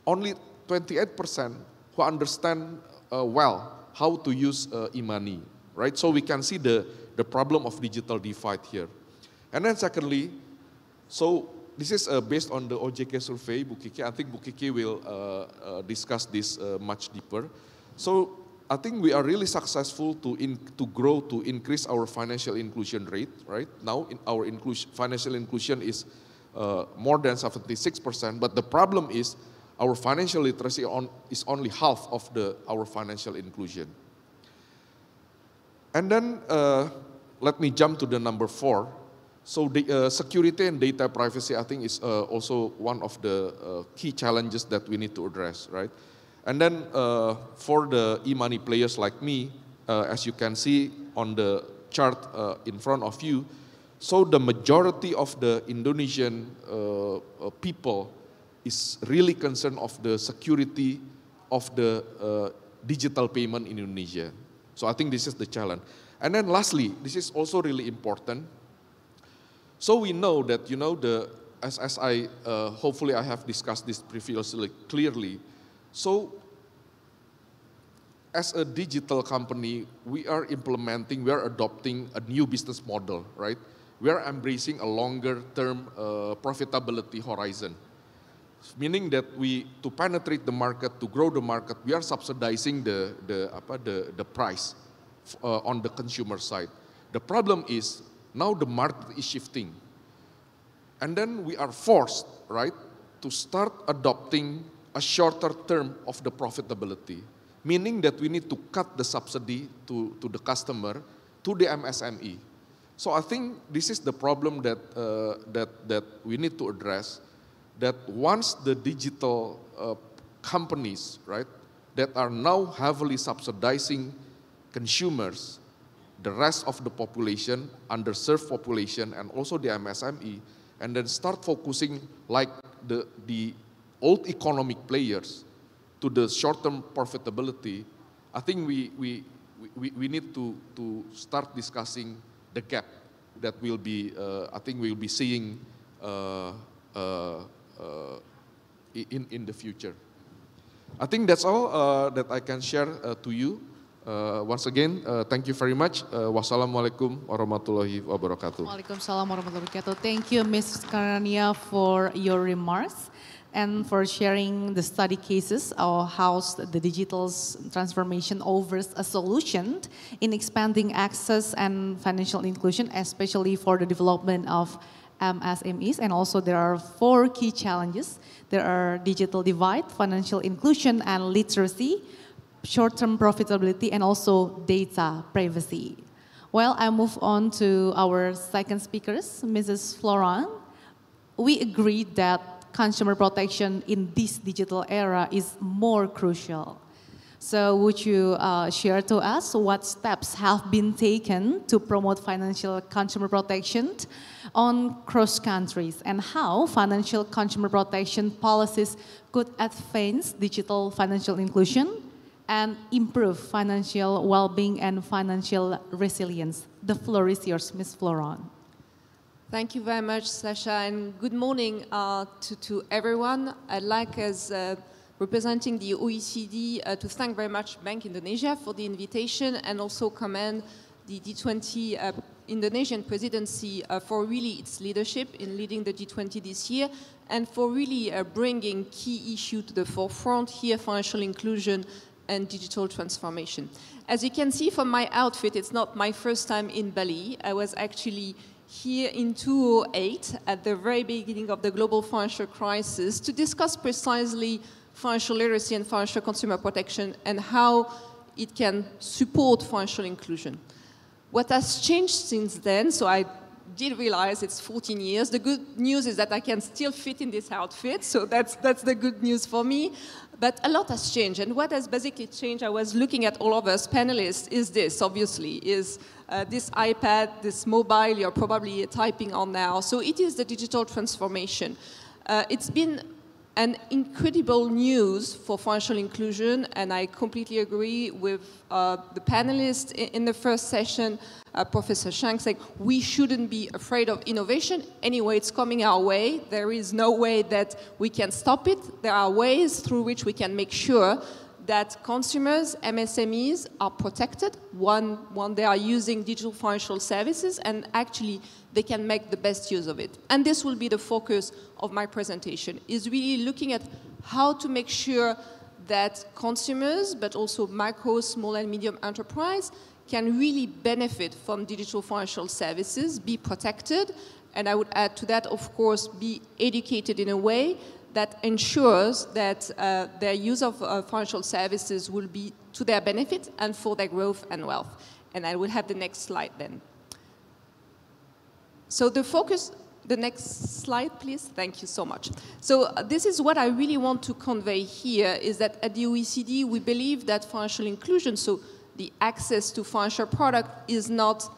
only 28% who understand well how to use e-money, right? So we can see the problem of digital divide here. And then secondly, so this is based on the OJK survey, Bu Kiki. I think Bu Kiki will discuss this much deeper. So I think we are really successful to increase our financial inclusion rate, right? Now our financial inclusion is more than 76%, but the problem is our financial literacy is only half of our financial inclusion. And then let me jump to the number 4. So the security and data privacy, I think, is also one of the key challenges that we need to address, right? And then for the e-money players like me, as you can see on the chart in front of you, so the majority of the Indonesian people is really concerned of the security of the digital payment in Indonesia. So I think this is the challenge. And then lastly, this is also really important. So we know that, as I, hopefully I have discussed this previously clearly. So as a digital company, we are adopting a new business model, right? We are embracing a longer term profitability horizon. Meaning that to penetrate the market, to grow the market, we are subsidizing the price on the consumer side. The problem is, now the market is shifting. And then we are forced, right, to start adopting a shorter term of the profitability. Meaning that we need to cut the subsidy to the customer, to the MSME. So I think this is the problem that we need to address, that once the digital companies, right, that are now heavily subsidizing consumers, the rest of the population, underserved population, and also the MSME, and then start focusing like the old economic players to the short-term profitability, I think we need to start discussing the gap that will be, I think we'll be seeing in the future. I think that's all that I can share to you. Once again, thank you very much. Wassalamualaikum warahmatullahi wabarakatuh. Waalaikumsalam warahmatullahi wabarakatuh. Thank you, Ms. Karania, for your remarks and for sharing the study cases of how the digital transformation offers a solution in expanding access and financial inclusion, especially for the development of MSMEs. And also there are 4 key challenges. There are digital divide, financial inclusion and literacy, short-term profitability, and also data privacy. Well, I move on to our second speakers, Mrs. Floran. We agree that consumer protection in this digital era is more crucial. So would you share to us what steps have been taken to promote financial consumer protection on cross countries, and how financial consumer protection policies could advance digital financial inclusion and improve financial well-being and financial resilience? The floor is yours, Ms. Floran. Thank you very much, Sasha, and good morning to everyone. I'd like, as representing the OECD, to thank very much Bank Indonesia for the invitation and also commend the G20 Indonesian presidency for really its leadership in leading the G20 this year, and for really bringing key issues to the forefront here, financial inclusion and digital transformation. As you can see from my outfit, it's not my first time in Bali. I was actually here in 2008 at the very beginning of the global financial crisis to discuss precisely financial literacy and financial consumer protection and how it can support financial inclusion. What has changed since then, so I did realize it's 14 years. The good news is that I can still fit in this outfit, so that's the good news for me. But a lot has changed, and what has basically changed, I was looking at all of us panelists, is this, obviously, is this iPad, this mobile you're probably typing on now. So it is the digital transformation. It's been an incredible news for financial inclusion, and I completely agree with the panelists in the first session, Professor Shang saying we shouldn't be afraid of innovation. Anyway, it's coming our way. There is no way that we can stop it. There are ways through which we can make sure that consumers, MSMEs, are protected when they are using digital financial services, and actually they can make the best use of it. And this will be the focus of my presentation, is really looking at how to make sure that consumers, but also micro, small and medium enterprise, can really benefit from digital financial services, be protected, and I would add to that, of course, be educated in a way that ensures that their use of financial services will be to their benefit and for their growth and wealth. And I will have the next slide then. So the focus, the next slide, please. Thank you so much. So this is what I really want to convey here, is that at the OECD, we believe that financial inclusion, so the access to financial product, is not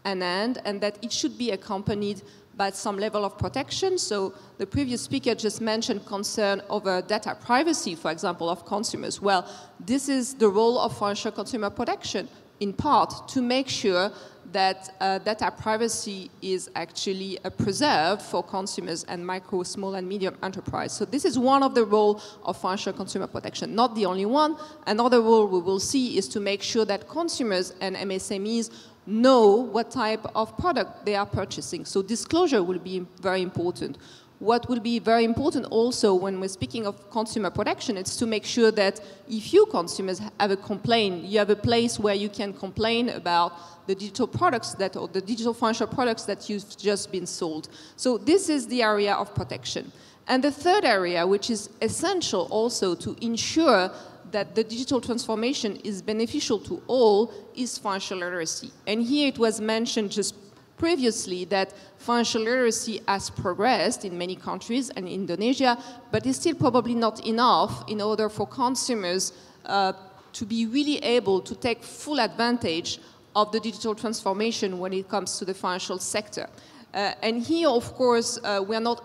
an end, and that it should be accompanied by some level of protection. So the previous speaker just mentioned concern over data privacy, for example, of consumers. Well, this is the role of financial consumer protection, in part, to make sure that data privacy is actually preserved for consumers and micro, small and medium enterprise. So this is one of the roles of financial consumer protection, not the only one. Another role we will see is to make sure that consumers and MSMEs know what type of product they are purchasing. So disclosure will be very important. What will be very important also when we're speaking of consumer protection is to make sure that if you consumers have a complaint, you have a place where you can complain about the digital products that, or the digital financial products that you've just been sold. So this is the area of protection. And the third area, which is essential also to ensure that the digital transformation is beneficial to all, is financial literacy. And here it was mentioned just previously that financial literacy has progressed in many countries and in Indonesia, but is still probably not enough in order for consumers to be really able to take full advantage of the digital transformation when it comes to the financial sector. And here, of course, we are not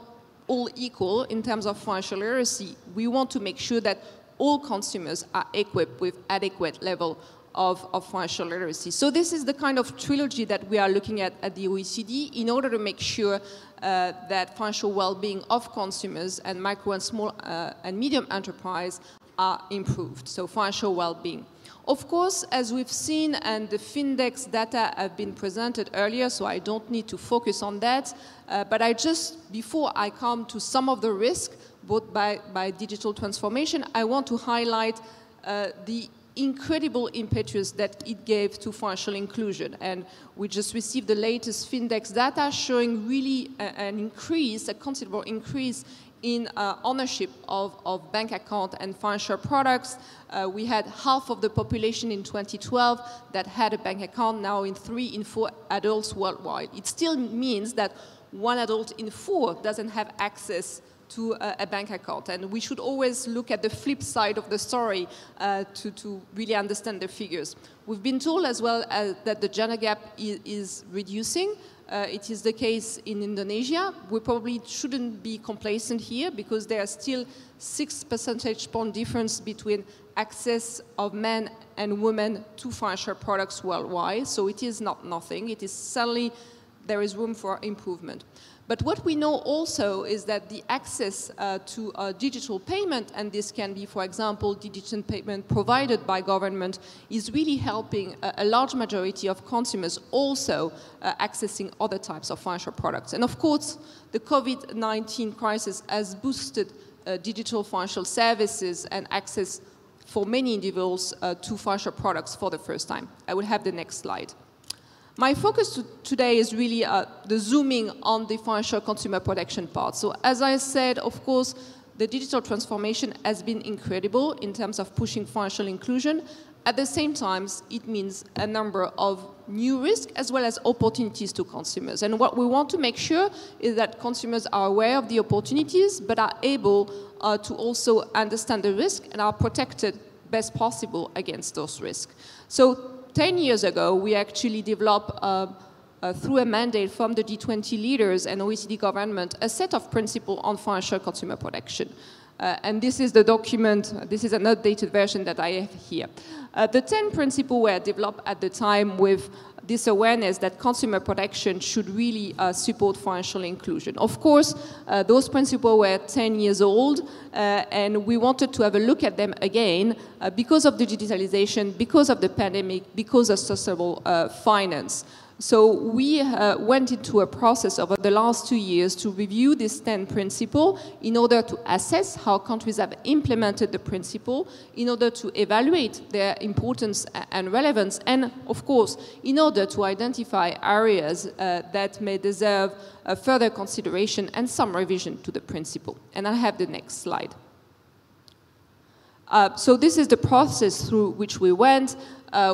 all equal in terms of financial literacy. We want to make sure that all consumers are equipped with adequate level of financial literacy. So this is the kind of trilogy that we are looking at the OECD in order to make sure that financial well-being of consumers and micro and small and medium enterprise are improved. So financial well-being. Of course, as we've seen, and the Findex data have been presented earlier, so I don't need to focus on that, but I just, before I come to some of the risks brought by digital transformation, I want to highlight the incredible impetus that it gave to financial inclusion. And we just received the latest Findex data showing really an increase, a considerable increase in ownership of bank account and financial products. We had half of the population in 2012 that had a bank account, now in 3 in 4 adults worldwide. It still means that 1 adult in 4 doesn't have access to a bank account. And we should always look at the flip side of the story to really understand the figures. We've been told as well that the gender gap is reducing. It is the case in Indonesia. We probably shouldn't be complacent here because there are still 6 percentage point difference between access of men and women to financial products worldwide. So it is not nothing. It is certainly there is room for improvement. But what we know also is that the access to digital payment, and this can be, for example, digital payment provided by government, is really helping a large majority of consumers also accessing other types of financial products. And of course, the COVID-19 crisis has boosted digital financial services and access for many individuals to financial products for the first time. I will have the next slide. My focus today is really the zooming on the financial consumer protection part. So as I said, of course, the digital transformation has been incredible in terms of pushing financial inclusion. At the same time, it means a number of new risks as well as opportunities to consumers. And what we want to make sure is that consumers are aware of the opportunities, but are able to also understand the risk and are protected best possible against those risks. So 10 years ago, we actually developed, through a mandate from the G20 leaders and OECD government, a set of principles on financial consumer protection. And this is the document, this is an updated version that I have here. The 10 principles were developed at the time with this awareness that consumer protection should really support financial inclusion. Of course, those principles were 10 years old, and we wanted to have a look at them again because of digitalization, because of the pandemic, because of sustainable finance. So we went into a process over the last 2 years to review these 10 principles in order to assess how countries have implemented the principle, in order to evaluate their importance and relevance, and of course, in order to identify areas that may deserve further consideration and some revision to the principle. And I have the next slide. So this is the process through which we went.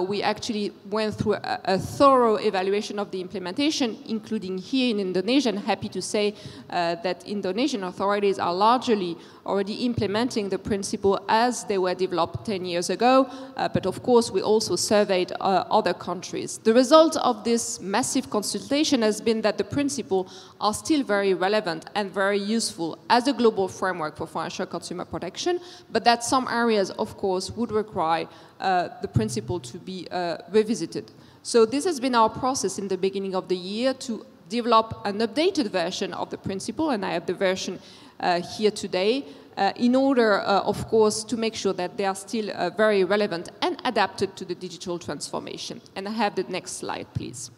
We actually went through a thorough evaluation of the implementation, including here in Indonesia. I'm happy to say that Indonesian authorities are largely already implementing the principle as they were developed 10 years ago. But of course, we also surveyed other countries. The result of this massive consultation has been that the principles are still very relevant and very useful as a global framework for financial consumer protection, but that some areas, of course, would require the principle to be revisited. So this has been our process in the beginning of the year to develop an updated version of the principle, and I have the version here today, in order, of course, to make sure that they are still very relevant and adapted to the digital transformation. And I have the next slide, please.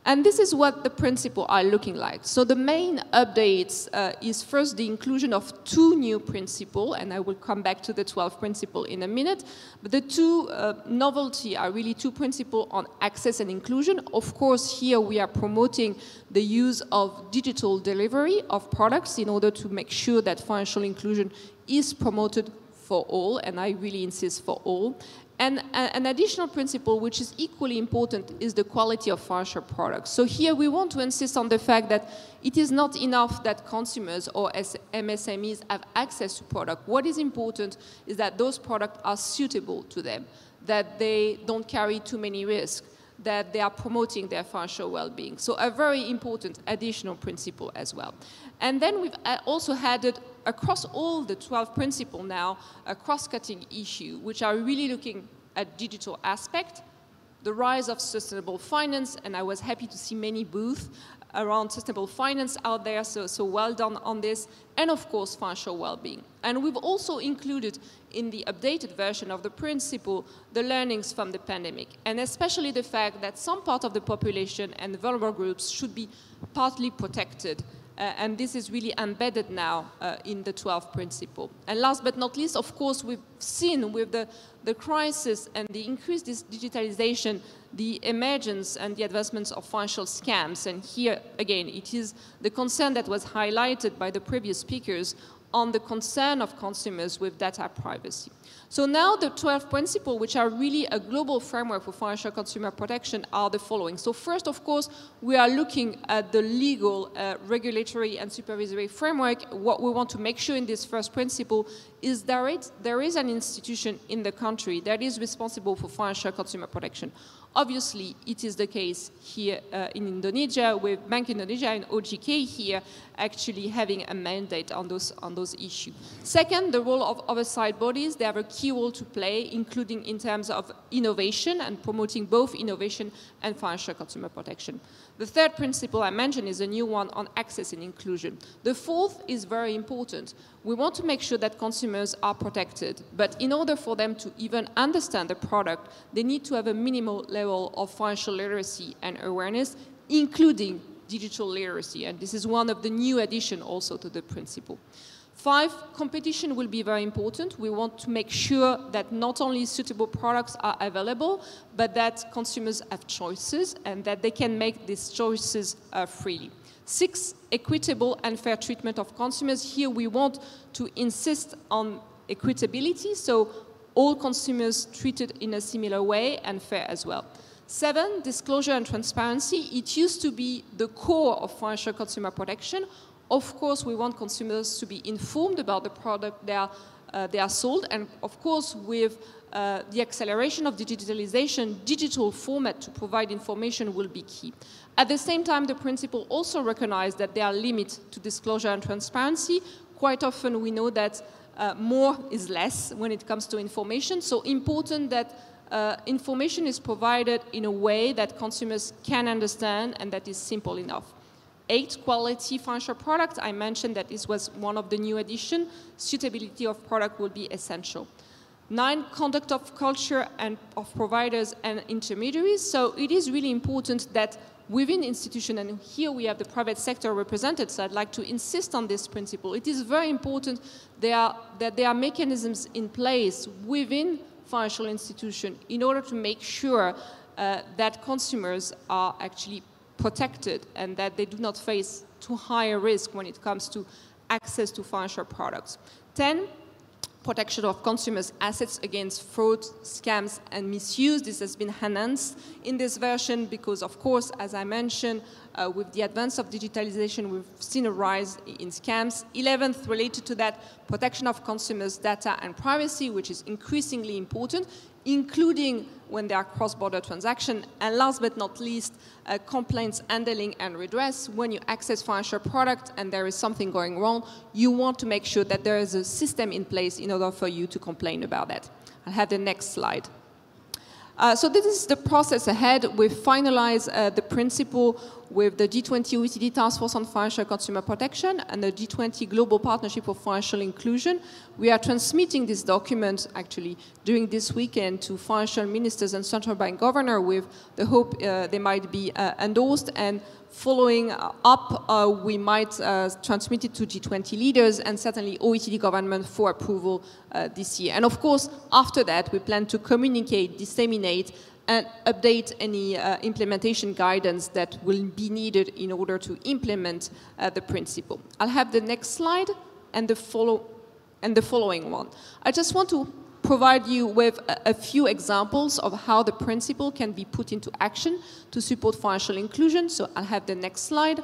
And this is what the principles are looking like. So the main updates is first the inclusion of 2 new principles, and I will come back to the 12th principle in a minute. But the 2 novelty are really 2 principles on access and inclusion. Of course, here we are promoting the use of digital delivery of products in order to make sure that financial inclusion is promoted for all, and I really insist for all. And an additional principle, which is equally important, is the quality of financial products. So here we want to insist on the fact that it is not enough that consumers or MSMEs have access to products. What is important is that those products are suitable to them, that they don't carry too many risks, that they are promoting their financial well-being. So a very important additional principle as well. And then we've also added across all the 12 principles now a cross-cutting issue, which are really looking at digital aspect, the rise of sustainable finance, and I was happy to see many booths around sustainable finance out there, so well done on this, and of course financial well-being. And we've also included in the updated version of the principle the learnings from the pandemic, and especially the fact that some part of the population and vulnerable groups should be partly protected. And this is really embedded now in the 12th principle. And last but not least, of course, we've seen with the crisis and the increased digitalization, the emergence and the advancements of financial scams. And here, again, it is the concern that was highlighted by the previous speakers on the concern of consumers with data privacy. So now the 12 principles, which are really a global framework for financial consumer protection, are the following. So first, of course, we are looking at the legal, regulatory and supervisory framework. What we want to make sure in this first principle is there is an institution in the country that is responsible for financial consumer protection. Obviously, it is the case here in Indonesia, with Bank Indonesia and OJK here actually having a mandate on those issues. Second, the role of oversight bodies. They have a key role to play, including in terms of innovation and promoting both innovation and financial consumer protection. The third principle I mentioned is a new one on access and inclusion. The fourth is very important. We want to make sure that consumers are protected, but in order for them to even understand the product, they need to have a minimal level of financial literacy and awareness, including digital literacy, and this is one of the new additions also to the principle. 5, competition will be very important. We want to make sure that not only suitable products are available, but that consumers have choices and that they can make these choices freely. 6, equitable and fair treatment of consumers. Here we want to insist on equitability, so all consumers treated in a similar way and fair as well. 7, disclosure and transparency. It used to be the core of financial consumer protection. Of course, we want consumers to be informed about the product they are sold, and of course, with the acceleration of digitalization, digital format to provide information will be key. At the same time, the principle also recognizes that there are limits to disclosure and transparency. Quite often, we know that more is less when it comes to information, so important that information is provided in a way that consumers can understand and that is simple enough. 8, quality financial product. I mentioned that this was one of the new additions. Suitability of product will be essential. 9, conduct of culture and of providers and intermediaries. So it is really important that within institutions, and here we have the private sector represented, so I'd like to insist on this principle. It is very important that there are mechanisms in place within financial institutions in order to make sure that consumers are actually protected and that they do not face too high a risk when it comes to access to financial products. 10, protection of consumers' assets against fraud, scams, and misuse. This has been enhanced in this version because, of course, as I mentioned, with the advance of digitalization, we've seen a rise in scams. 11th, related to that, protection of consumers' data and privacy, which is increasingly important, including when there are cross-border transactions. And last but not least, complaints handling and redress. When you access financial product and there is something going wrong, you want to make sure that there is a system in place in order for you to complain about that. I'll have the next slide. So this is the process ahead. We've finalized the principle with the G20 OECD Task Force on Financial Consumer Protection and the G20 Global Partnership for Financial Inclusion. We are transmitting this document actually during this weekend to financial ministers and central bank governors with the hope they might be endorsed, and following up, we might transmit it to G20 leaders and certainly OECD government for approval this year. And of course, after that, we plan to communicate, disseminate, and update any implementation guidance that will be needed in order to implement the principle. I'll have the next slide and the following one. I just want to provide you with a few examples of how the principle can be put into action to support financial inclusion. So I'll have the next slide.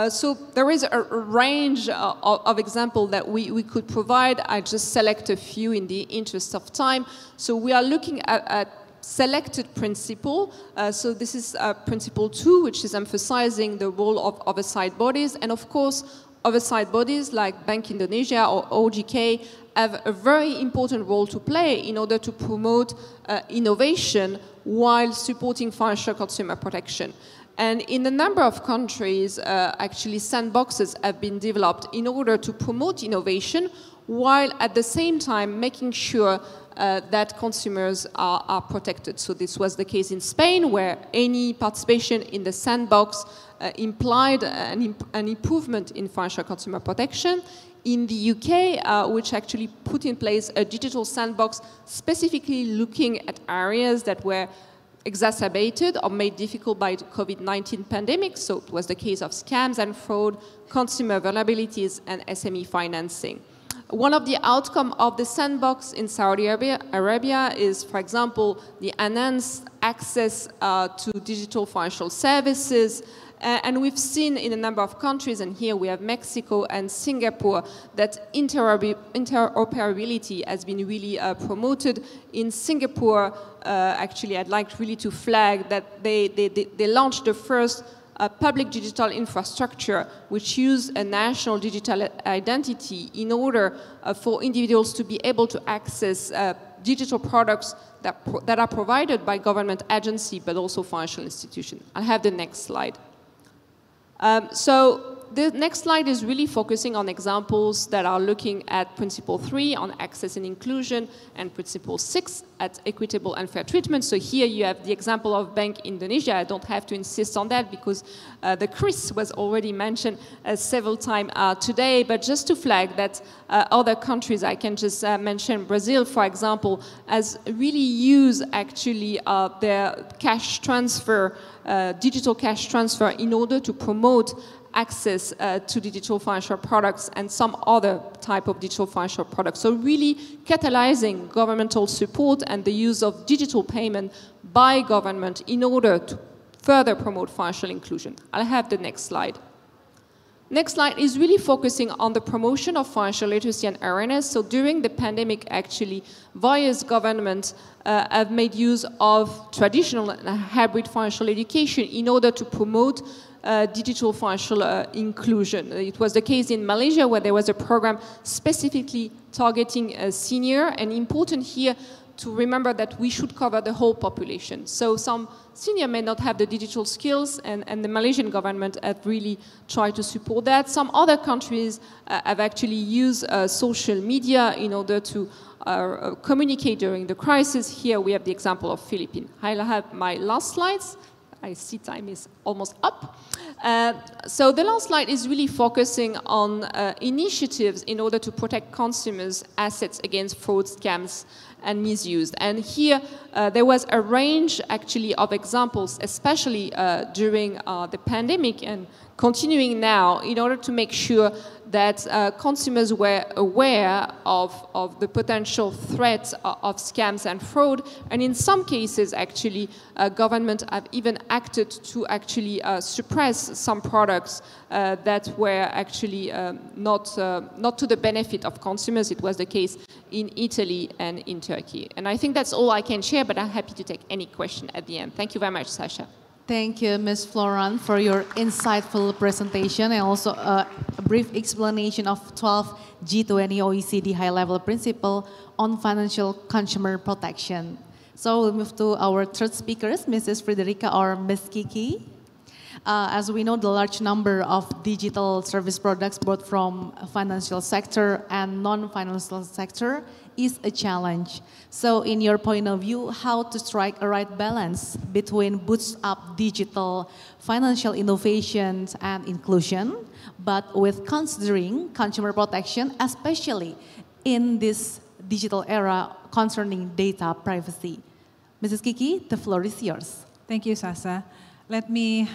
So there is a range of examples that we could provide. I just select a few in the interest of time. So we are looking at selected principle. So this is principle 2, which is emphasizing the role of oversight bodies. And of course, oversight bodies like Bank Indonesia or OJK have a very important role to play in order to promote innovation while supporting financial consumer protection. And in a number of countries, actually sandboxes have been developed in order to promote innovation while at the same time making sure that consumers are protected. So this was the case in Spain, where any participation in the sandbox implied an improvement in financial consumer protection. In the UK, which actually put in place a digital sandbox specifically looking at areas that were exacerbated or made difficult by the COVID-19 pandemic. So it was the case of scams and fraud, consumer vulnerabilities, and SME financing. One of the outcomes of the sandbox in Saudi Arabia is, for example, the enhanced access to digital financial services And we've seen in a number of countries, and here we have Mexico and Singapore, that interoperability has been really promoted. In Singapore, actually, I'd like really to flag that they launched the first public digital infrastructure which use a national digital identity in order for individuals to be able to access digital products that are provided by government agency but also financial institutions. I'll have the next slide. So the next slide is really focusing on examples that are looking at Principle 3 on access and inclusion and Principle 6 at equitable and fair treatment. So here you have the example of Bank Indonesia. I don't have to insist on that because the CRIS was already mentioned several times today, but just to flag that other countries, I can just mention Brazil, for example, has really used actually their cash transfer, digital cash transfer in order to promote access to digital financial products and some other type of digital financial products. So really catalyzing governmental support and the use of digital payment by government in order to further promote financial inclusion. I'll have the next slide. Next slide is really focusing on the promotion of financial literacy and awareness. So during the pandemic, actually, various governments have made use of traditional and hybrid financial education in order to promote digital financial inclusion. It was the case in Malaysia where there was a program specifically targeting senior, and important here to remember that we should cover the whole population. So some senior may not have the digital skills, and the Malaysian government have really tried to support that. Some other countries have actually used social media in order to communicate during the crisis. Here we have the example of Philippines. I'll have my last slides. I see time is almost up. So the last slide is really focusing on initiatives in order to protect consumers' assets against fraud, scams, and misuse. And here there was a range actually of examples, especially during the pandemic and continuing now, in order to make sure that consumers were aware of the potential threats of scams and fraud. And in some cases, actually, government have even acted to actually suppress some products that were actually not to the benefit of consumers. It was the case in Italy and in Turkey. And I think that's all I can share, but I'm happy to take any question at the end. Thank you very much, Sasha. Thank you, Ms. Florent, for your insightful presentation and also a brief explanation of 12 G20 OECD high-level principle on financial consumer protection. So we'll move to our third speakers, Mrs. Frederica or Ms. Kiki. As we know, the large number of digital service products, both from financial sector and non-financial sector, is a challenge. So in your point of view, how to strike a right balance between boost up digital financial innovations and inclusion, but with considering consumer protection, especially in this digital era concerning data privacy. Mrs. Kiki, the floor is yours. Thank you, Sasa. Let me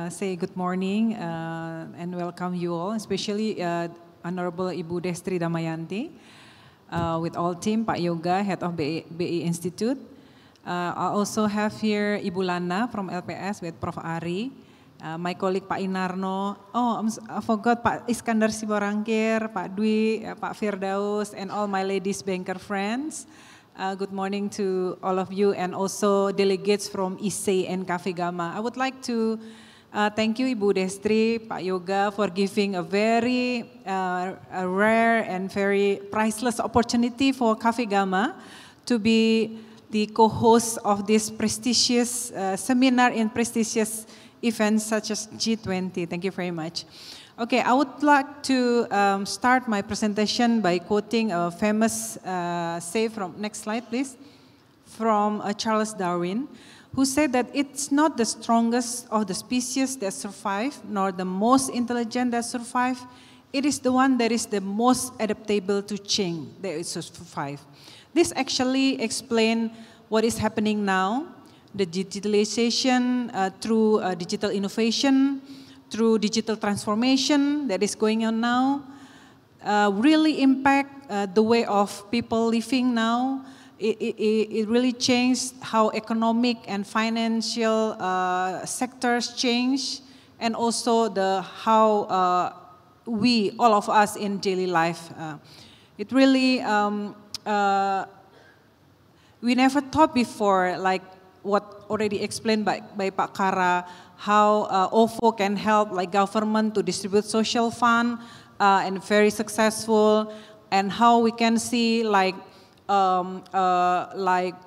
say good morning and welcome you all, especially Honorable Ibu Destri Damayanti, with all team, Pak Yoga, head of BI Institute. I also have here Ibu Lana from LPS with Prof. Ari, my colleague Pak Inarno, I forgot Pak Iskandar Siborangkir, Pak Dwi, Pak Firdaus, and all my ladies banker friends. Good morning to all of you and also delegates from ISE and Cafe Gama. I would like to thank you Ibu Destri, Pak Yoga, for giving a very a rare and very priceless opportunity for Cafe Gama to be the co-host of this prestigious seminar in prestigious events such as G20. Thank you very much. Okay, I would like to start my presentation by quoting a famous say from, next slide please, from Charles Darwin, who said that it's not the strongest of the species that survive, nor the most intelligent that survive, it is the one that is the most adaptable to change that is survive. This actually explains what is happening now, the digitalization through digital innovation, through digital transformation that is going on now, really impact the way of people living now, it really changed how economic and financial sectors change, and also how we, all of us in daily life. It really, we never thought before, like what already explained by BICARA, how OFO can help like government to distribute social fund and very successful, and how we can see like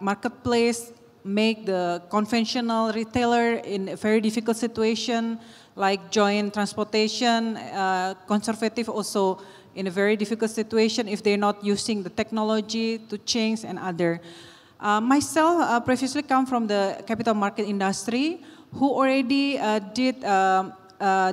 marketplace make the conventional retailer in a very difficult situation, like joint transportation, conservative also in a very difficult situation if they're not using the technology to change and other. Myself previously come from the capital market industry who already did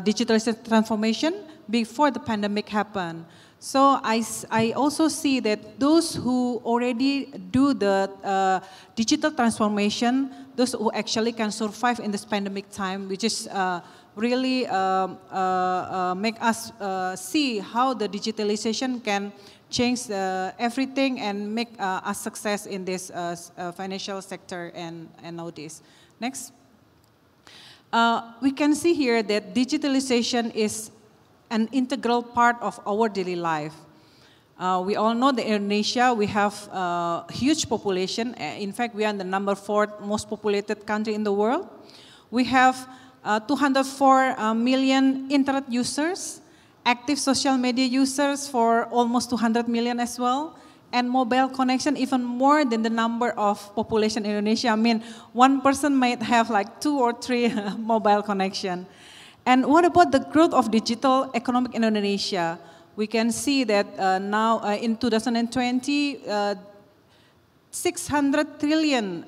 digital transformation before the pandemic happened. So I also see that those who already do the digital transformation, those who actually can survive in this pandemic time, which is really make us see how the digitalization can change everything and make us success in this financial sector and nowadays. Next. We can see here that digitalization is an integral part of our daily life. We all know that in Indonesia, we have a huge population. In fact, we are the #4 most populated country in the world. We have 204 million internet users, active social media users for almost 200 million as well, and mobile connection even more than the number of population in Indonesia. I mean, one person might have like 2 or 3 mobile connection. And what about the growth of digital economic in Indonesia? We can see that now in 2020, 600 trillion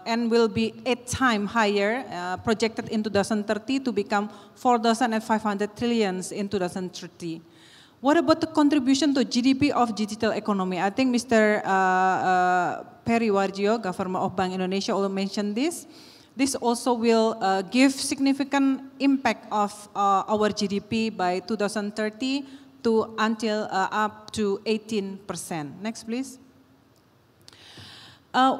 and will be 8 times higher, projected in 2030 to become 4,500 trillions in 2030. What about the contribution to GDP of digital economy? I think Mr. Peri Warjio, Governor of Bank Indonesia, also mentioned this. This also will give significant impact of our GDP by 2030 to until up to 18%. Next, please.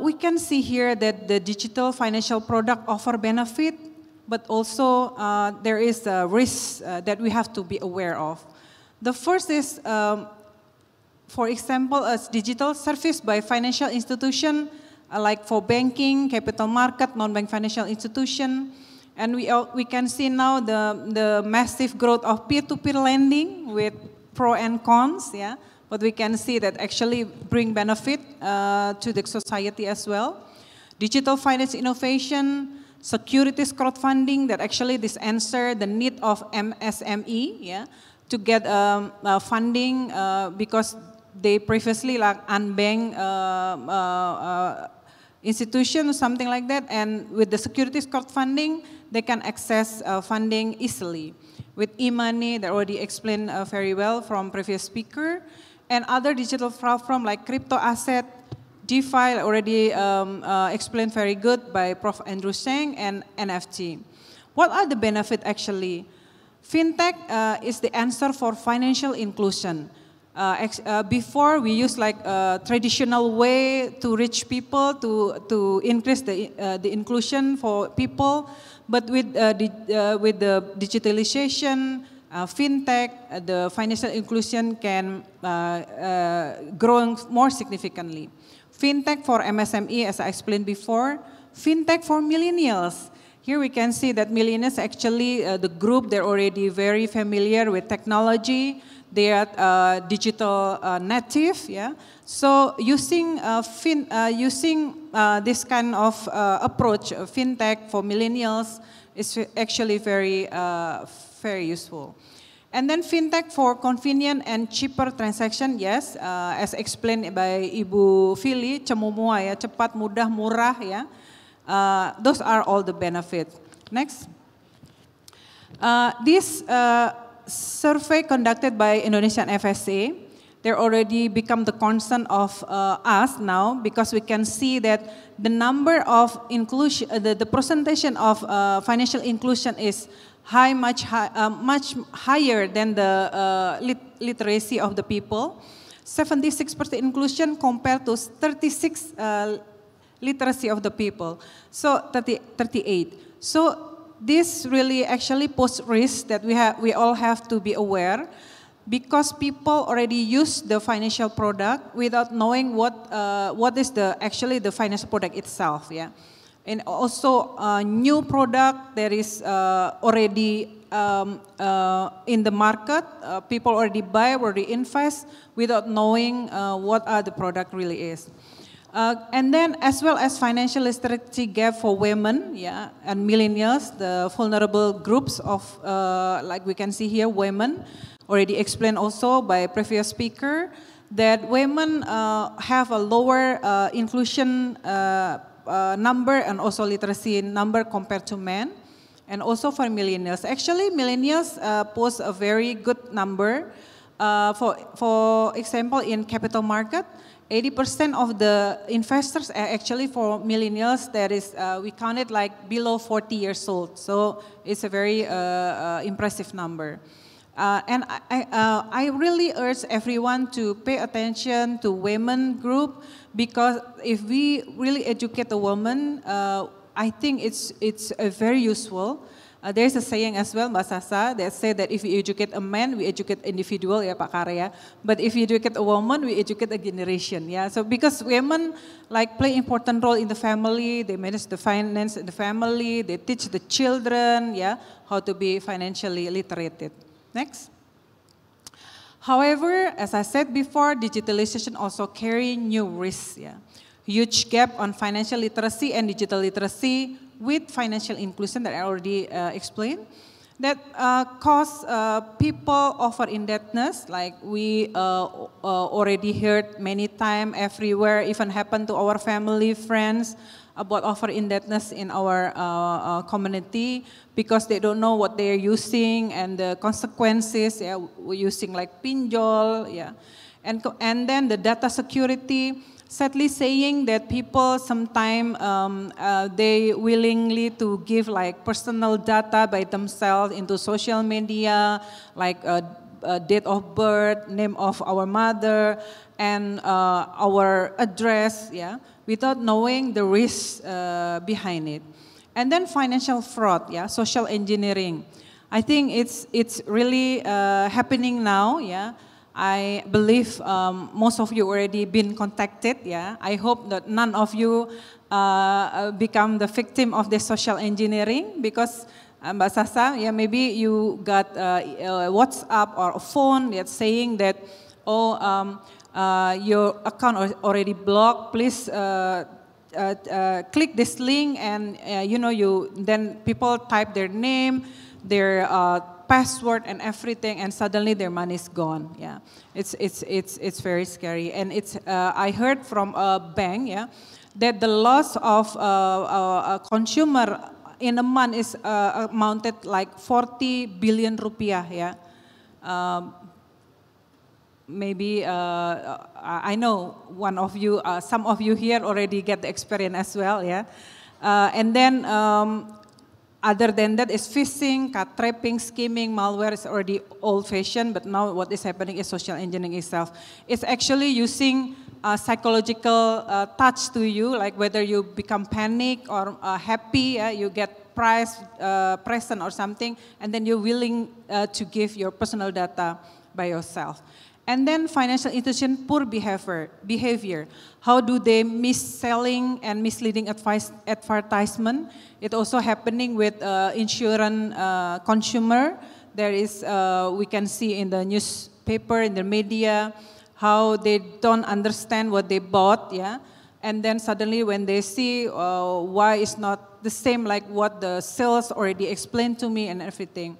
We can see here that the digital financial product offer benefit, but also there is a risk that we have to be aware of. The first is, for example, as digital service by financial institution, like for banking, capital market, non-bank financial institution. And we can see now the massive growth of peer-to-peer lending with pro and cons, yeah. But we can see that actually bring benefit to the society as well. Digital finance innovation, securities crowdfunding, that actually this answer the need of MSME, yeah, to get funding because they previously like unbanked institution or something like that, and with the securities crowdfunding, they can access funding easily. With e-money, that already explained very well from previous speaker, and other digital platform like crypto asset, DeFi already explained very good by Prof. Andrew Sheng, and NFT. What are the benefits actually? Fintech is the answer for financial inclusion. Before we use like a traditional way to reach people to increase the inclusion for people, but with the digitalization, fintech, the financial inclusion can grow more significantly. Fintech for MSME, as I explained before. Fintech for millennials. Here we can see that millennials actually the group, they're already very familiar with technology. They are digital native, yeah. So using this kind of approach, fintech for millennials, is actually very useful. And then fintech for convenient and cheaper transaction, yes, as explained by Ibu Fili, cemumua ya, cepat, mudah, murah, ya. Those are all the benefits. Next. This survey conducted by Indonesian FSA, they already become the concern of us now, because we can see that the number of inclusion, the percentage of financial inclusion is much higher than the literacy of the people. 76% inclusion compared to 36 literacy of the people. So 38. So this really actually poses risk that we all have to be aware, because people already use the financial product without knowing what is actually the financial product itself. Yeah. And also new product that is already in the market, people already buy, already invest without knowing what the product really is. And then as well as financial literacy gap for women, yeah, and millennials, the vulnerable groups of, like we can see here, women, already explained also by previous speaker, that women have a lower inclusion number and also literacy number compared to men, and also for millennials. Actually, millennials pose a very good number. For example, in capital market, 80% of the investors are actually for millennials. That is, we count it like below 40 years old. So it's a very impressive number. And I really urge everyone to pay attention to women group, because if we really educate a woman, I think it's very useful. There's a saying as well, Mbak Sasa, that say that if you educate a man, we educate individual, ya Pak Karya. But if you educate a woman, we educate a generation. Yeah. So because women like play important role in the family, they manage the finance in the family, they teach the children, yeah, how to be financially literate. Next. However, as I said before, digitalization also carry new risks. Yeah. Huge gap on financial literacy and digital literacy with financial inclusion that I already explained, that cause people over indebtedness, like we already heard many times everywhere, even happened to our family, friends, about over indebtedness in our community, because they don't know what they are using and the consequences. Yeah, we're using like pinjol, yeah, and then the data security. Sadly saying that people sometimes they willingly to give like personal data by themselves into social media, like date of birth, name of our mother, and our address, yeah, without knowing the risks behind it. And then financial fraud, yeah, social engineering. I think it's really happening now, yeah. I believe most of you already been contacted, yeah. I hope that none of you become the victim of the social engineering, because Mbak Sasa, yeah, maybe you got WhatsApp or a phone that's saying that, oh, your account already blocked, please click this link, and then people type their name, their password and everything, and suddenly their money is gone. Yeah, it's very scary. And it's I heard from a bank, yeah, that the loss of a consumer in a month is amounted like 40 billion rupiah. Yeah, maybe I know one of you, some of you here already get the experience as well. Yeah, and then. Other than that is phishing, cat trapping, skimming, malware is already old-fashioned, but now what is happening is social engineering itself. It's actually using psychological touch to you, like whether you become panic or happy, you get present or something, and then you're willing to give your personal data by yourself. And then financial institution poor behavior. How do they mis-selling and misleading advertisement? It also happening with insurance consumer. There is, we can see in the newspaper, in the media, how they don't understand what they bought, yeah. And then suddenly when they see why it's not the same like what the sales already explained to me and everything.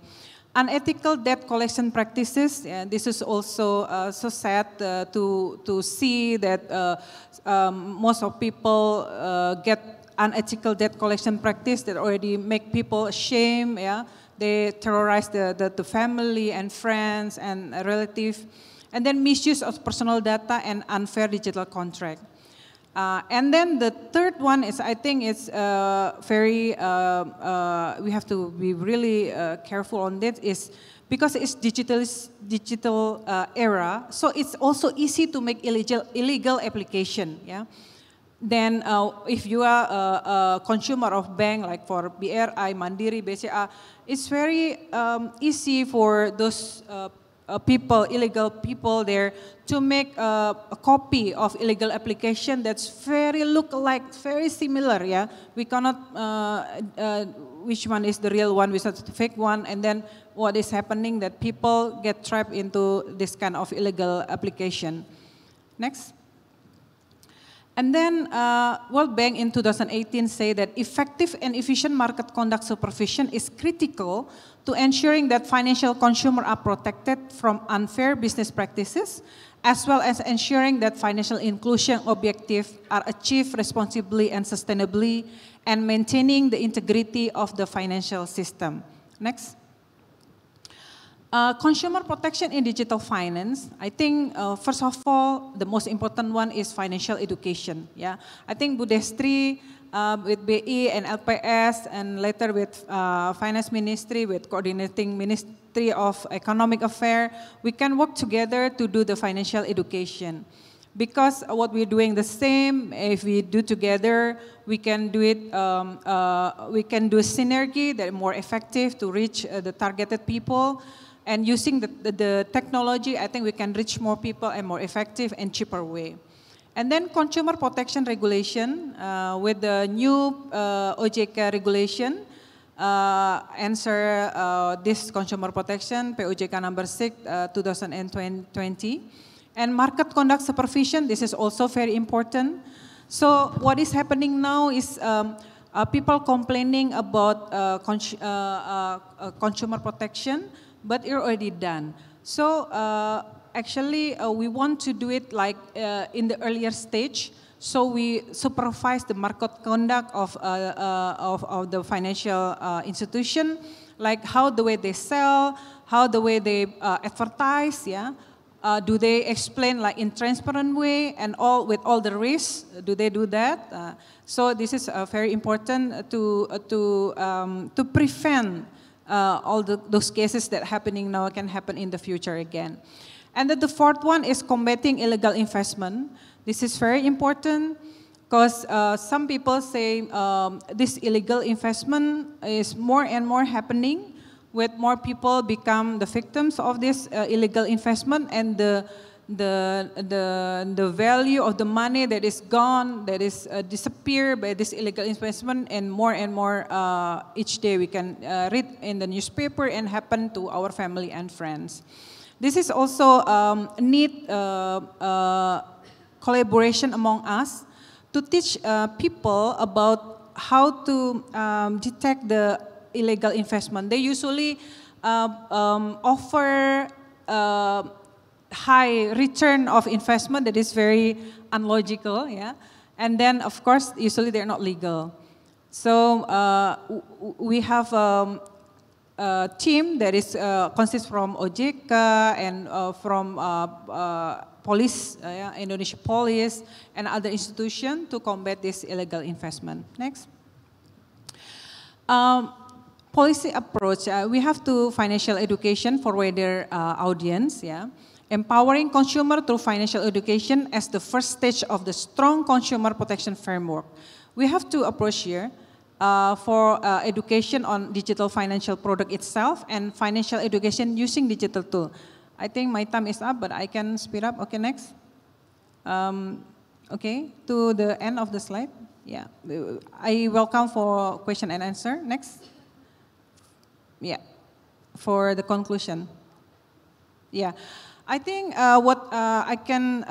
Unethical debt collection practices, yeah, this is also so sad to see that most of people get unethical debt collection practice that already make people ashamed, yeah. They terrorize the family and friends and relatives. And then misuse of personal data and unfair digital contract. And then the third one is, I think it's we have to be really careful on this, is because it's digital era, so it's also easy to make illegal application. Yeah. Then if you are a consumer of bank, like for BRI, Mandiri, BCA, it's very easy for those illegal people there to make a copy of illegal application that's look very similar. Yeah, we cannot which one is the real one, which is the fake one, and then what is happening that people get trapped into this kind of illegal application. Next. And then World Bank in 2018 say that effective and efficient market conduct supervision is critical to ensuring that financial consumers are protected from unfair business practices, as well as ensuring that financial inclusion objectives are achieved responsibly and sustainably, and maintaining the integrity of the financial system. Next. Consumer protection in digital finance, I think first of all, the most important one is financial education. Yeah, I think Bu Destri with BI and LPS, and later with Finance Ministry, with coordinating Ministry of Economic Affairs, we can work together to do the financial education. Because what we're doing the same, if we do together, we can do it. We can do synergy that are more effective to reach the targeted people. And using the technology, I think we can reach more people and more effective and cheaper way. And then consumer protection regulation with the new OJK regulation answer this consumer protection, POJK number 6, 2020. And market conduct supervision, this is also very important. So what is happening now is people complaining about consumer protection, but it's already done. So actually, we want to do it like in the earlier stage. So we supervise the market conduct of the financial institution, like how the way they sell, how the way they advertise. Yeah, do they explain like in transparent way and with all the risks? Do they do that? So this is very important to prevent. All those cases that happening now can happen in the future again. And then the fourth one is combating illegal investment. This is very important because some people say this illegal investment is more and more happening, with more people become the victims of this illegal investment, and the value of the money that is gone, that is disappeared by this illegal investment, and more each day we can read in the newspaper and happen to our family and friends. This is also need collaboration among us to teach people about how to detect the illegal investment. They usually offer high return of investment that is very unlogical, yeah. And then, of course, usually they're not legal. So we have a team that is consists from OJK and from police, Indonesia Police, and other institutions to combat this illegal investment. Next. Policy approach. We have to financial education for wider audience, yeah. Empowering consumer through financial education as the first stage of the strong consumer protection framework. We have to approach here for education on digital financial product itself and financial education using digital tool. I think my time is up, but I can speed up. Okay, next. Okay, to the end of the slide. Yeah, I welcome for question and answer. Next. Yeah, for the conclusion. Yeah. I think what I can,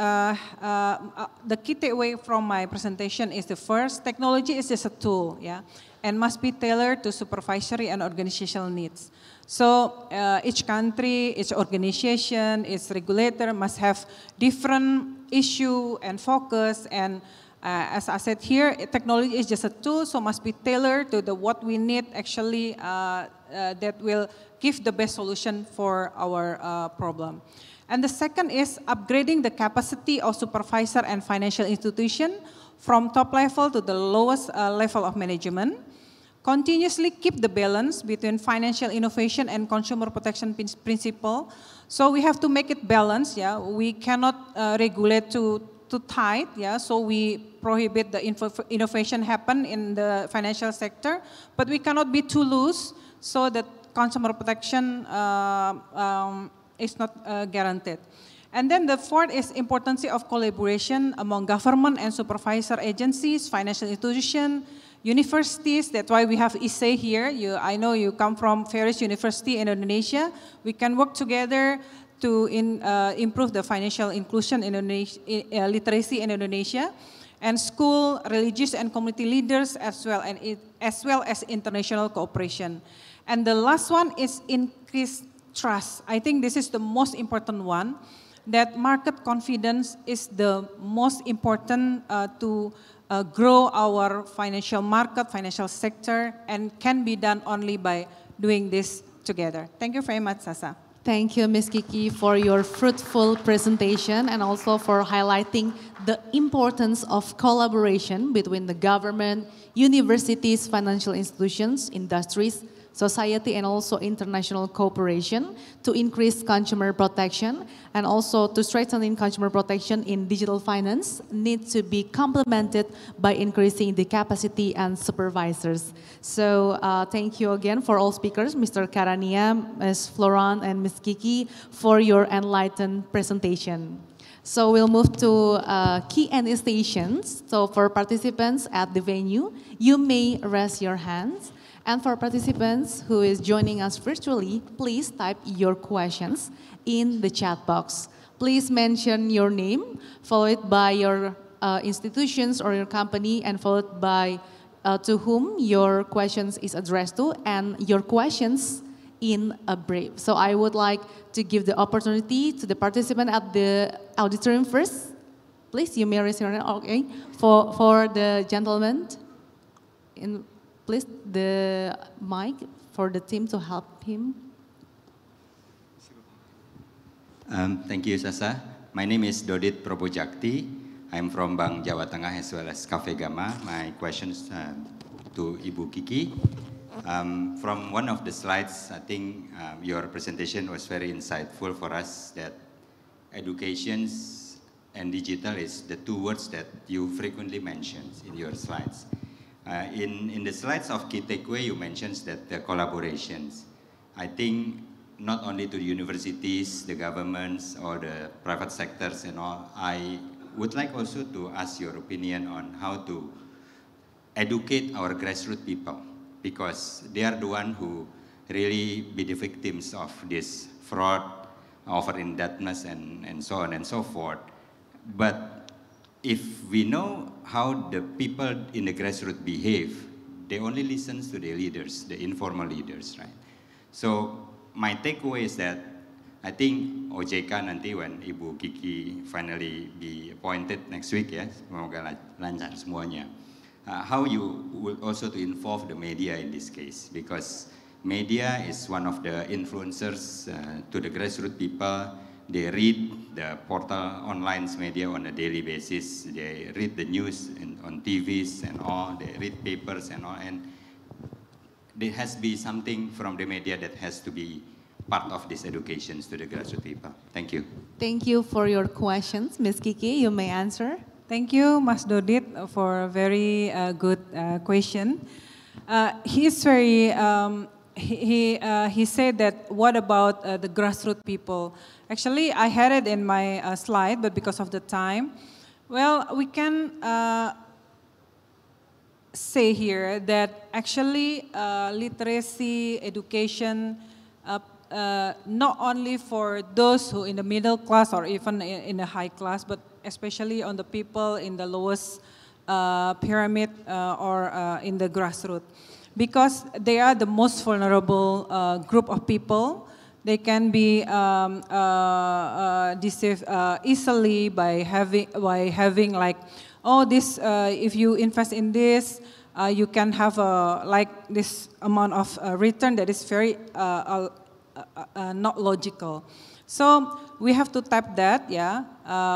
the key takeaway from my presentation is the first, technology is just a tool, yeah, and must be tailored to supervisory and organizational needs. So each country, each organization, each regulator must have different issue and focus, and as I said here, technology is just a tool, so must be tailored to what we need actually that will give the best solution for our problem. And the second is upgrading the capacity of supervisor and financial institution from top level to the lowest level of management. Continuously keep the balance between financial innovation and consumer protection principle. So we have to make it balanced, yeah. We cannot regulate too tight, yeah. So we prohibit the innovation happen in the financial sector, but we cannot be too loose so that consumer protection is not guaranteed. And then the fourth is importance of collaboration among government and supervisor agencies, financial institutions, universities. That's why we have ISE here. I know you come from various university in Indonesia. We can work together to improve the financial inclusion in literacy in Indonesia, and school, religious and community leaders as well as international cooperation. And the last one is increased trust. I think this is the most important one, that market confidence is the most important to grow our financial market, financial sector, and can be done only by doing this together. Thank you very much, Sasa. Thank you, Ms. Kiki, for your fruitful presentation and also for highlighting the importance of collaboration between the government, universities, financial institutions, industries, society, and also international cooperation to increase consumer protection, and also to strengthen consumer protection in digital finance needs to be complemented by increasing the capacity and supervisors. So thank you again for all speakers, Mr. Karania, Ms. Floran, and Ms. Kiki, for your enlightened presentation. So we'll move to Q&A stations. So for participants at the venue, you may raise your hands. And for participants who is joining us virtually, please type your questions in the chat box. Please mention your name, followed by your institutions or your company, and followed by to whom your questions is addressed to, and your questions in a brief. So I would like to give the opportunity to the participant at the auditorium first. Please, you may raise your hand. Okay, for the gentleman please, the mic for the team to help him. Thank you, Sasa. My name is Dodit Probojakti. I'm from Bank Jawa Tengah as well as Cafe Gama. My questions to Ibu Kiki. From one of the slides, I think your presentation was very insightful for us, that education and digital is the two words that you frequently mention in your slides. In the slides of key takeaway, you mentioned that the collaborations, I think not only to the universities, the governments, or the private sectors and all, I would like also to ask your opinion on how to educate our grassroots people, because they are the ones who really be the victims of this fraud, over indebtedness, and so on and so forth. But if we know how the people in the grassroots behave, they only listen to the leaders, the informal leaders, right? So my takeaway is that I think OJK nanti when Ibu Kiki finally be appointed next week, ya, semoga lancar semuanya. How you will also to involve the media in this case, because media is one of the influencers to the grassroots people. They read the portal online media on a daily basis. They read the news on TVs and all. They read papers and all. And there has to be something from the media that has to be part of this education to the grassroots people. Thank you. Thank you for your questions. Ms. Kiki, you may answer. Thank you, Mas Dodit, for a very good question. He is very, he said that what about the grassroots people? Actually, I had it in my slide, but because of the time, well, we can say here that actually literacy, education, not only for those who in the middle class or even in the high class, but especially on the people in the lowest pyramid or in the grassroots, because they are the most vulnerable group of people. They can be deceived easily by having like, oh, this if you invest in this, you can have like this amount of return that is very not logical. So we have to tap that, yeah.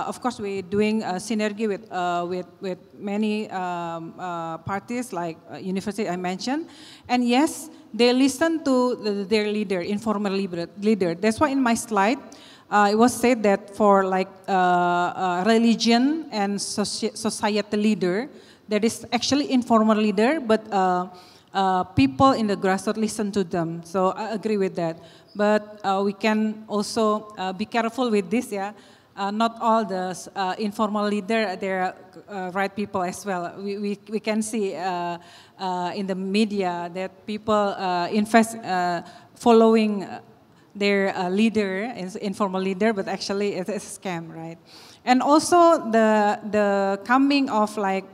Of course, we're doing a synergy with many parties like university I mentioned, and yes, they listen to their leader, informal leader. That's why in my slide, it was said that for like religion and society leader, there is actually informal leader, but people in the grassroots listen to them. So I agree with that. But we can also be careful with this, yeah. Not all the informal leader, they're right people as well. We can see in the media that people invest following their leader, informal leader, but actually it's a scam, right? And also the coming of like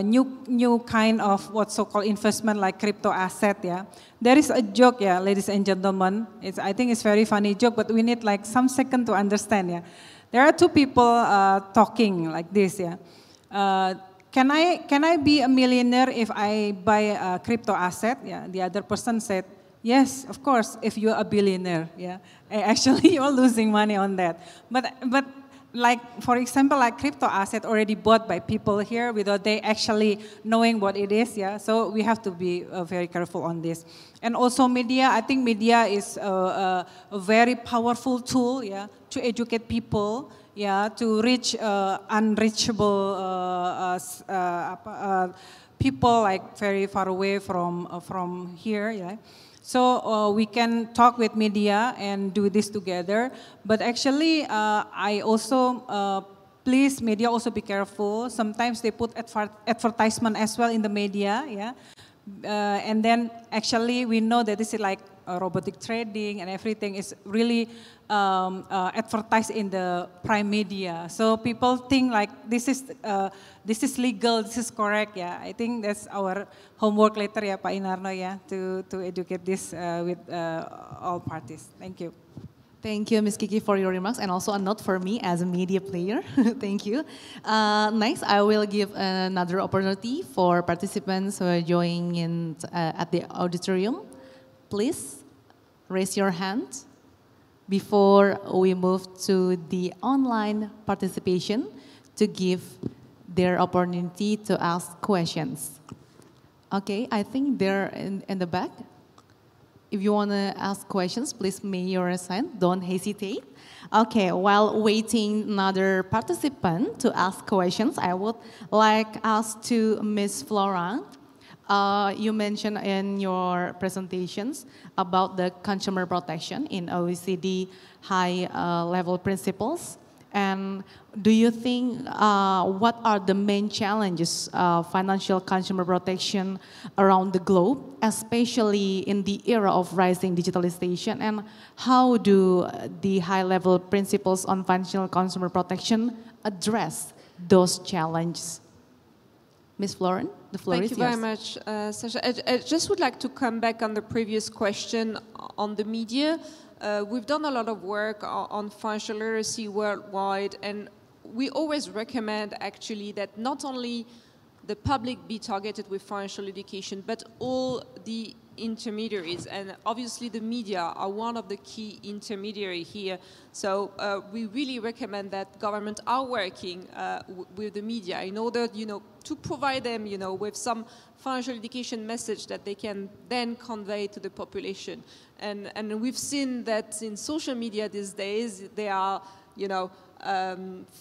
new kind of what so-called investment like crypto asset, yeah. There is a joke, yeah, ladies and gentlemen. I think it's very funny joke, but we need like some second to understand, yeah. There are two people talking like this, yeah. Can I be a millionaire if I buy a crypto asset? Yeah. The other person said, yes, of course, if you're a billionaire, yeah. Actually, you're losing money on that. But like, for example, like crypto asset already bought by people here without they actually knowing what it is, yeah. So we have to be very careful on this. And also media, I think media is a very powerful tool, yeah, to educate people, yeah, to reach unreachable people like very far away from here, yeah. So we can talk with media and do this together. But actually, I also, please, media also be careful. Sometimes they put advertisement as well in the media, yeah. And then actually we know that this is like robotic trading and everything is really advertised in the prime media. So people think like this is legal, this is correct, yeah. I think that's our homework later, yeah, Pak Inarno, yeah, to educate this with all parties. Thank you. Thank you, Ms. Kiki, for your remarks, and also a note for me as a media player. Thank you. Next, I will give another opportunity for participants who are joining in at the auditorium. Please raise your hand before we move to the online participation to give their opportunity to ask questions. Okay, I think they're in the back. If you want to ask questions, please make your sign. Don't hesitate. Okay, while waiting another participant to ask questions, I would like us to Ms. Flora. You mentioned in your presentations about the consumer protection in OECD high-level principles. And do you think what are the main challenges of financial consumer protection around the globe, especially in the era of rising digitalization? And how do the high-level principles on financial consumer protection address those challenges? Ms. Florin, the floor is yours. Thank you very much, Sasha. I just would like to come back on the previous question on the media. We've done a lot of work on financial literacy worldwide, and we always recommend actually that not only the public be targeted with financial education, but all the intermediaries, and obviously the media are one of the key intermediary here. So we really recommend that government are working with the media in order, to provide them, with some financial education message that they can then convey to the population. And we've seen that in social media these days, there are,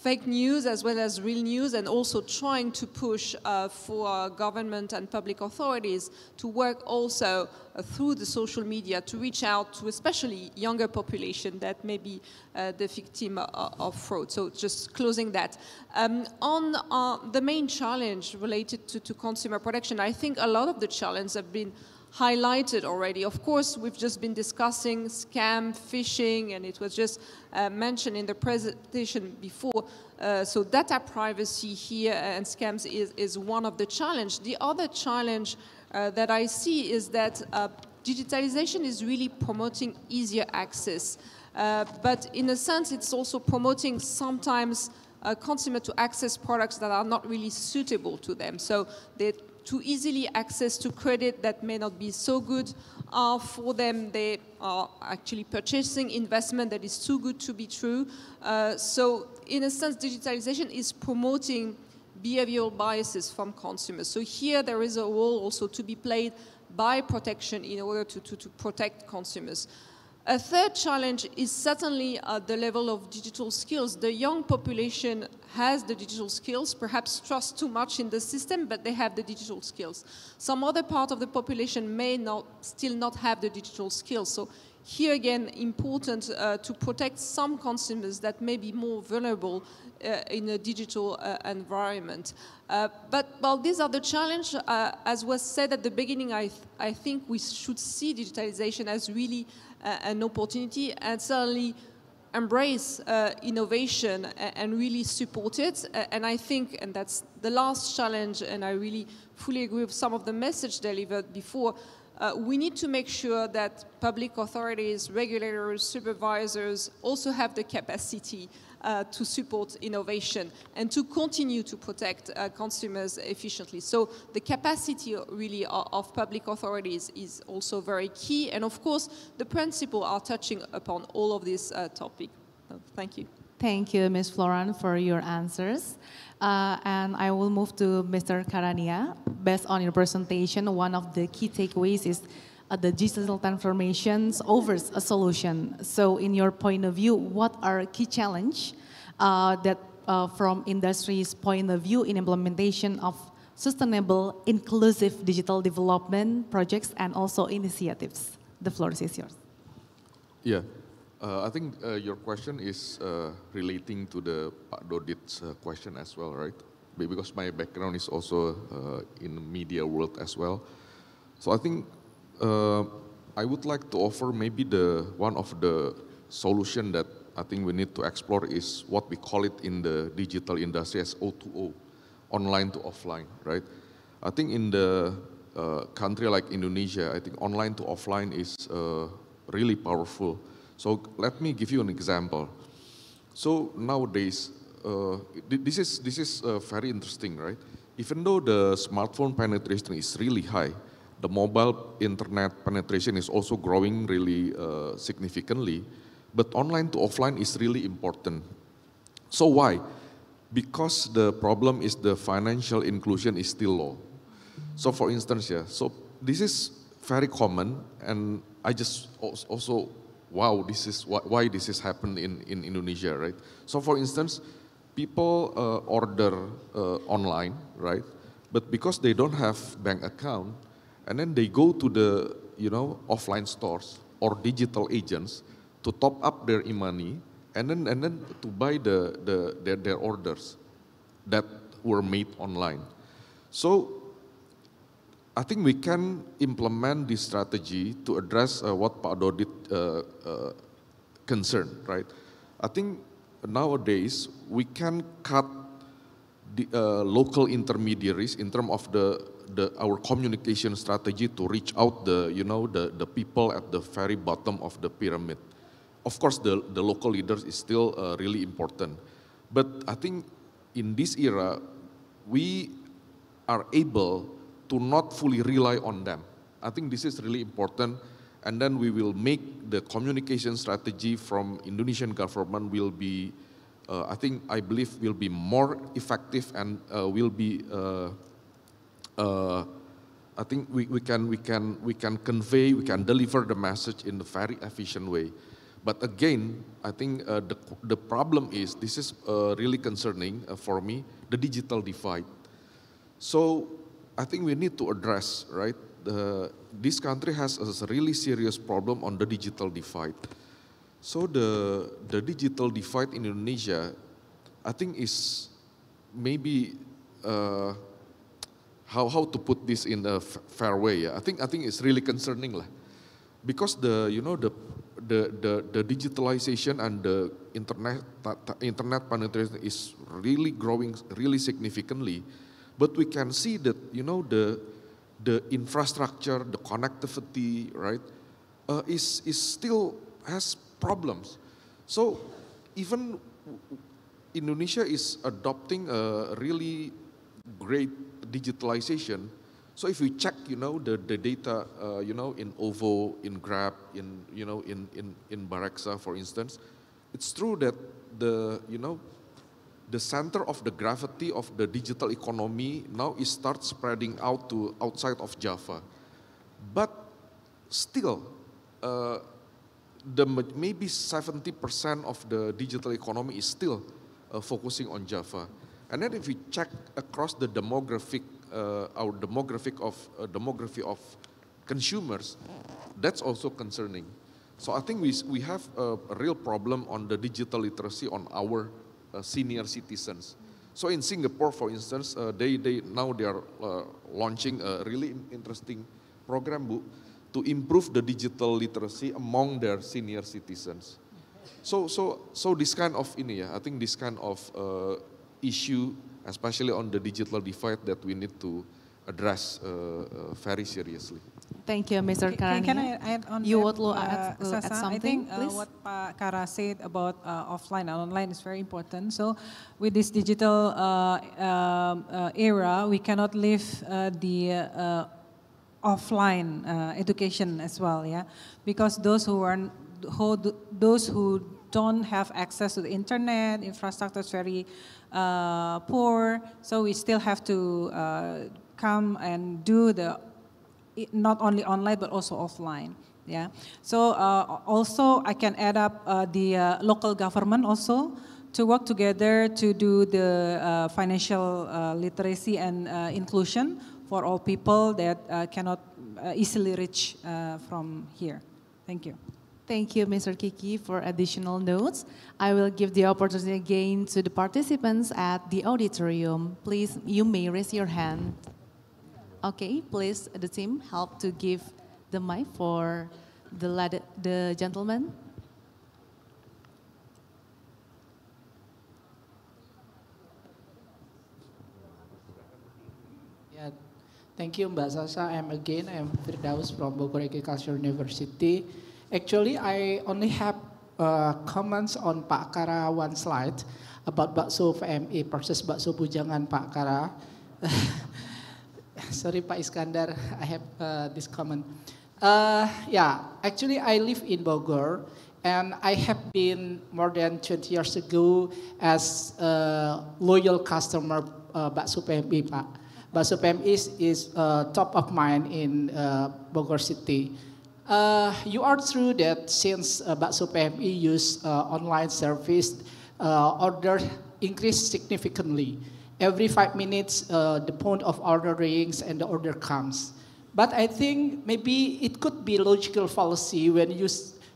fake news as well as real news, and also trying to push for government and public authorities to work also through the social media to reach out to especially younger population that may be the victim of fraud. So just closing that. On the main challenge related to consumer protection, I think a lot of the challenges have been highlighted already. Of course, we've just been discussing scam, phishing, and it was just mentioned in the presentation before. So data privacy here and scams is one of the challenges. The other challenge that I see is that digitalization is really promoting easier access. But in a sense, it's also promoting sometimes a consumer to access products that are not really suitable to them. So they're too easily access to credit that may not be so good for them. They are actually purchasing investment that is too good to be true. So in a sense, digitalization is promoting behavioral biases from consumers. So here there is a role also to be played by protection in order to protect consumers. A third challenge is certainly the level of digital skills. The young population has the digital skills, perhaps trust too much in the system, but they have the digital skills. Some other part of the population may still not have the digital skills. So here again, important to protect some consumers that may be more vulnerable in a digital environment. But while these are the challenge, as was said at the beginning, I think we should see digitalization as really an opportunity and certainly embrace innovation and really support it. And I think, and that's the last challenge, and I really fully agree with some of the message delivered before, we need to make sure that public authorities, regulators, supervisors also have the capacity to support innovation and to continue to protect consumers efficiently. So the capacity really of public authorities is also very key. And of course, the principles are touching upon all of this topic. Thank you. Thank you, Ms. Floran, for your answers. And I will move to Mr. Karania. Based on your presentation, one of the key takeaways is the digital transformations offers a solution. So in your point of view, what are key challenges that from industry's point of view in implementation of sustainable, inclusive digital development projects and also initiatives? The floor is yours. Yeah. I think your question is relating to the Pak Dodit's question as well, right? Because my background is also in the media world as well. So I think I would like to offer maybe one of the solution that I think we need to explore is what we call it in the digital industry as O2O, online to offline, right? I think in the country like Indonesia, I think online to offline is really powerful. So let me give you an example. So nowadays, this is very interesting, right? Even though the smartphone penetration is really high, the mobile internet penetration is also growing really significantly, but online to offline is really important. So why? Because the problem is the financial inclusion is still low. So for instance, yeah, so this is very common, and I just also wow, this is why this has happened in Indonesia, right? So for instance, people order online, right? But because they don't have bank account, and then they go to the offline stores or digital agents to top up their e-money, and then to buy their orders that were made online. So I think we can implement this strategy to address what Pak Dodit concerned, right? I think nowadays we can cut the local intermediaries in terms of our communication strategy to reach out the people at the very bottom of the pyramid. Of course, the local leaders is still really important, but I think in this era we are able to not fully rely on them. I think this is really important, and then we will make the communication strategy from Indonesian government will be, I believe will be more effective and will be, I think we can convey, we can deliver the message in a very efficient way. But again, I think the problem is, this is really concerning for me, the digital divide. So I think we need to address, right? This country has a really serious problem on the digital divide. So the digital divide in Indonesia, I think is maybe how to put this in a fair way. Yeah? I think it's really concerning lah, because the digitalization and the internet penetration is really growing really significantly. But we can see that, the infrastructure, the connectivity, right, is still has problems. So even Indonesia is adopting a really great digitalization, So if we check, the data, in OVO, in Grab, in Baraxa, for instance, it's true that the center of the gravity of the digital economy now is start spreading out to outside of Java. But still, maybe 70% of the digital economy is still focusing on Java. And then if we check across the demography of consumers, that's also concerning. So I think we have a real problem on the digital literacy on our senior citizens. So in Singapore, for instance, they are launching a really interesting program to improve the digital literacy among their senior citizens. So this kind of I think this kind of issue, especially on the digital divide, that we need to address very seriously. Thank you, Mr. Karania. Can I add on you that, would add Sasa? something, I think please? what Pak Kara said about offline and online is very important. So with this digital era, we cannot leave the offline education as well, yeah, because those who don't have access to the internet, infrastructure is very poor, so we still have to come and do not only online but also offline. Yeah. So also I can add up the local government also to work together to do the financial literacy and inclusion for all people that cannot easily reach from here. Thank you. Thank you, Mr. Kiki, for additional notes. I will give the opportunity again to the participants at the auditorium. Please, you may raise your hand. Okay, please, the team, help to give the mic for the gentleman. Yeah, thank you, Mbak Sasa. I'm Firdaus from Bogor Agricultural University. Actually, I only have comments on Pak Kara one slide about bakso PMI versus bakso bujangan Pak Kara. Sorry, Pak Iskandar, I have this comment. Actually, I live in Bogor, and I have been more than 20 years ago as a loyal customer bakso PMI, Pak. Bakso PMI is top of mind in Bogor City. You are true that since bakso PMI use online service, order increased significantly. Every 5 minutes, the point of order rings and the order comes. But I think maybe it could be logical fallacy when you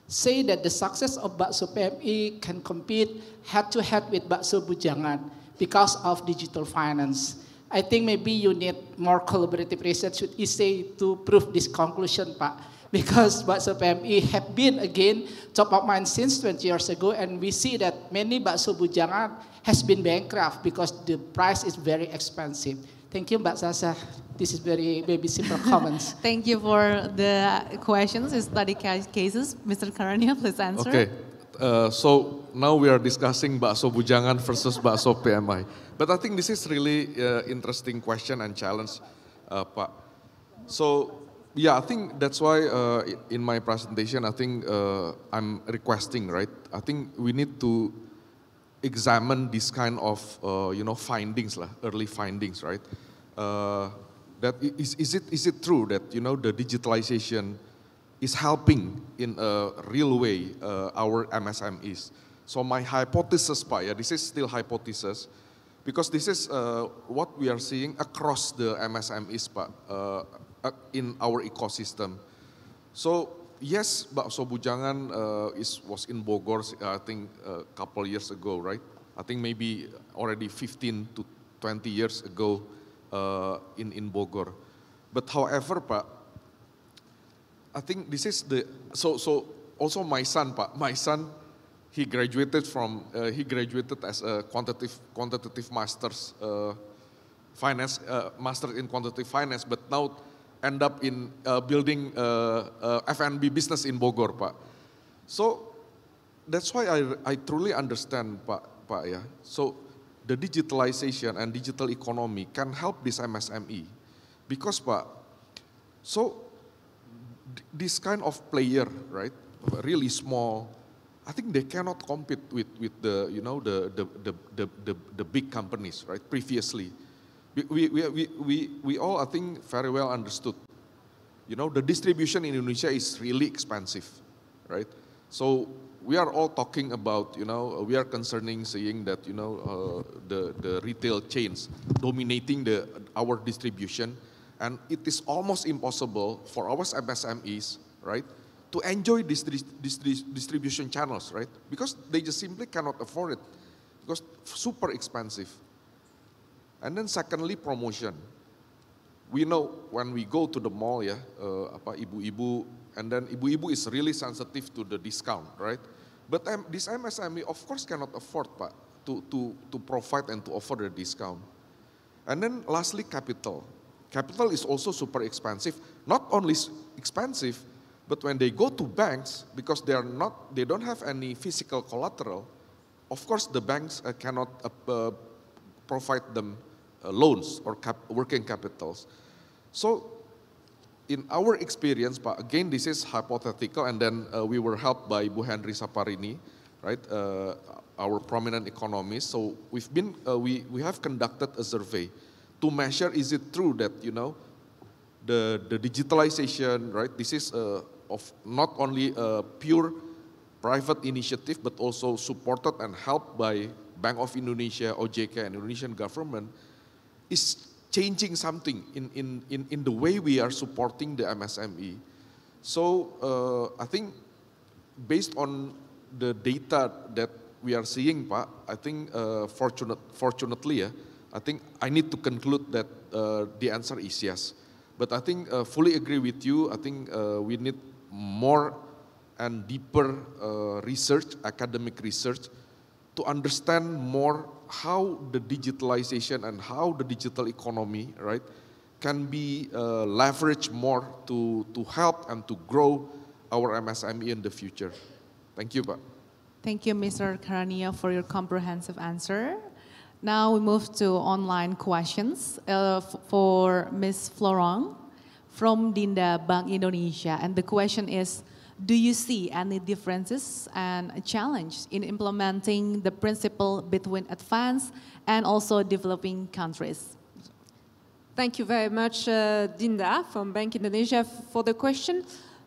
say that the success of bakso PMI can compete head-to-head with bakso bujangan because of digital finance. I think maybe you need more collaborative research with ISE to prove this conclusion, Pak. Because bakso PMI have been again top of mind since 20 years ago, and we see that many bakso bujangan has been bankrupt because the price is very expensive. Thank you, Mbak Sasa. This is maybe simple comments. Thank you for the questions and study cases. Mr. Karania, please answer. Okay, so now we are discussing bakso bujangan versus bakso PMI. But I think this is really interesting question and challenge, Pak. So, yeah, I think that's why in my presentation, I think I'm requesting, right? I think we need to examine this kind of, findings, early findings, right? That is it true that, the digitalization is helping in a real way our MSMEs? So my hypothesis, Pak, this is still hypothesis, because this is what we are seeing across the MSMEs, Pak, in our ecosystem. So yes, bakso bujangan was in Bogor, I think a couple years ago, right? I think maybe already 15 to 20 years ago in Bogor. But however, Pak, I think this is so also my son, Pak, he graduated as a quantitative master's finance, master in quantitative finance, but now end up in building F&B business in Bogor, Pak. So that's why I truly understand, Pak, yeah. So the digitalization and digital economy can help this MSME Because, Pak, so this kind of player, right, really small, I think they cannot compete with the, you know, the big companies, right, previously. We all, I think, very well understood. You know, the distribution in Indonesia is really expensive, right? So we are all talking about, you know, we are concerning saying that, you know, the retail chains dominating our distribution, and it is almost impossible for our MSMEs, right, to enjoy these distribution channels, right? Because they just simply cannot afford it, because super expensive. And then secondly, promotion. We know when we go to the mall, ya, ibu-ibu, and then ibu-ibu is really sensitive to the discount, right? But this MSME, of course, cannot afford, Pak, to provide and to offer the discount. And then lastly, capital. Capital is also super expensive. Not only expensive, but when they go to banks, because they don't have any physical collateral, of course the banks cannot provide them loans or working capitals. So in our experience, but again, this is hypothetical, and then we were helped by Bu Henry Saparini, right, our prominent economist. So we have conducted a survey to measure, is it true that, you know, the digitalization, right, this is of not only a pure private initiative, but also supported and helped by Bank of Indonesia, OJK, and Indonesian government, is changing something in the way we are supporting the MSME. So I think based on the data that we are seeing, Pak, I think fortunately, I think I need to conclude that the answer is yes. But I think fully agree with you. I think we need more and deeper research, academic research, to understand more how the digitalization and how the digital economy, right, can be leveraged more to help and to grow our MSME in the future. Thank you, Pak. Thank you, Mr. Karania, for your comprehensive answer. Now we move to online questions for Ms. Florong from Dinda Bank Indonesia. And the question is, do you see any differences and a challenge in implementing the principle between advanced and also developing countries? Thank you very much, Dinda from Bank Indonesia, for the question.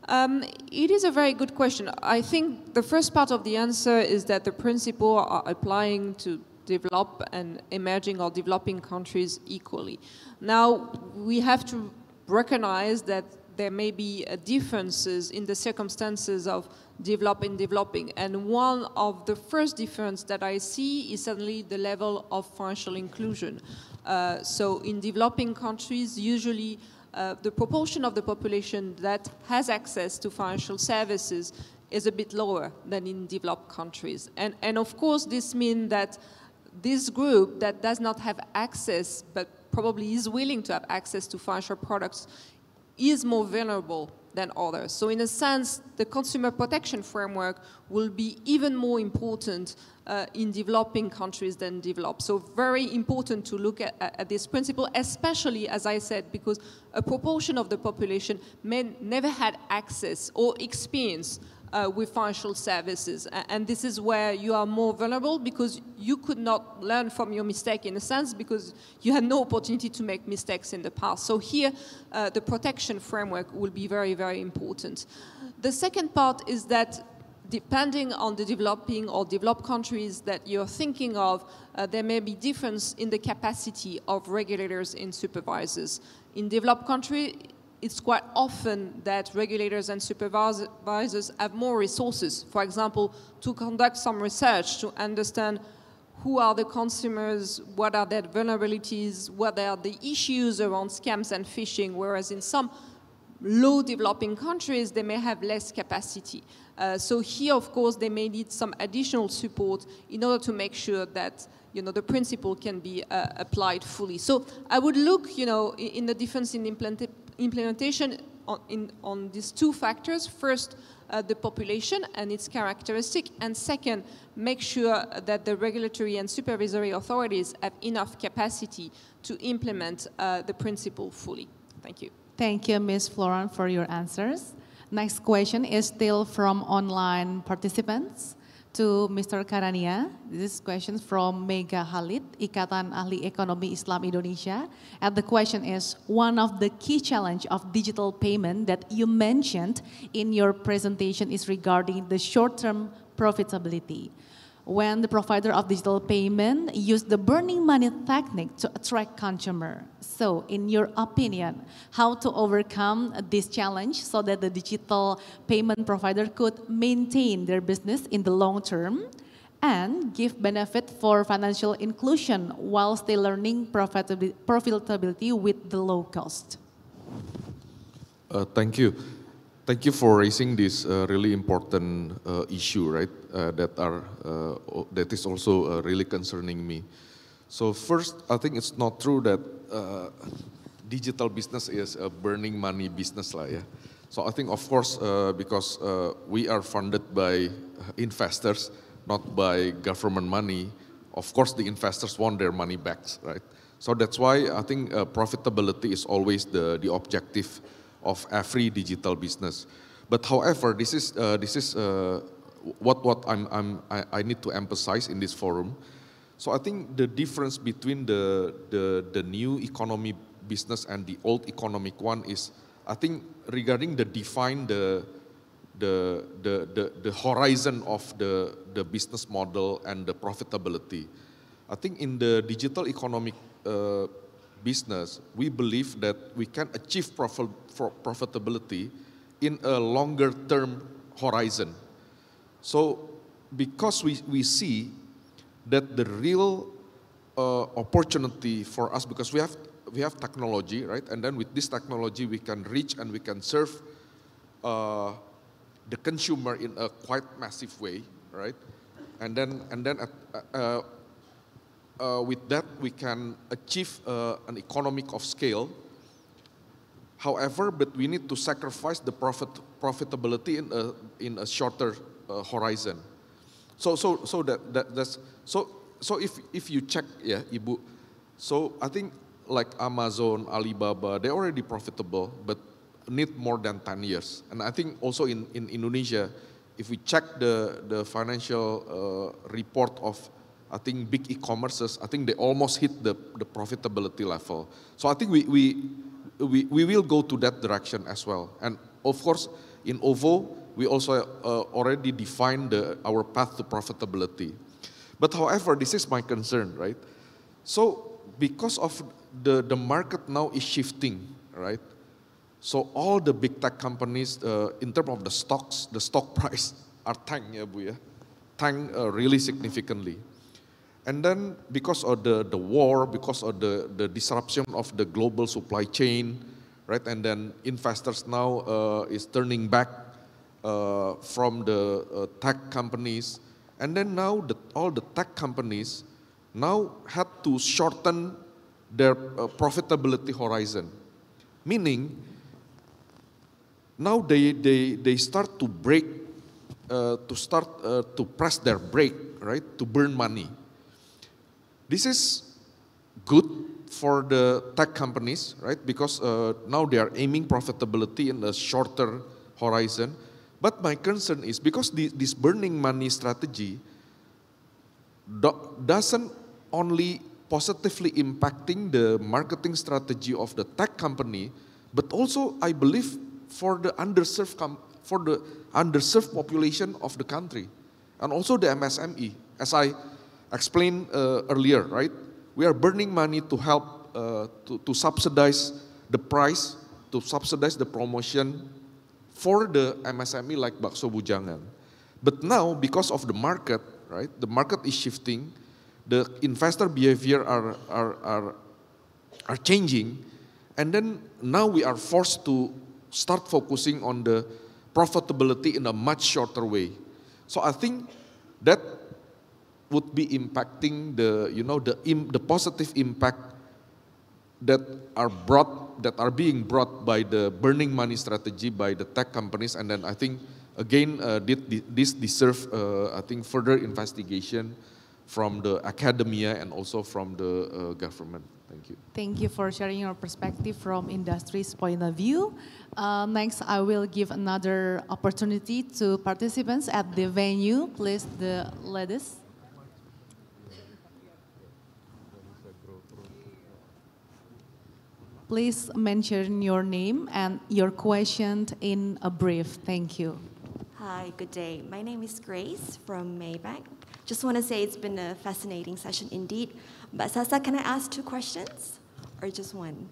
It is a very good question. I think the first part of the answer is that the principle are applying to develop and emerging or developing countries equally. Now, we have to recognize that there may be differences in the circumstances of developing. And one of the first difference that I see is certainly the level of financial inclusion. So in developing countries, usually the proportion of the population that has access to financial services is a bit lower than in developed countries. And of course, this means that this group that does not have access, but probably is willing to have access to financial products, is more vulnerable than others. So in a sense, the consumer protection framework will be even more important in developing countries than developed. So very important to look at this principle, especially, as I said, because a proportion of the population may never had access or experience with financial services. And this is where you are more vulnerable, because you could not learn from your mistake in a sense, because you had no opportunity to make mistakes in the past. So here, the protection framework will be very, very important. The second part is that depending on the developing or developed countries that you're thinking of, there may be difference in the capacity of regulators and supervisors. In developed countries, it's quite often that regulators and supervisors have more resources, for example, to conduct some research, to understand who are the consumers, what are their vulnerabilities, what are the issues around scams and phishing, whereas in some low developing countries, they may have less capacity. So here, of course, they may need some additional support in order to make sure that the principle can be applied fully. So I would look, in the difference in implementation on these two factors. First, the population and its characteristic, and second, make sure that the regulatory and supervisory authorities have enough capacity to implement the principle fully. Thank you. Thank you, Ms. Floran, for your answers. Next question is still from online participants to Mr. Karania. This question from Mega Halid, Ikatan Ahli Ekonomi Islam Indonesia. And the question is, one of the key challenge of digital payment that you mentioned in your presentation is regarding the short-term profitability. When the provider of digital payment use the burning money technique to attract consumer. So in your opinion, how to overcome this challenge so that the digital payment provider could maintain their business in the long term and give benefit for financial inclusion while still learning profitability with the low cost? Thank you. Thank you for raising this really important issue, right? That is also really concerning me. So first, I think it's not true that digital business is a burning money business lah, yeah. So I think, of course, because we are funded by investors, not by government money. Of course, the investors want their money back, right? So that's why I think profitability is always the objective of every digital business. But however, this is what I need to emphasize in this forum. So I think the difference between the new economy business and the old economic one is, I think, regarding define the horizon of the business model and the profitability. I think in the digital economic business, we believe that we can achieve profitability in a longer term horizon. So because we see that the real opportunity for us, because we have technology, right? And then with this technology, we can reach and we can serve the consumer in a quite massive way, right? And then with that, we can achieve an economic of scale. However, but we need to sacrifice the profitability in a shorter horizon. So if you check, yeah, Ibu. So I think like Amazon, Alibaba, they're already profitable, but need more than 10 years. And I think also in Indonesia, if we check the financial report of, I think, big e-commerces, I think they almost hit the profitability level. So I think we will go to that direction as well. And of course, in OVO, we also already defined our path to profitability. But however, this is my concern, right? So because of the market now is shifting, right? So all the big tech companies, in terms of the stocks, the stock price are tanked, ya Bu ya, tanked really significantly. And then because of the war, because of the disruption of the global supply chain, right? And then investors now is turning back from the tech companies. And then now all the tech companies now had to shorten their profitability horizon. Meaning, now they start to break, to press their brake, right? To burn money. This is good for the tech companies, right? Because now they are aiming profitability in a shorter horizon. But my concern is because this burning money strategy doesn't only positively impacting the marketing strategy of the tech company, but also I believe for the underserved population of the country, and also the MSME, as I explained earlier, right? We are burning money to help to subsidize the price, to subsidize the promotion for the MSME like bakso bujangan. But now, because of the market, right? The market is shifting, the investor behavior are changing, and then now we are forced to start focusing on the profitability in a much shorter way. So I think that would be impacting the positive impact that are being brought by the burning money strategy by the tech companies. And then I think again this deserves I think further investigation from the academia and also from the government. Thank you. Thank you for sharing your perspective from industry's point of view. Next, I will give another opportunity to participants at the venue. Please, the ladies. Please mention your name and your question in a brief. Thank you. Hi, good day. My name is Grace from Maybank. Just want to say it's been a fascinating session indeed. But Sasa, can I ask 2 questions or just one?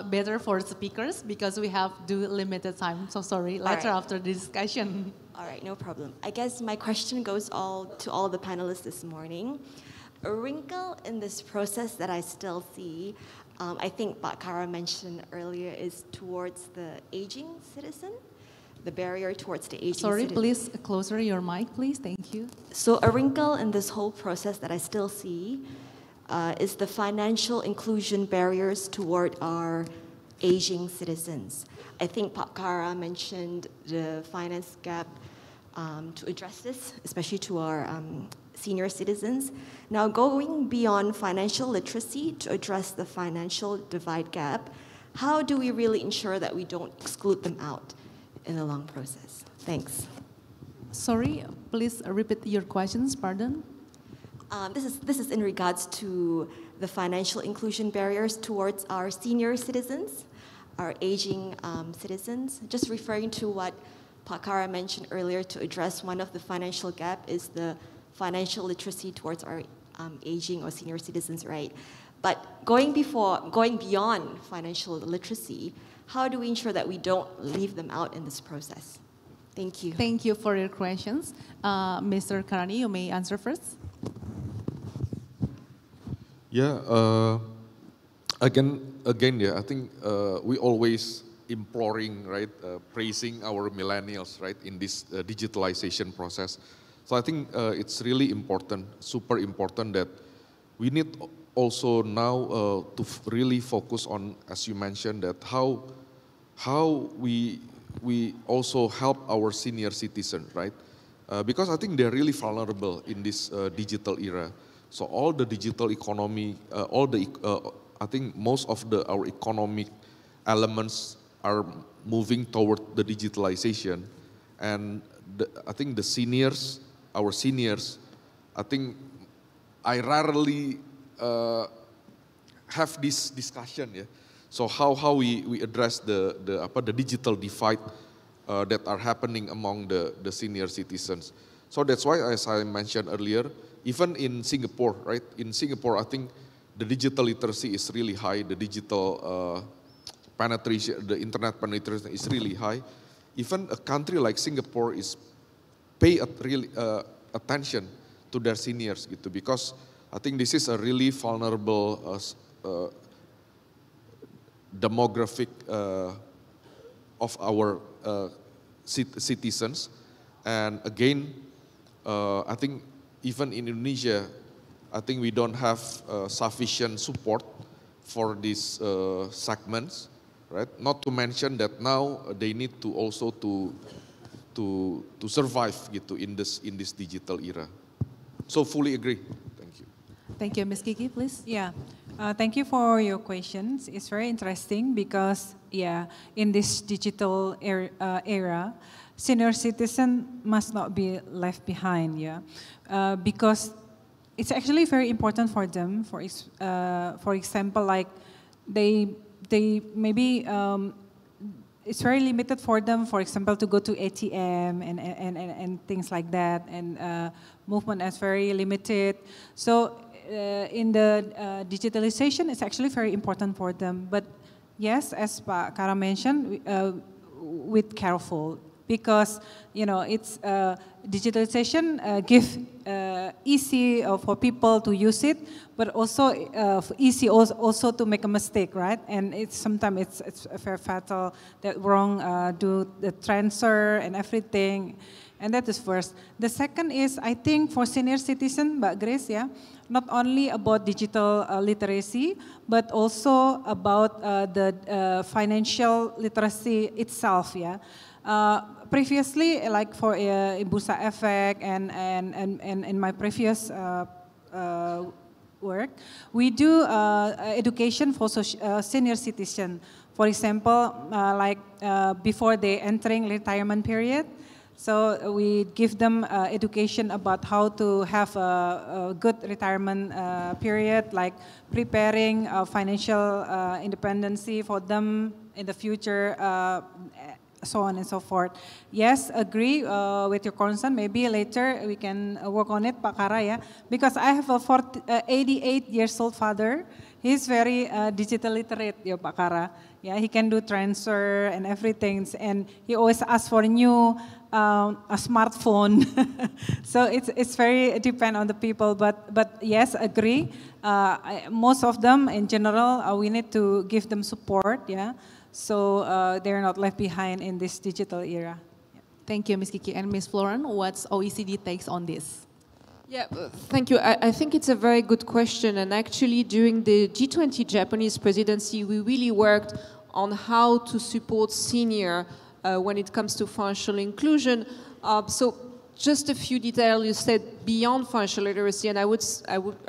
Better for speakers because we have limited time. So sorry, later after the discussion. All right, no problem. I guess my question goes to all the panelists this morning. A wrinkle in this process that I still see, I think BICARA mentioned earlier, is towards the aging citizen, the barrier towards the aging citizen. Sorry, please closer your mic, please. Thank you. So a wrinkle in this whole process that I still see is the financial inclusion barriers toward our aging citizens. I think BICARA mentioned the finance gap to address this, especially to our senior citizens. Now, going beyond financial literacy to address the financial divide gap, how do we really ensure that we don't exclude them out in the long process? Thanks. Sorry, please repeat your questions, pardon. This is in regards to the financial inclusion barriers towards our senior citizens, our aging citizens. Just referring to what BICARA mentioned earlier, to address one of the financial gap is the financial literacy towards our aging or senior citizens, right? But going beyond financial literacy, how do we ensure that we don't leave them out in this process? Thank you. Thank you for your questions. Mr. Karani, you may answer first. Yeah, again, yeah, I think we always imploring, right, praising our millennials, right, in this digitalization process. So I think it's really important, super important that we need also now to really focus on, as you mentioned, that how we also help our senior citizens, right? Because I think they're really vulnerable in this digital era. So all the digital economy, I think most of our economic elements are moving toward the digitalization, and I think the seniors, our seniors, I think I rarely have this discussion, yeah. So how we address the digital divide that are happening among the senior citizens. So that's why, as I mentioned earlier, even in Singapore, right? In Singapore, I think the digital literacy is really high. The digital penetration, the internet penetration is really high. Even a country like Singapore is pay really attention to their seniors, gitu, because I think this is a really vulnerable demographic of our citizens. And again, I think even in Indonesia, I think we don't have sufficient support for these segments, right? Not to mention that now they need to also to survive, gitu, in this digital era. So fully agree. Thank you. Thank you, Ms. Kiki, please. Yeah, thank you for your questions. It's very interesting because, yeah, in this digital era, senior citizen must not be left behind, yeah, because it's actually very important for them. For example, like they maybe it's very limited for them, for example, to go to ATM and things like that, and movement is very limited. So in the digitalization, it's actually very important for them. But yes, as Pak Kara mentioned, with careful, because it's digitalization give easy for people to use it, but also easy also to make a mistake, right? And sometimes it's very fatal that wrong do the transfer and everything, and that is first. The second is, I think, for senior citizen, Mbak Grace, yeah, not only about digital literacy, but also about the financial literacy itself, yeah. Previously, like for Bursa Efek and in my previous work. We do education for senior citizen. For example, before they entering retirement period. So we give them education about how to have a good retirement period, like preparing financial independency for them in the future, so on and so forth. Yes, agree with your concern. Maybe later we can work on it, Pak Kara, yeah? Because I have a 88 years old father. He's very digital literate, yeah, Pak Kara. Yeah, he can do transfer and everything, and he always asks for new a smartphone. So it's very depend on the people, but yes, agree. Most of them in general, we need to give them support, yeah. So they're not left behind in this digital era. Yeah. Thank you, Ms. Kiki. And Ms. Floren, what's OECD takes on this? Yeah, thank you. I think it's a very good question. And actually, during the G20 Japanese presidency, we really worked on how to support senior when it comes to financial inclusion. So just a few details you said beyond financial literacy, and I would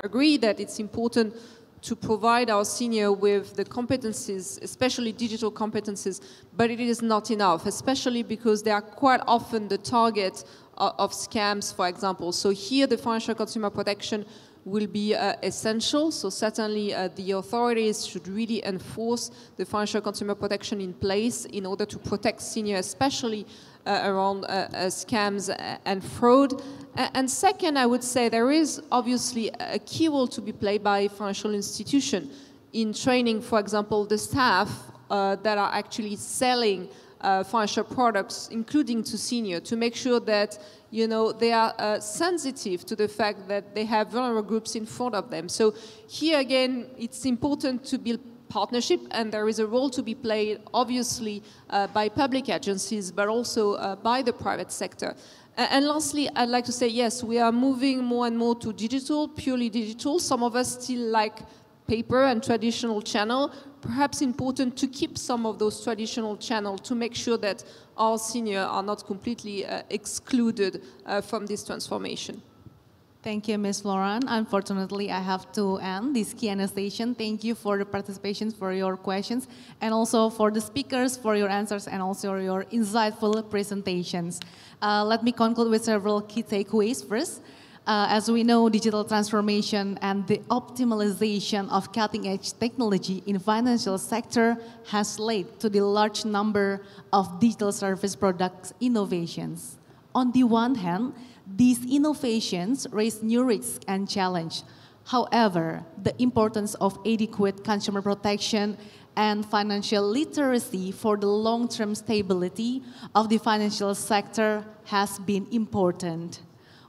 agree that it's important to provide our senior with the competencies, especially digital competencies, but it is not enough, especially because they are quite often the target of scams, for example. So here the financial consumer protection will be essential. So certainly the authorities should really enforce the financial consumer protection in place in order to protect seniors, especially around scams and fraud. And second, I would say there is obviously a key role to be played by financial institutions in training, for example, the staff that are actually selling financial products, including to senior, to make sure that they are sensitive to the fact that they have vulnerable groups in front of them. So here again, it's important to build partnership, and there is a role to be played, obviously, by public agencies, but also by the private sector. And lastly, I'd like to say, yes, we are moving more and more to digital, purely digital. Some of us still like paper and traditional channel. Perhaps important to keep some of those traditional channels to make sure that our seniors are not completely excluded from this transformation. Thank you, Ms. Floren. Unfortunately, I have to end this Q&A session. Thank you for the participation, for your questions, and also for the speakers, for your answers, and also your insightful presentations. Let me conclude with several key takeaways first. As we know, digital transformation and the optimization of cutting-edge technology in financial sector has led to the large number of digital service products innovations. On the one hand, these innovations raise new risks and challenge. However, the importance of adequate consumer protection and financial literacy for the long-term stability of the financial sector has been important.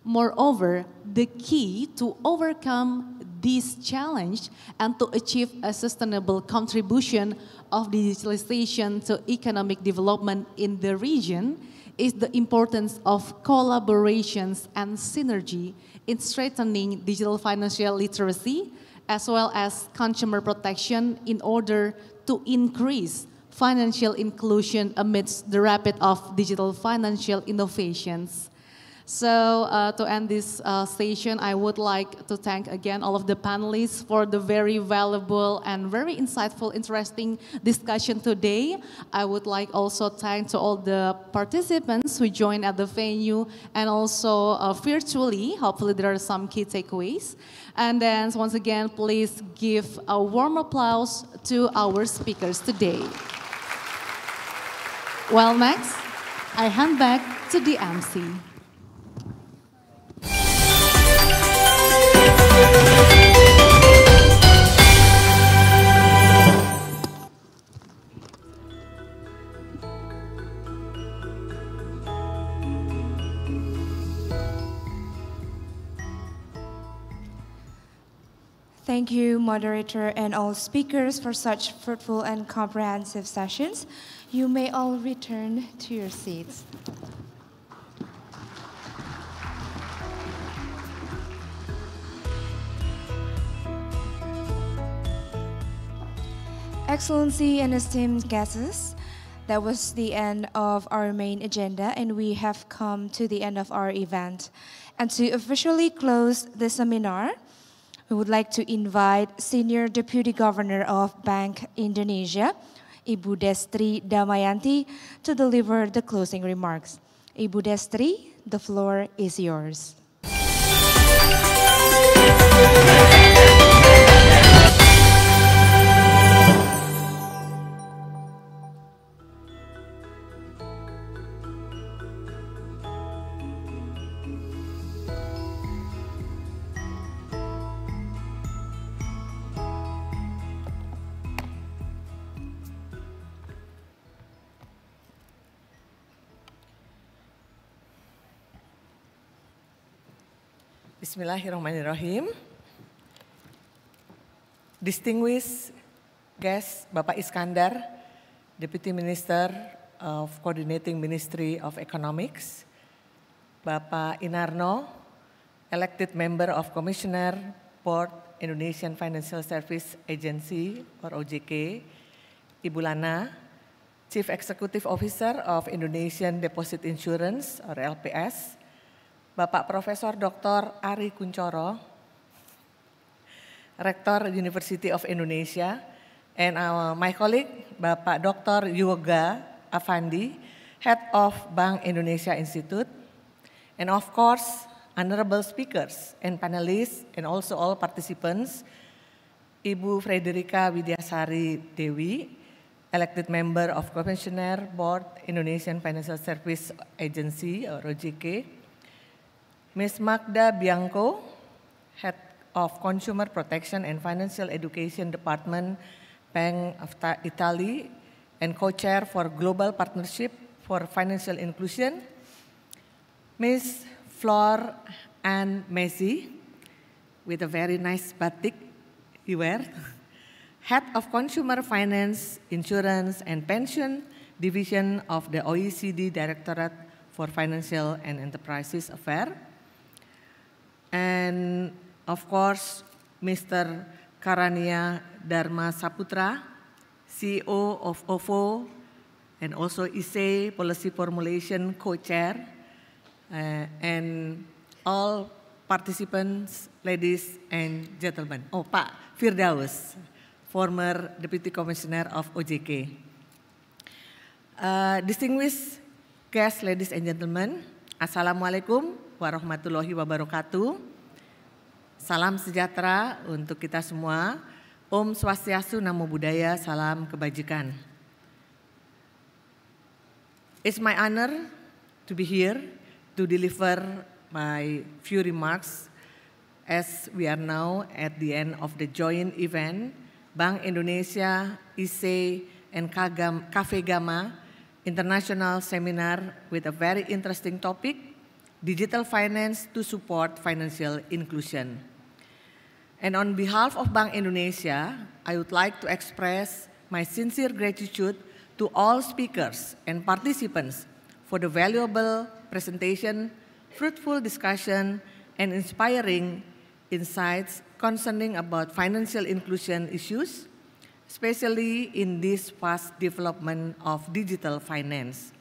Moreover, the key to overcome this challenge and to achieve a sustainable contribution of digitalization to economic development in the region is the importance of collaborations and synergy in strengthening digital financial literacy as well as consumer protection in order to increase financial inclusion amidst the rapid of digital financial innovations. So to end this session, I would like to thank again all of the panelists for the very valuable and very insightful, interesting discussion today. I would like also to thank to all the participants who joined at the venue and also virtually. Hopefully there are some key takeaways. And then once again, please give a warm applause to our speakers today. Well, next, I hand back to the MC. Thank you, moderator, and all speakers for such fruitful and comprehensive sessions. You may all return to your seats. Excellency and esteemed guests, that was the end of our main agenda, and we have come to the end of our event. And to officially close the seminar, we would like to invite Senior Deputy Governor of Bank Indonesia, Ibu Destri Damayanti, to deliver the closing remarks. Ibu Destri, the floor is yours. Bismillahirrahmanirrahim. Distinguished guest, Bapak Iskandar, Deputy Minister of Coordinating Ministry of Economics, Bapak Inarno, elected member of Commissioner Board Indonesian Financial Service Agency or OJK, Ibu Lana, Chief Executive Officer of Indonesian Deposit Insurance or LPS, Bapak Profesor Dr. Ari Kuncoro, Rector University of Indonesia, and my colleague, Bapak Dr. Yoga Afandi, Head of Bank Indonesia Institute, and of course, honorable speakers and panelists, and also all participants, Ibu Frederica Widyasari Dewi, elected member of Commissioner Board Indonesian Financial Service Agency or OJK, Ms. Magda Bianco, Head of Consumer Protection and Financial Education Department, Bank of Italy, and co-chair for Global Partnership for Financial Inclusion, Ms. Flor Ann Messi, with a very nice batik you wear, Head of Consumer Finance, Insurance, and Pension Division of the OECD Directorate for Financial and Enterprises Affairs, and of course, Mr. Karania Dharma Saputra, CEO of OVO, and also ISE Policy Formulation Co-Chair, and all participants, ladies and gentlemen. Oh, Pak Firdaus, former Deputy Commissioner of OJK. Distinguished guests, ladies and gentlemen, Assalamualaikum warahmatullahi wabarakatuh. Salam sejahtera untuk kita semua. Om Swastiastu, Namo Buddhaya, salam kebajikan. It's my honor to be here to deliver my few remarks as we are now at the end of the joint event Bank Indonesia, ISE, and Cafe Gama International Seminar with a very interesting topic, Digital Finance to Support Financial Inclusion. And on behalf of Bank Indonesia, I would like to express my sincere gratitude to all speakers and participants for the valuable presentation, fruitful discussion, and inspiring insights concerning about financial inclusion issues, especially in this fast development of digital finance.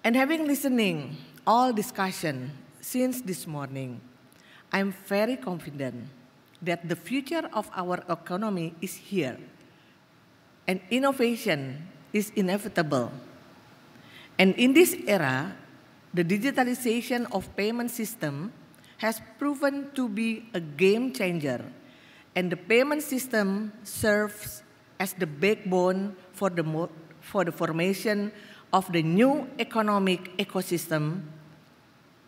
And having listening all discussion since this morning, I'm very confident that the future of our economy is here, and innovation is inevitable. And in this era, the digitalization of payment system has proven to be a game changer, and the payment system serves as the backbone for the formation of the new economic ecosystem,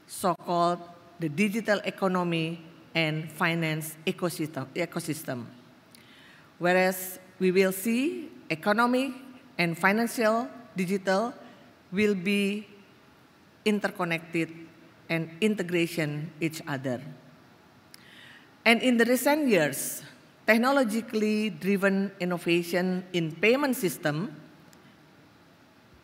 so-called the digital economy and finance ecosystem. Whereas we will see economic and financial digital will be interconnected and integration each other. And in the recent years, technologically driven innovation in payment system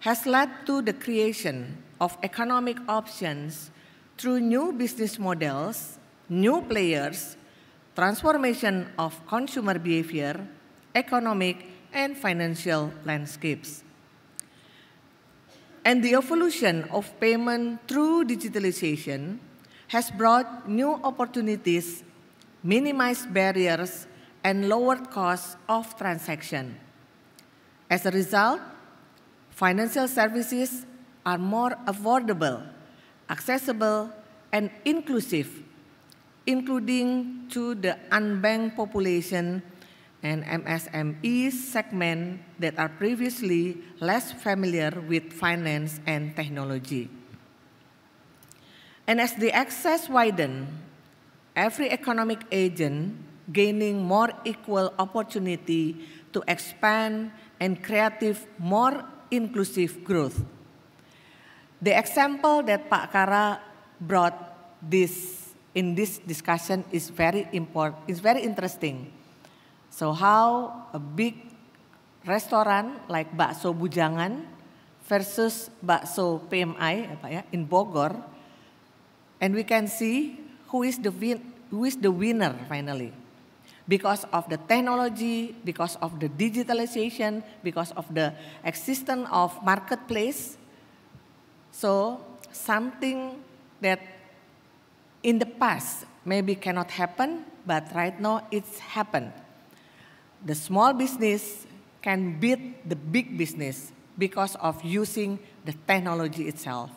has led to the creation of economic options through new business models, new players, transformation of consumer behavior, economic and financial landscapes. And the evolution of payment through digitalization has brought new opportunities minimize barriers, and lowered costs of transaction. As a result, financial services are more affordable, accessible, and inclusive, including to the unbanked population and MSME segment that are previously less familiar with finance and technology. And as the access widens, every economic agent gaining more equal opportunity to expand and create more inclusive growth. The example that Pak Kara brought in this discussion is very important, is very interesting. So how a big restaurant like Bakso Bujangan versus Bakso PMI in Bogor, and we can see who is the winner finally. Because of the technology, because of the digitalization, because of the existence of marketplace. So something that in the past maybe cannot happen, but right now it's happened. The small business can beat the big business because of using the technology itself.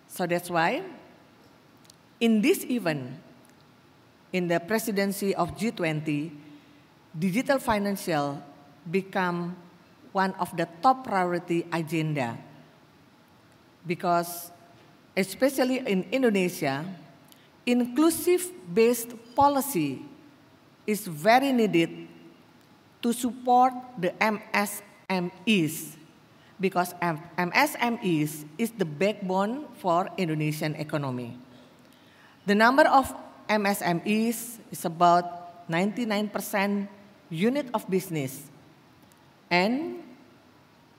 So that's why in this event, in the presidency of G20, digital financial become one of the top priority agenda because especially in Indonesia, inclusive-based policy is very needed to support the MSMEs because MSMEs is the backbone for Indonesian economy. The number of MSMEs is about 99% unit of business, and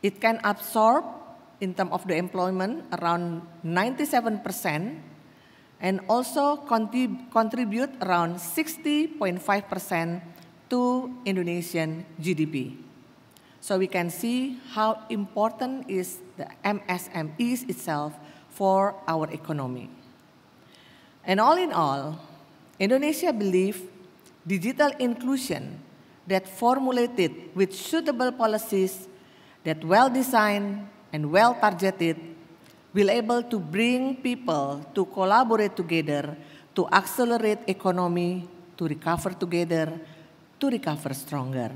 it can absorb in terms of the employment around 97% and also contribute around 60.5% to Indonesian GDP. So we can see how important is the MSMEs itself for our economy. And all in all, Indonesia believes digital inclusion that formulated with suitable policies that well-designed and well-targeted will able to bring people to collaborate together to accelerate economy, to recover together, to recover stronger.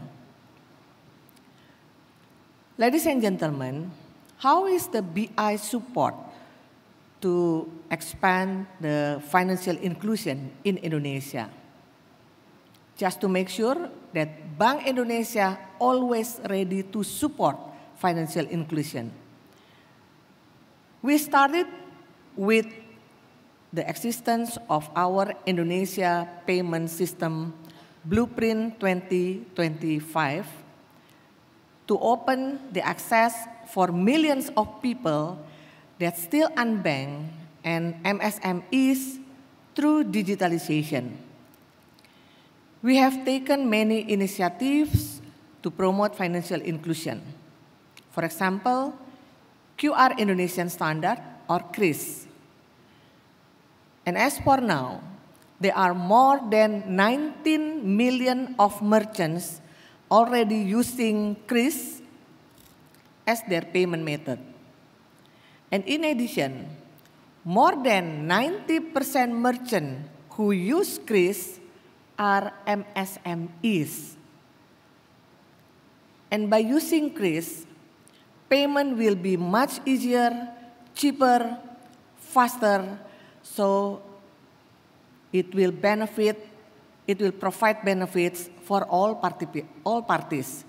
Ladies and gentlemen, how is the BI support to expand the financial inclusion in Indonesia? Just to make sure that Bank Indonesia always ready to support financial inclusion. We started with the existence of our Indonesia payment system Blueprint 2025 to open the access for millions of people that still unbanked and MSMEs through digitalization. We have taken many initiatives to promote financial inclusion. For example, QR Indonesian Standard or KRIS. And as for now, there are more than 19 million of merchants already using KRIS as their payment method. And in addition, more than 90% merchants who use KRIS are MSMEs. And by using KRIS, payment will be much easier, cheaper, faster, so it will provide benefits for all parties,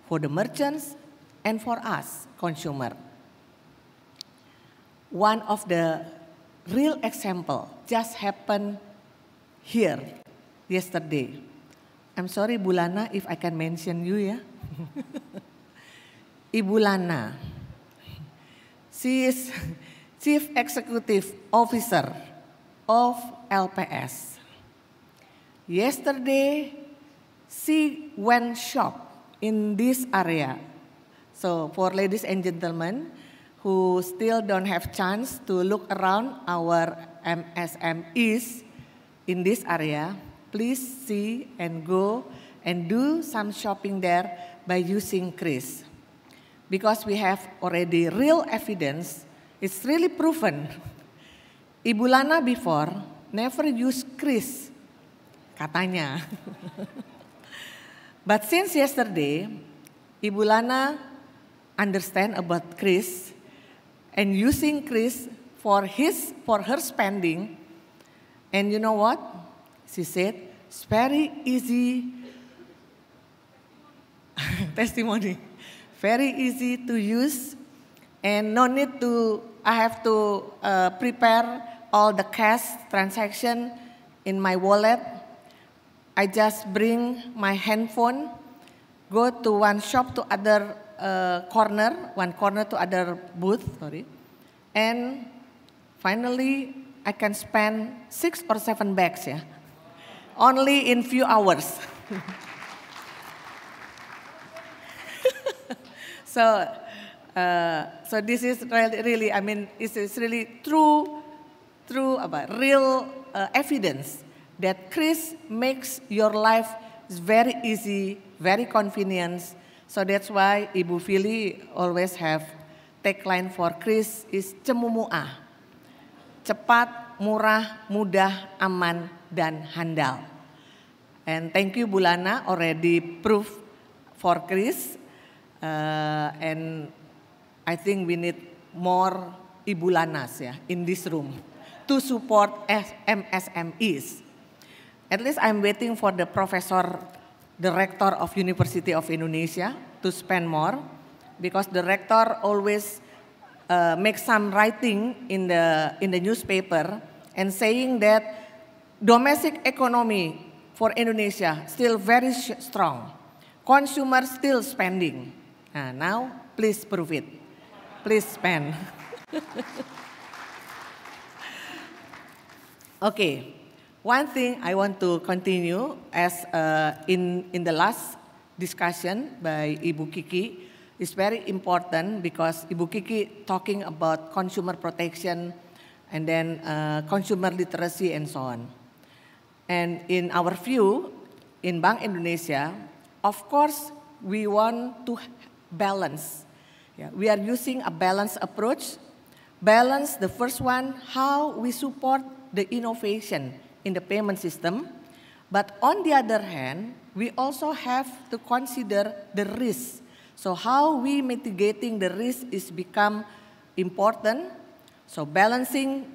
for the merchants and for us, consumer. One of the real example just happened here yesterday. I'm sorry, Bu Lana, if I can mention you, ya. Ibu Lana, she is Chief Executive Officer of LPS. Yesterday, she went shop in this area. So for ladies and gentlemen who still don't have chance to look around our MSMEs in this area, please see and go and do some shopping there by using Kris. Because we have already real evidence, it's really proven. Ibu Lana before never used Kris, katanya. But since yesterday, Ibu Lana understand about Kris and using Kris for her spending. And you know what? She said, it's very easy testimony. Very easy to use and no need to, I have to prepare all the cash transaction in my wallet. I just bring my handphone, go to one shop to other one corner to other booth, and finally I can spend 6 or 7 bags, yeah, only in few hours. So this is really, I mean, it's really true real evidence that Kris makes your life very easy, very convenient. So that's why Ibu Fili always have tagline for Kris is cemumuah, cepat, murah, mudah, aman, dan handal. And thank you Bu Lana already proof for Kris. And I think we need more Ibu Lanas in this room to support MSMEs. At least I'm waiting for the professor, the rector of University of Indonesia to spend more, because the rector always makes some writing in the newspaper and saying that domestic economy for Indonesia still very strong, consumers still spending. Now, please prove it. Please spend. Okay, one thing I want to continue as in the last discussion by Ibu Kiki is very important, because Ibu Kiki talking about consumer protection and then consumer literacy and so on. And in our view, in Bank Indonesia, of course, we want to balance. Yeah, we are using a balanced approach. Balance, the first one, how we support the innovation in the payment system. But on the other hand, we also have to consider the risk. So how we mitigating the risk is become important. So balancing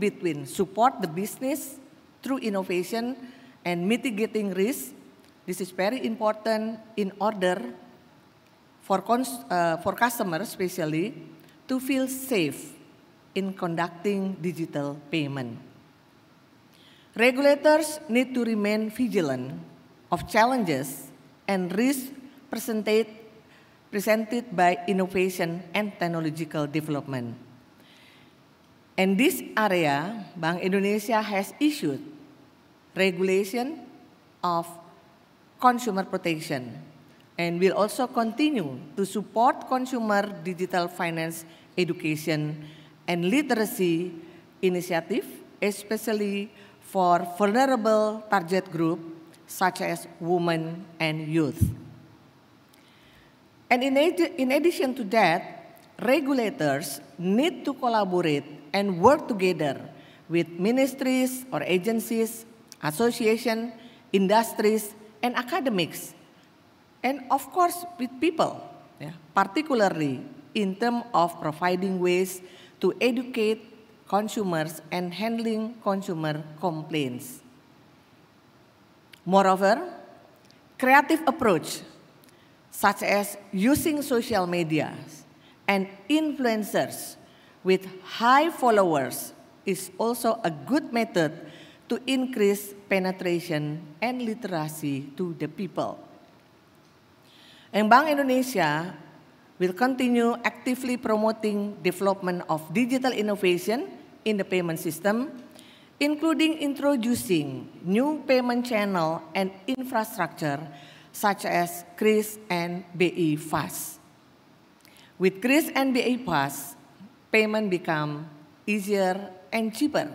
between support the business through innovation and mitigating risk. This is very important in order for customers especially to feel safe in conducting digital payment. Regulators need to remain vigilant of challenges and risks presented by innovation and technological development. In this area, Bank Indonesia has issued regulation of consumer protection and will also continue to support consumer digital finance education and literacy initiative, especially for vulnerable target group such as women and youth. And in addition to that, regulators need to collaborate and work together with ministries or agencies, associations, industries, and academics, and of course with people, particularly in terms of providing ways to educate consumers and handling consumer complaints. Moreover, creative approach, such as using social media and influencers with high followers, is also a good method to increase penetration and literacy to the people. And Bank Indonesia will continue actively promoting development of digital innovation in the payment system, including introducing new payment channel and infrastructure such as Kris and BI Fast. With Kris and BI Fast, payment become easier and cheaper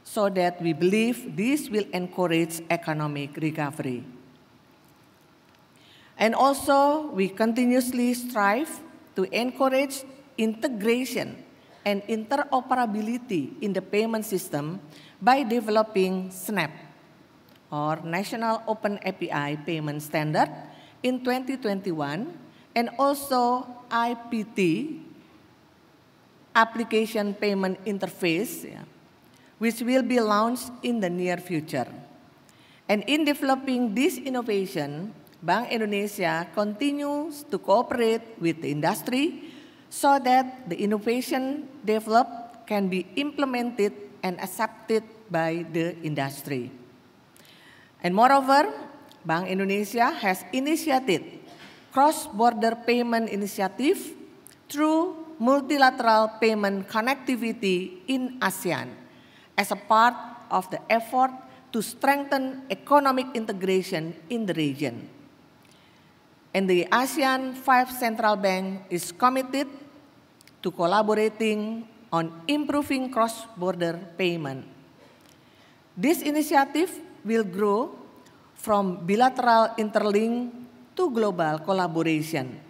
so that we believe this will encourage economic recovery. And also, we continuously strive to encourage integration and interoperability in the payment system by developing SNAP, or National Open API Payment Standard, in 2021, and also IPT, Application Payment Interface, which will be launched in the near future. And in developing this innovation, Bank Indonesia continues to cooperate with the industry so that the innovation developed can be implemented and accepted by the industry. And moreover, Bank Indonesia has initiated cross-border payment initiative through multilateral payment connectivity in ASEAN as a part of the effort to strengthen economic integration in the region. And the ASEAN 5 Central Bank is committed to collaborating on improving cross-border payment. This initiative will grow from bilateral interlink to global collaboration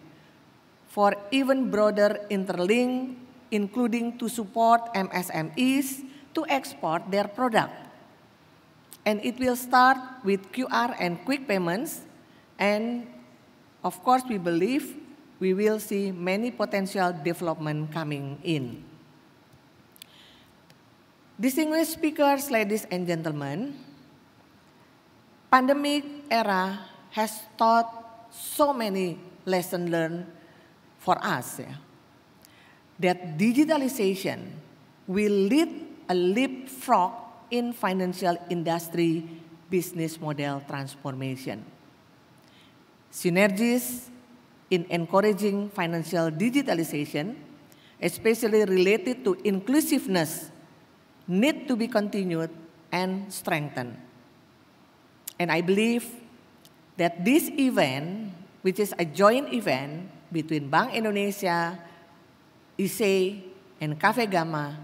for even broader interlink, including to support MSMEs to export their product. And it will start with QR and quick payments, and of course, we believe we will see many potential development coming in. Distinguished speakers, ladies and gentlemen, pandemic era has taught so many lessons learned for us, that digitalization will lead a leapfrog in financial industry business model transformation. Synergies in encouraging financial digitalization, especially related to inclusiveness, need to be continued and strengthened. And I believe that this event, which is a joint event between Bank Indonesia, ISE, and Cafe Gama,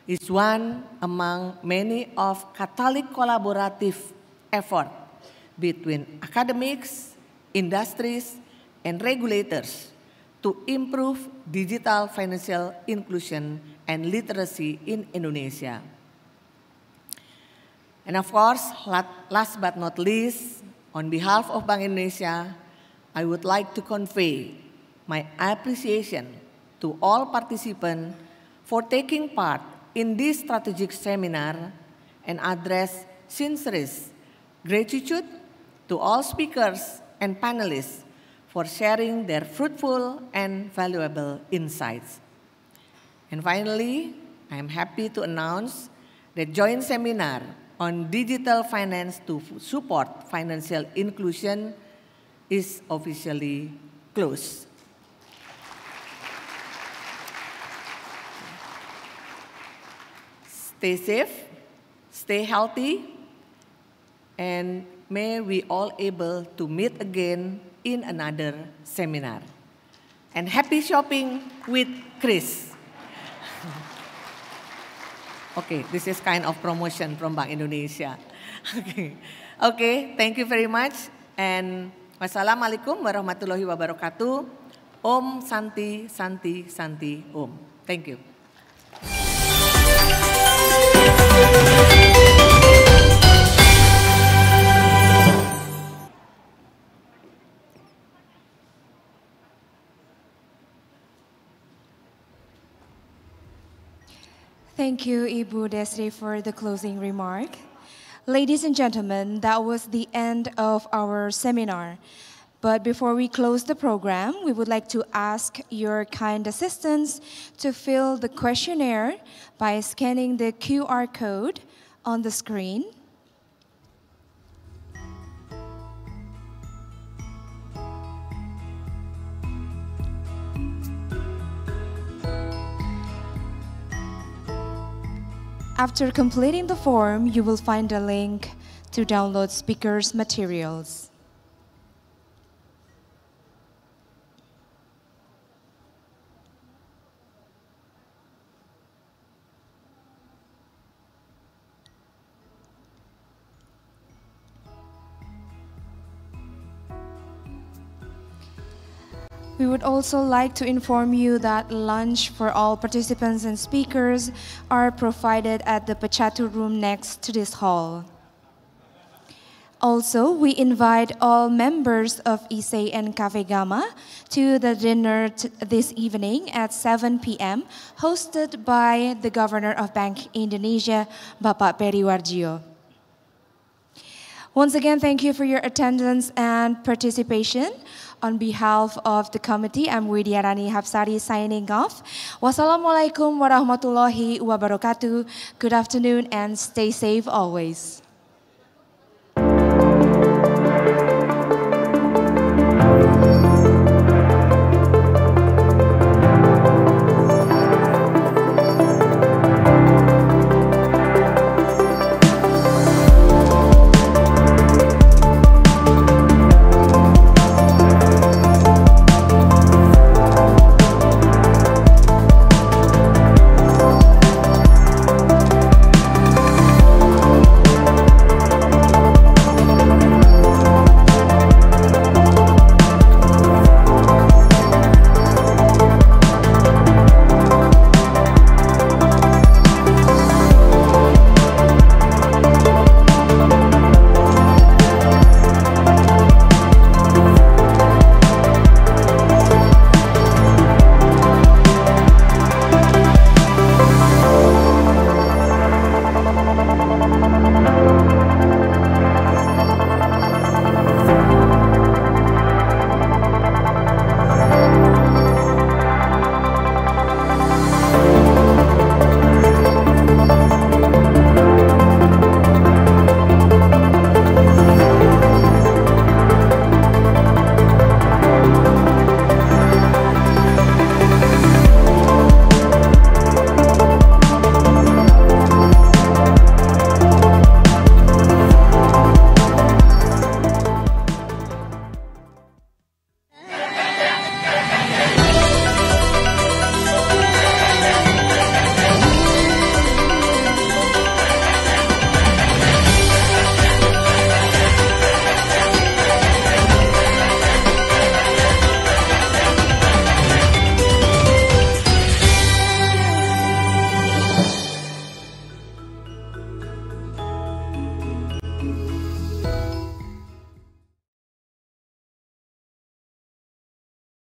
is one among many of Catholic collaborative effort between academics, industries, and regulators to improve digital financial inclusion and literacy in Indonesia. And of course, last but not least, on behalf of Bank Indonesia, I would like to convey my appreciation to all participants for taking part in this strategic seminar and address sincerest gratitude to all speakers and panelists for sharing their fruitful and valuable insights. And finally, I am happy to announce the joint seminar on digital finance to support financial inclusion is officially closed. Stay safe, stay healthy, and may we all able to meet again in another seminar. And happy shopping with Chris. Okay, this is kind of promotion from Bank Indonesia. Okay, thank you very much. And wassalamualaikum warahmatullahi wabarakatuh. Om Santi Santi Santi Om. Thank you. Thank you, Ibu Desri, for the closing remark. Ladies and gentlemen, that was the end of our seminar. But before we close the program, we would like to ask your kind assistance to fill the questionnaire by scanning the QR code on the screen. After completing the form, you will find a link to download speakers' materials. We would also like to inform you that lunch for all participants and speakers are provided at the Pechatu room next to this hall. Also, we invite all members of ISE and Cafe Gama to the dinner this evening at 7 p.m. hosted by the Governor of Bank Indonesia, Bapak Peri Warjio. Once again, thank you for your attendance and participation. On behalf of the committee, I'm Widyarani Hapsari signing off. Wassalamualaikum warahmatullahi wabarakatuh. Good afternoon and stay safe always.